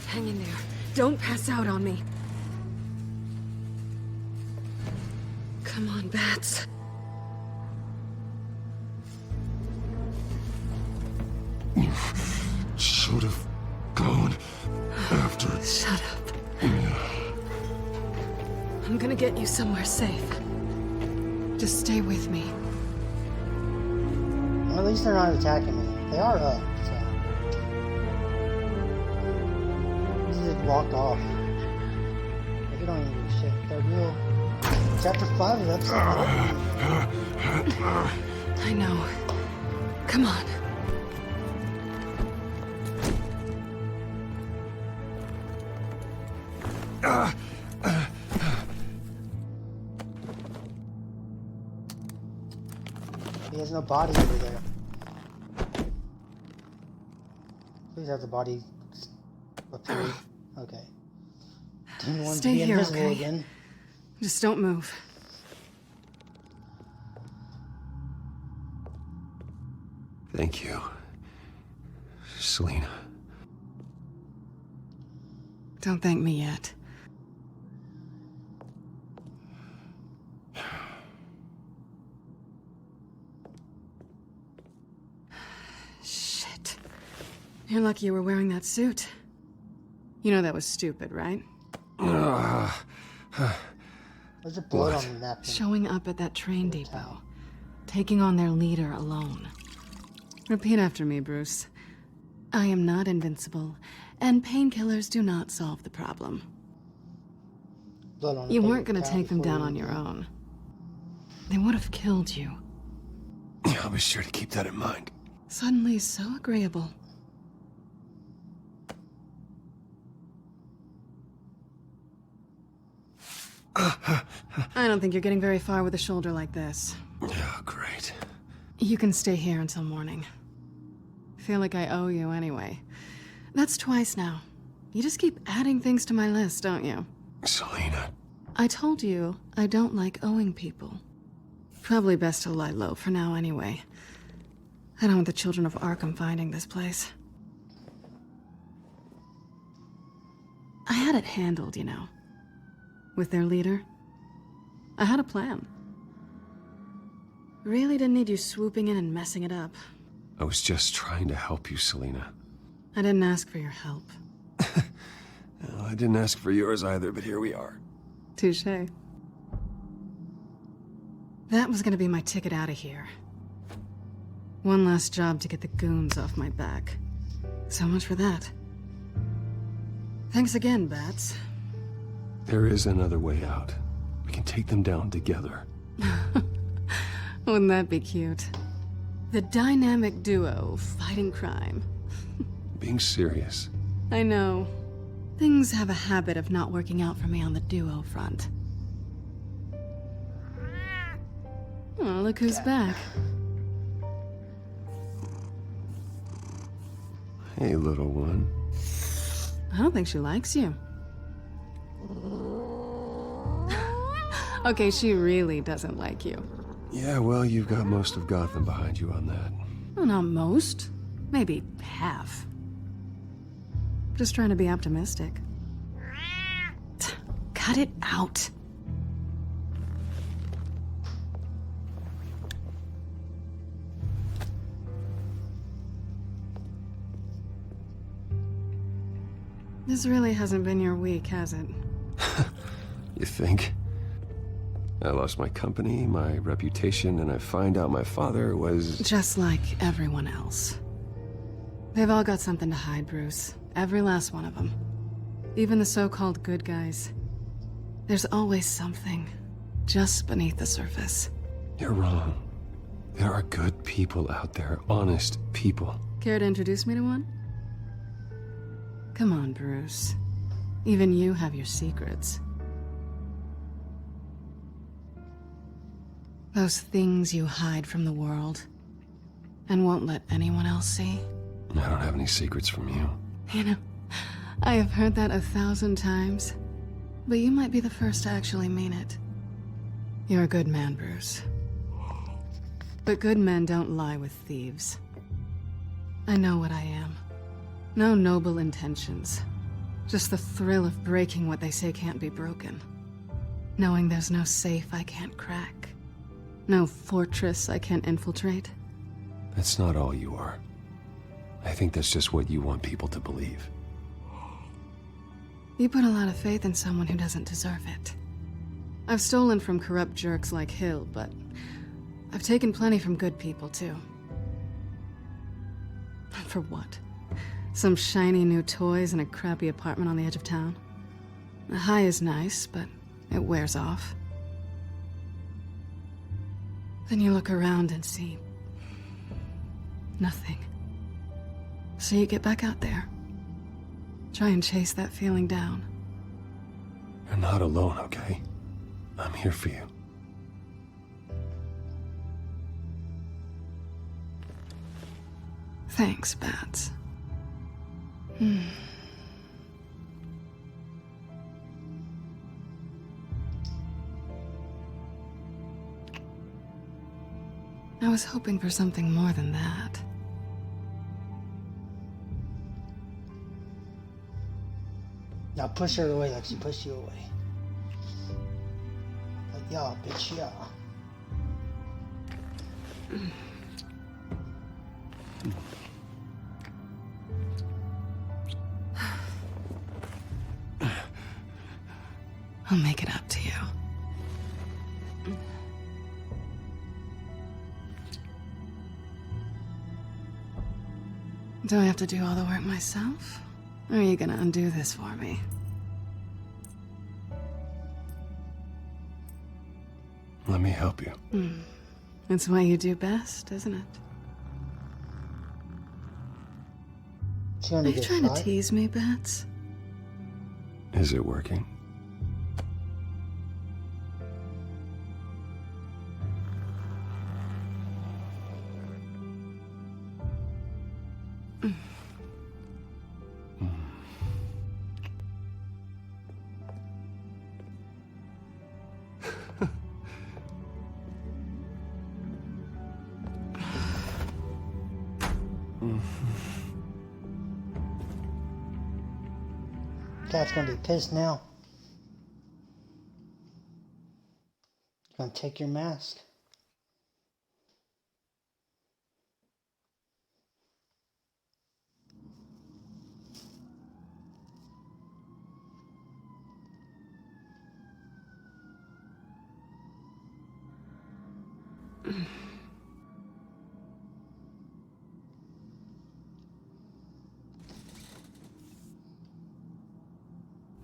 Hang in there. Don't pass out on me. Come on, Bats. Should have gone after. Shut up. I'm gonna get you somewhere safe. Just stay with me. Well, at least they're not attacking me. They are up, so. They just walked off. They don't even do shit. They're real. Chapter 5 of episode 1. I know. Come on. He has no body over there. Please have the body appear. Okay. Didn't want to Stay be here, invisible okay? again. Just don't move. Thank you, Selina. Don't thank me yet. You're lucky you were wearing that suit. You know that was stupid, right? There's a blood on the napkin. Showing up at that train depot. Taking on their leader alone. Repeat after me, Bruce. I am not invincible, and painkillers do not solve the problem. Blood on the You paper weren't gonna towel take them before down you on eat your them. own. They would have killed you. I'll be sure to keep that in mind. Suddenly so agreeable. I don't think you're getting very far with a shoulder like this. Oh, great. You can stay here until morning. Feel like I owe you anyway. That's twice now. You just keep adding things to my list, don't you? Selina. I told you I don't like owing people. Probably best to lie low for now anyway. I don't want the children of Arkham finding this place. I had it handled, you know. With their leader. I had a plan. Really didn't need you swooping in and messing it up. I was just trying to help you, Selina. I didn't ask for your help. Well, I didn't ask for yours either, but here we are. Touché. That was gonna be my ticket out of here. One last job to get the goons off my back. So much for that. Thanks again, Bats. There is another way out. We can take them down together. Wouldn't that be cute? The dynamic duo fighting crime. Being serious. I know. Things have a habit of not working out for me on the duo front. Oh, look who's back. Hey, little one. I don't think she likes you. Okay, she really doesn't like you. Yeah, well, you've got most of Gotham behind you on that. Well, not most. Maybe half. Just trying to be optimistic. Cut it out. This really hasn't been your week, has it? You think? I lost my company, my reputation, and I find out my father was... Just like everyone else. They've all got something to hide, Bruce. Every last one of them. Even the so-called good guys. There's always something just beneath the surface. You're wrong. There are good people out there, honest people. Care to introduce me to one? Come on, Bruce. Even you have your secrets. Those things you hide from the world and won't let anyone else see. I don't have any secrets from you. You know, I have heard that 1,000 times, but you might be the first to actually mean it. You're a good man, Bruce. But good men don't lie with thieves. I know what I am. No noble intentions. Just the thrill of breaking what they say can't be broken. Knowing there's no safe I can't crack. No fortress I can't infiltrate. That's not all you are. I think that's just what you want people to believe. You put a lot of faith in someone who doesn't deserve it. I've stolen from corrupt jerks like Hill, but I've taken plenty from good people, too. For what? Some shiny new toys and a crappy apartment on the edge of town? The high is nice, but it wears off. Then you look around and see nothing. So you get back out there. Try and chase that feeling down. You're not alone, okay? I'm here for you. Thanks, Bats. I was hoping for something more than that. Now push her away like she pushed you away. Like, yeah, bitch, yeah. I'll make it up to you. Do I have to do all the work myself? Or are you gonna undo this for me? Let me help you. It's what you do best, isn't it? Are you trying to tease me, Bats? Is it working? Cat's gonna be pissed now. Gonna take your mask.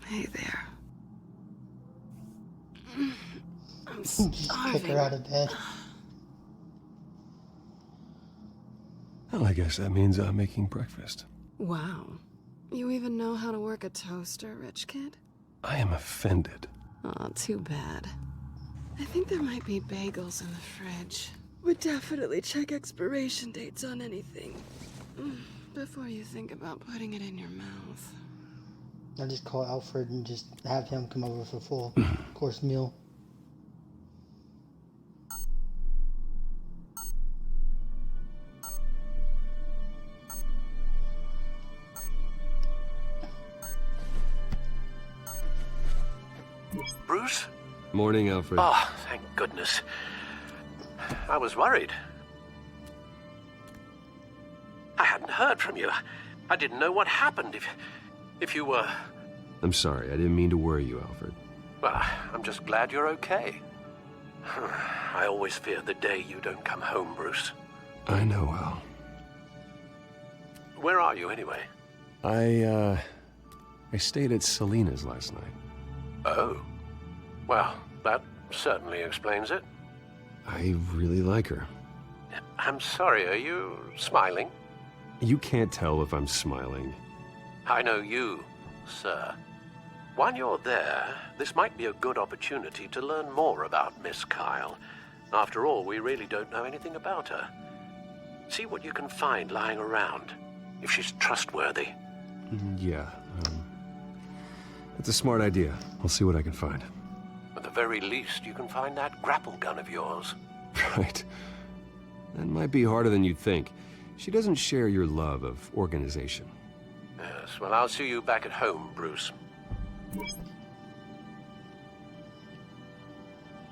Hey there. I'm Just kick her out of bed. Well, I guess that means I'm making breakfast. Wow. You even know how to work a toaster, rich kid? I am offended. Aw, too bad. I think there might be bagels in the fridge. Would definitely check expiration dates on anything. Before you think about putting it in your mouth. I'll just call Alfred and just have him come over for a full course meal. Bruce? Morning, Alfred. Oh, thank goodness. I was worried. I hadn't heard from you. I didn't know what happened if you were... I'm sorry, I didn't mean to worry you, Alfred. Well, I'm just glad you're okay. I always fear the day you don't come home, Bruce. I know, Al. Where are you, anyway? I stayed at Selena's last night. Oh. Well, that certainly explains it. I really like her. I'm sorry, are you smiling? You can't tell if I'm smiling. I know you, sir. While you're there, this might be a good opportunity to learn more about Miss Kyle. After all, we really don't know anything about her. See what you can find lying around, if she's trustworthy. Yeah, that's a smart idea. I'll see what I can find. At the very least, you can find that grapple gun of yours. Right. That might be harder than you'd think. She doesn't share your love of organization. Yes, well, I'll see you back at home, Bruce.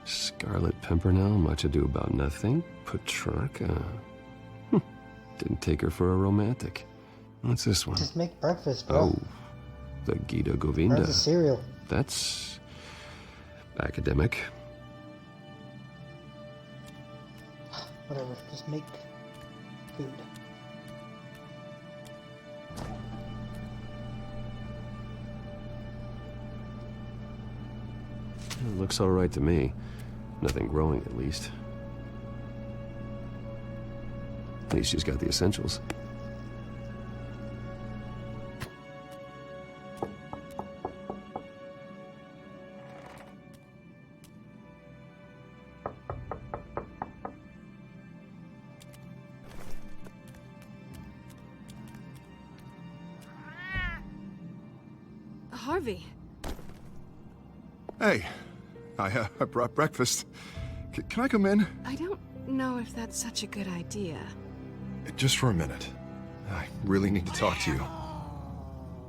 Scarlet Pimpernel, much ado about nothing. Petrarca. Didn't take her for a romantic. What's this one? Just make breakfast, bro. Oh, the Gita Govinda. Where's the cereal? That's academic. Whatever, just make food. It looks all right to me. Nothing growing, at least. At least she's got the essentials. Harvey. Hey, I brought breakfast. Can I come in? I don't know if that's such a good idea. Just for a minute. I really need to talk to you.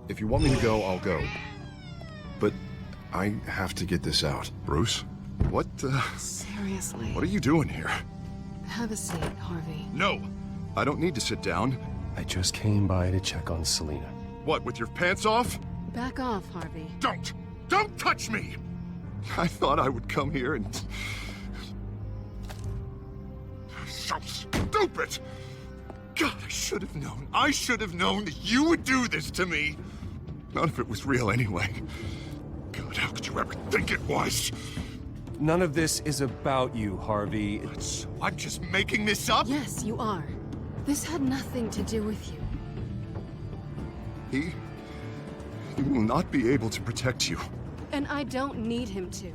If you want me to go, I'll go. But I have to get this out. Bruce? What, Seriously. What are you doing here? Have a seat, Harvey. No! I don't need to sit down. I just came by to check on Selena. What, with your pants off? Back off, Harvey. Don't! Don't touch me! I thought I would come here and... So stupid! God, I should have known. I should have known that you would do this to me. None of it was real anyway. God, how could you ever think it was? None of this is about you, Harvey. So I'm just making this up? Yes, you are. This had nothing to do with you. He will not be able to protect you. And I don't need him to.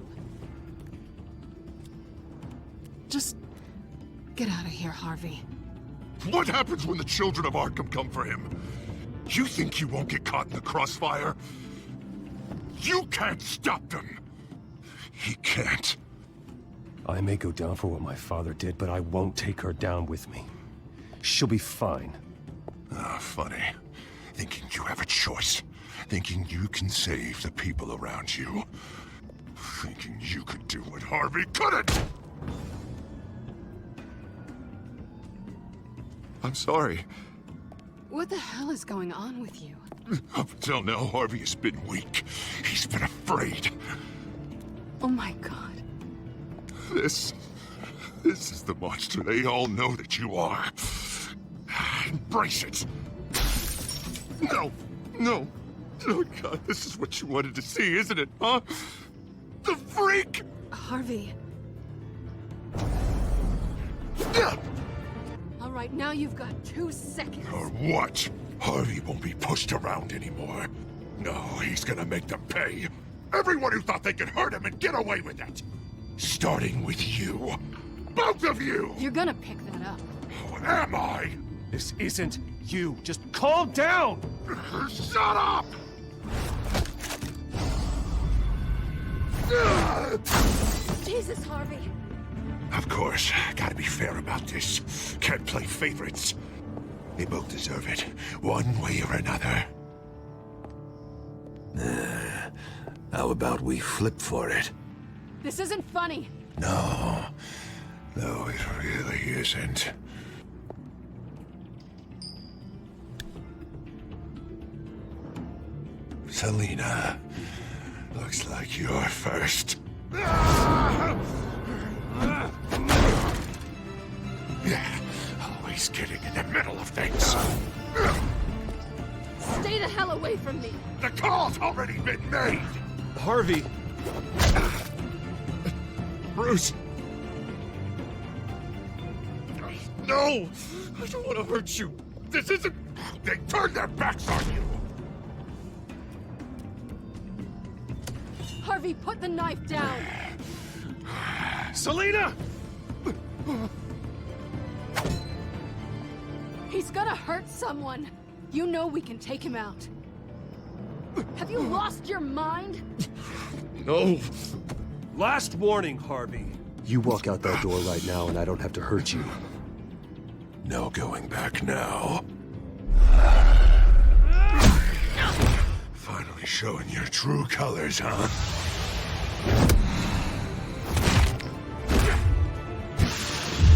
Just get out of here, Harvey. What happens when the children of Arkham come for him? You think you won't get caught in the crossfire? You can't stop them! He can't. I may go down for what my father did, but I won't take her down with me. She'll be fine. Ah, funny. Thinking you have a choice. Thinking you can save the people around you. Thinking you could do what Harvey couldn't! I'm sorry. What the hell is going on with you? Up until now, Harvey has been weak. He's been afraid. Oh my god. This is the monster they all know that you are. Embrace it. No, no. Oh god, this is what you wanted to see, isn't it, huh? The freak! Harvey. All right, now you've got 2 seconds. Or what? Harvey won't be pushed around anymore. No, he's gonna make them pay. Everyone who thought they could hurt him and get away with it. Starting with you. Both of you! You're gonna pick that up. Oh, am I? This isn't you. Just calm down! Shut up! Jesus, Harvey. Of course, gotta be fair about this. Can't play favorites. They both deserve it, one way or another. How about we flip for it? This isn't funny. No, it really isn't. Selina, looks like you're first. Yeah, always getting in the middle of things. Stay the hell away from me. The call's already been made. Harvey. Bruce. No, I don't want to hurt you. This isn't... They turned their backs on you. Harvey, put the knife down. Selina! He's gonna hurt someone. You know we can take him out. Have you lost your mind? No. Last warning, Harvey. You walk out that door right now and I don't have to hurt you. No going back now. Finally showing your true colors, huh?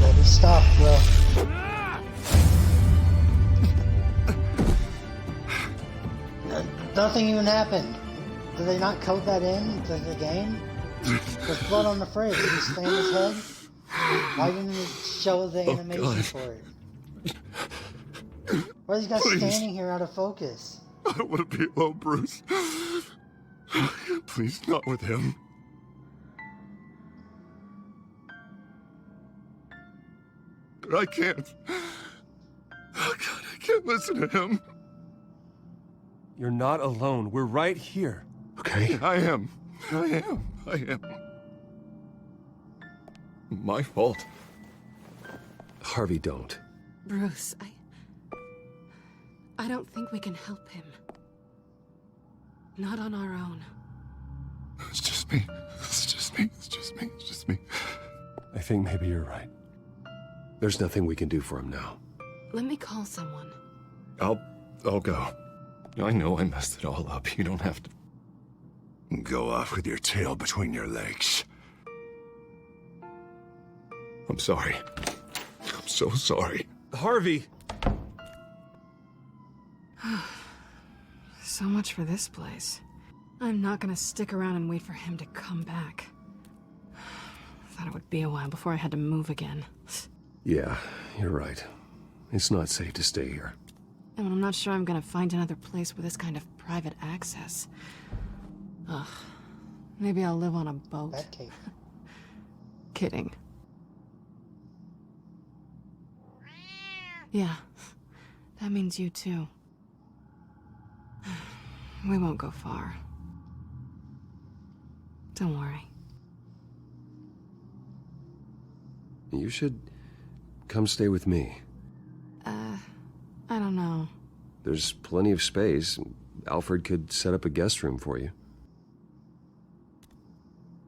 Baby, stop, bro. Nothing even happened. Did they not code that in to the game? There's blood on the fridge. Did he slam his head? Why didn't it show the animation for it? Why are these guys standing here out of focus? I don't want to be alone, Bruce. Please, not with him. I can't. Oh, God, I can't listen to him. You're not alone. We're right here. Okay? I am. My fault. Harvey, don't. Bruce, I don't think we can help him. Not on our own. It's just me. I think maybe you're right. There's nothing we can do for him now. Let me call someone. I'll go. I know I messed it all up. You don't have to go off with your tail between your legs. I'm sorry. I'm so sorry. Harvey! So much for this place. I'm not gonna stick around and wait for him to come back. Thought it would be a while before I had to move again. Yeah, you're right. It's not safe to stay here. And I'm not sure I'm gonna find another place with this kind of private access. Ugh. Maybe I'll live on a boat. Batcave. Kidding. Yeah. That means you too. We won't go far. Don't worry. You should come stay with me. I don't know. There's plenty of space. Alfred could set up a guest room for you.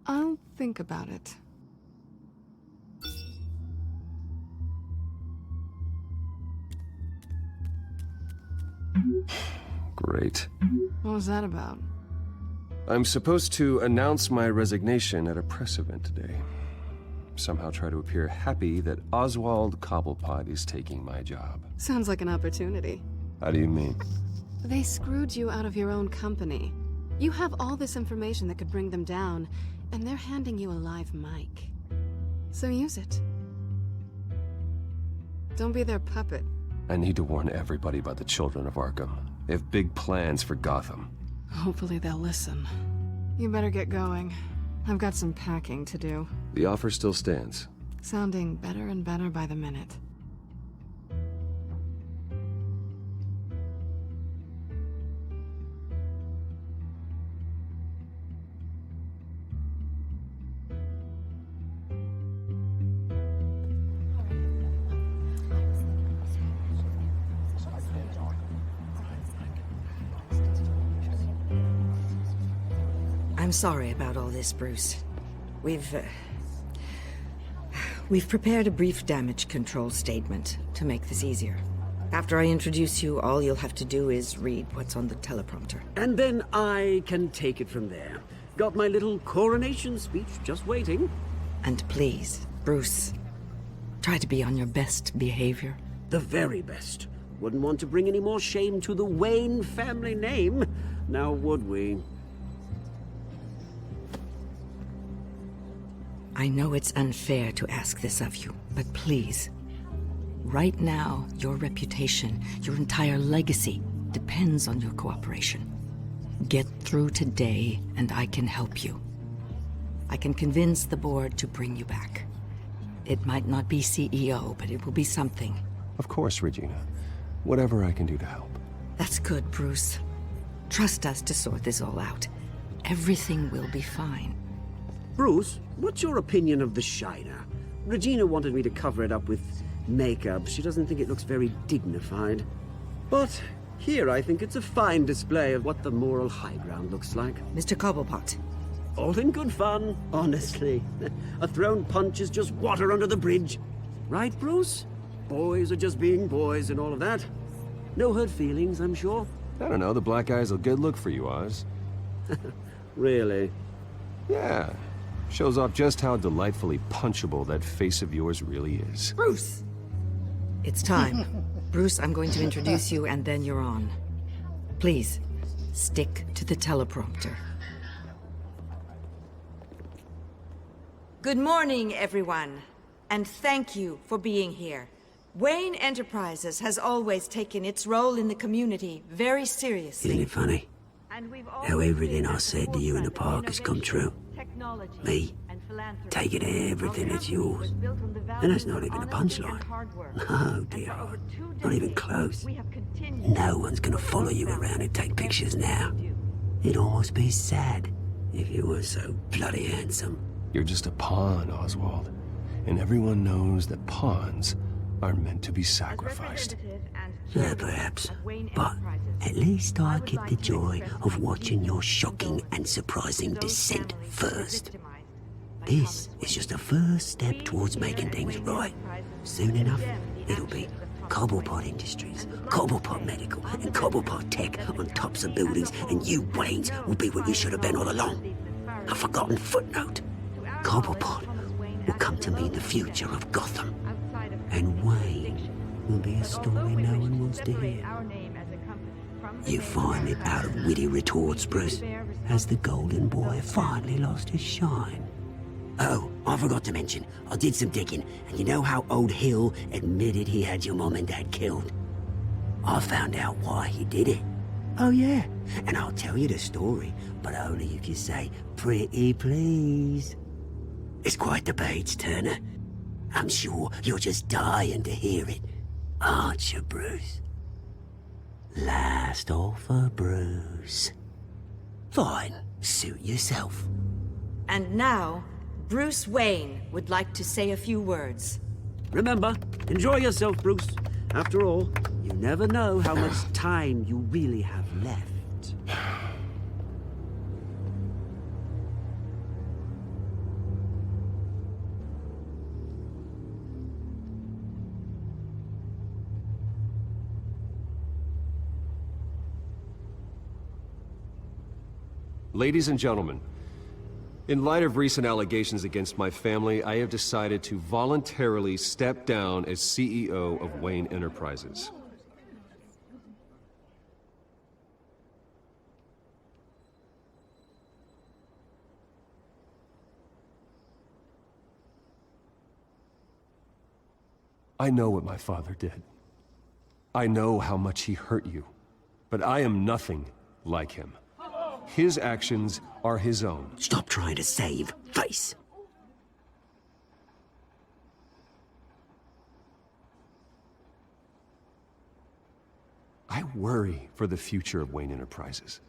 I'll think about it. Great. What was that about? I'm supposed to announce my resignation at a press event today. Somehow try to appear happy that Oswald Cobblepot is taking my job. Sounds like an opportunity. How do you mean? They screwed you out of your own company. You have all this information that could bring them down, and they're handing you a live mic. So use it. Don't be their puppet. I need to warn everybody about the Children of Arkham. They have big plans for Gotham. Hopefully they'll listen. You better get going. I've got some packing to do. The offer still stands. Sounding better and better by the minute. I'm sorry about all this, Bruce. We've prepared a brief damage control statement to make this easier. After I introduce you, all you'll have to do is read what's on the teleprompter. And then I can take it from there. Got my little coronation speech just waiting. And please, Bruce, try to be on your best behavior. The very best. Wouldn't want to bring any more shame to the Wayne family name, now would we? I know it's unfair to ask this of you, but please. Right now, your reputation, your entire legacy, depends on your cooperation. Get through today, and I can help you. I can convince the board to bring you back. It might not be CEO, but it will be something. Of course, Regina. Whatever I can do to help. That's good, Bruce. Trust us to sort this all out. Everything will be fine. Bruce, what's your opinion of the Shiner? Regina wanted me to cover it up with makeup. She doesn't think it looks very dignified. But here I think it's a fine display of what the moral high ground looks like. Mr. Cobblepot. All in good fun, honestly. A thrown punch is just water under the bridge. Right, Bruce? Boys are just being boys and all of that. No hurt feelings, I'm sure. I don't know, the black eye's a good look for you, Oz. Really? Yeah. Shows off just how delightfully punchable that face of yours really is. Bruce! It's time. Bruce, I'm going to introduce you and then you're on. Please, stick to the teleprompter. Good morning, everyone. And thank you for being here. Wayne Enterprises has always taken its role in the community very seriously. Isn't it funny? How everything I said to you in the park has come true. Me, taking everything that's yours. And that's not even a punchline. No, dear. Not even close. No one's gonna follow you around and take pictures now. It'd almost be sad if you were so bloody handsome. You're just a pawn, Oswald. And everyone knows that pawns are meant to be sacrificed. Yeah, perhaps. But at least I get the joy of watching your shocking and surprising descent first. This is just a first step towards making things right. Soon enough, it'll be Cobblepot Industries, Cobblepot Medical, and Cobblepot Tech on tops of buildings, and you, Waynes, will be what you should have been all along. A forgotten footnote. Cobblepot will come to mean the future of Gotham. And Wayne will be a story no one wants to hear. You find it out of witty retorts, Bruce? Has the golden boy finally lost his shine? Oh, I forgot to mention, I did some digging, and you know how old Hill admitted he had your mom and dad killed? I found out why he did it. Oh yeah, and I'll tell you the story, but only if you say, pretty please. It's quite the page, Turner. I'm sure you're just dying to hear it, aren't you, Bruce? Last offer, Bruce. Fine, suit yourself. And now, Bruce Wayne would like to say a few words. Remember, enjoy yourself, Bruce. After all, you never know how much time you really have left. Ladies and gentlemen, in light of recent allegations against my family, I have decided to voluntarily step down as CEO of Wayne Enterprises. I know what my father did. I know how much he hurt you, but I am nothing like him. His actions are his own. Stop trying to save face. I worry for the future of Wayne Enterprises.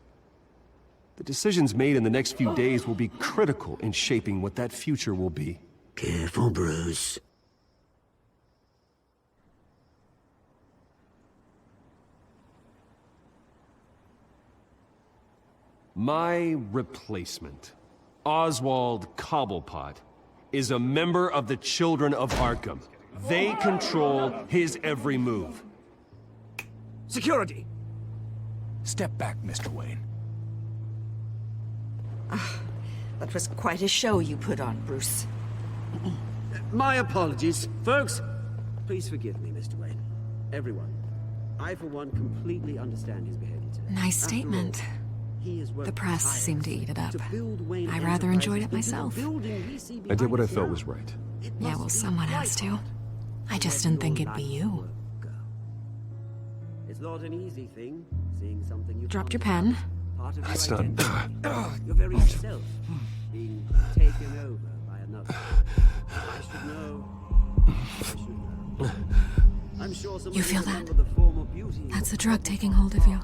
The decisions made in the next few days will be critical in shaping what that future will be. Careful, Bruce. My replacement, Oswald Cobblepot, is a member of the Children of Arkham. They control his every move. Security! Step back, Mr. Wayne. That was quite a show you put on, Bruce. My apologies. Folks, please forgive me, Mr. Wayne. Everyone. I, for one, completely understand his behavior today. Nice statement. The press seemed to eat it up. I rather enjoyed it myself. I did what I felt was right. Yeah, well, someone has to. I just didn't think it'd be you. It's not an easy thing, seeing something you Dropped your pen. That's not... Your very self being taken over by another. I should know. I should know. I'm sure You feel that? the form of beauty. That's the drug taking hold of you.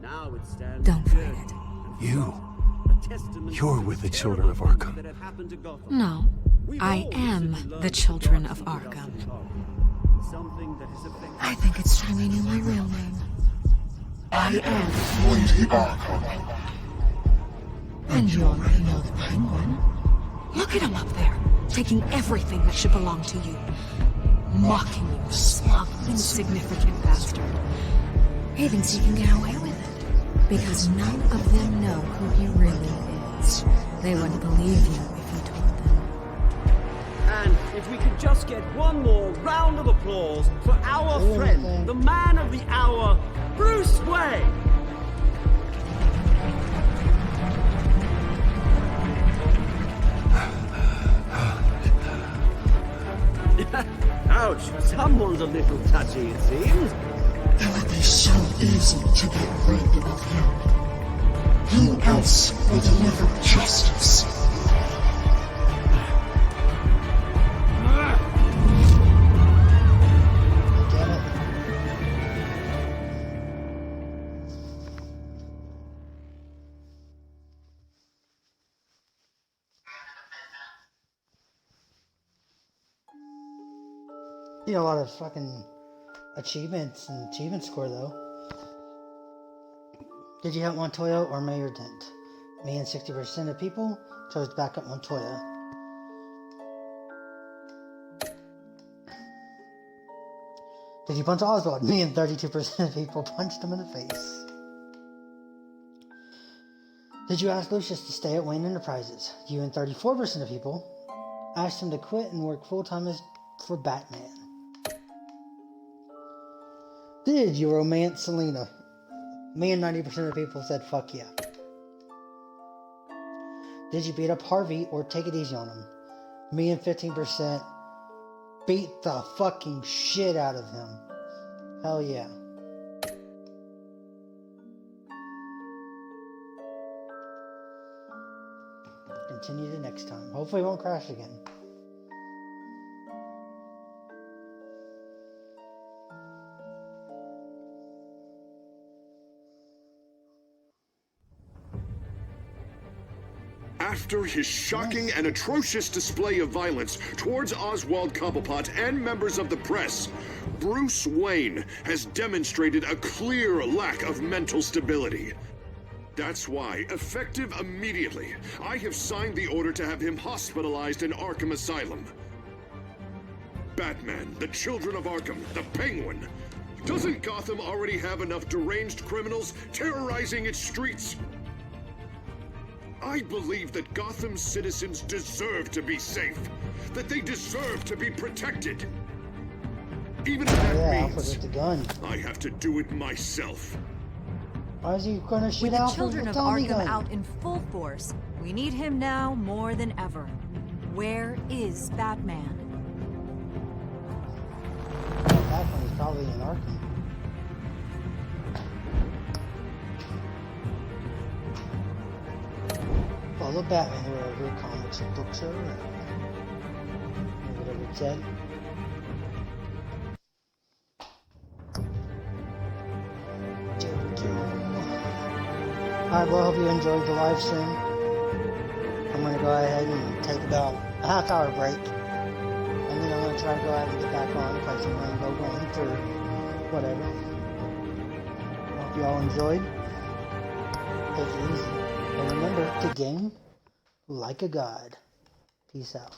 Now it stands. Don't fight it. You're with the Children of Arkham. No, I am the Children of Arkham. I think it's time I knew my real name. I am Lady Arkham. And you already know the Penguin. Look at him up there, taking everything that should belong to you. Mocking you, smug, insignificant bastard. He thinks he can get away with it, because none of them know who he really is. They wouldn't believe you if you told them. And if we could just get one more round of applause for our friend, the man of the hour, Bruce Wayne! Ouch, someone's a little touchy, it seems. It would be so easy to get rid of him. Who else will deliver justice? You know, a lot of fucking achievements and achievement score though. Did you help Montoya or Mayor Dent? Me and 60% of people chose to back up Montoya. Did you punch Oswald? Me and 32% of people punched him in the face. Did you ask Lucius to stay at Wayne Enterprises? You and 34% of people asked him to quit and work full-time for Batman. Did you romance Selena? Me and 90% of the people said fuck yeah. Did you beat up Harvey or take it easy on him? Me and 15% beat the fucking shit out of him. Hell yeah. Continue to next time. Hopefully it won't crash again. After his shocking and atrocious display of violence towards Oswald Cobblepot and members of the press, Bruce Wayne has demonstrated a clear lack of mental stability. That's why, effective immediately, I have signed the order to have him hospitalized in Arkham Asylum. Batman, the Children of Arkham, the Penguin. Doesn't Gotham already have enough deranged criminals terrorizing its streets? I believe that Gotham's citizens deserve to be safe, that they deserve to be protected. Even if that means the gun. I have to do it myself. Why is he gonna shoot With the Alfred children with of Tommy Arkham gun? out in full force, we need him now more than ever. Where is Batman? Batman is probably in Arkham. Follow Batman wherever comics and books are around. Or whatever it said. Alright, well, I hope you enjoyed the live stream. I'm going to go ahead and take about a half-hour break. And then I'm going to try to go ahead and get back on, play some Rainbow Games or whatever. Hope you all enjoyed. Take it easy. And remember to game like a god. Peace out.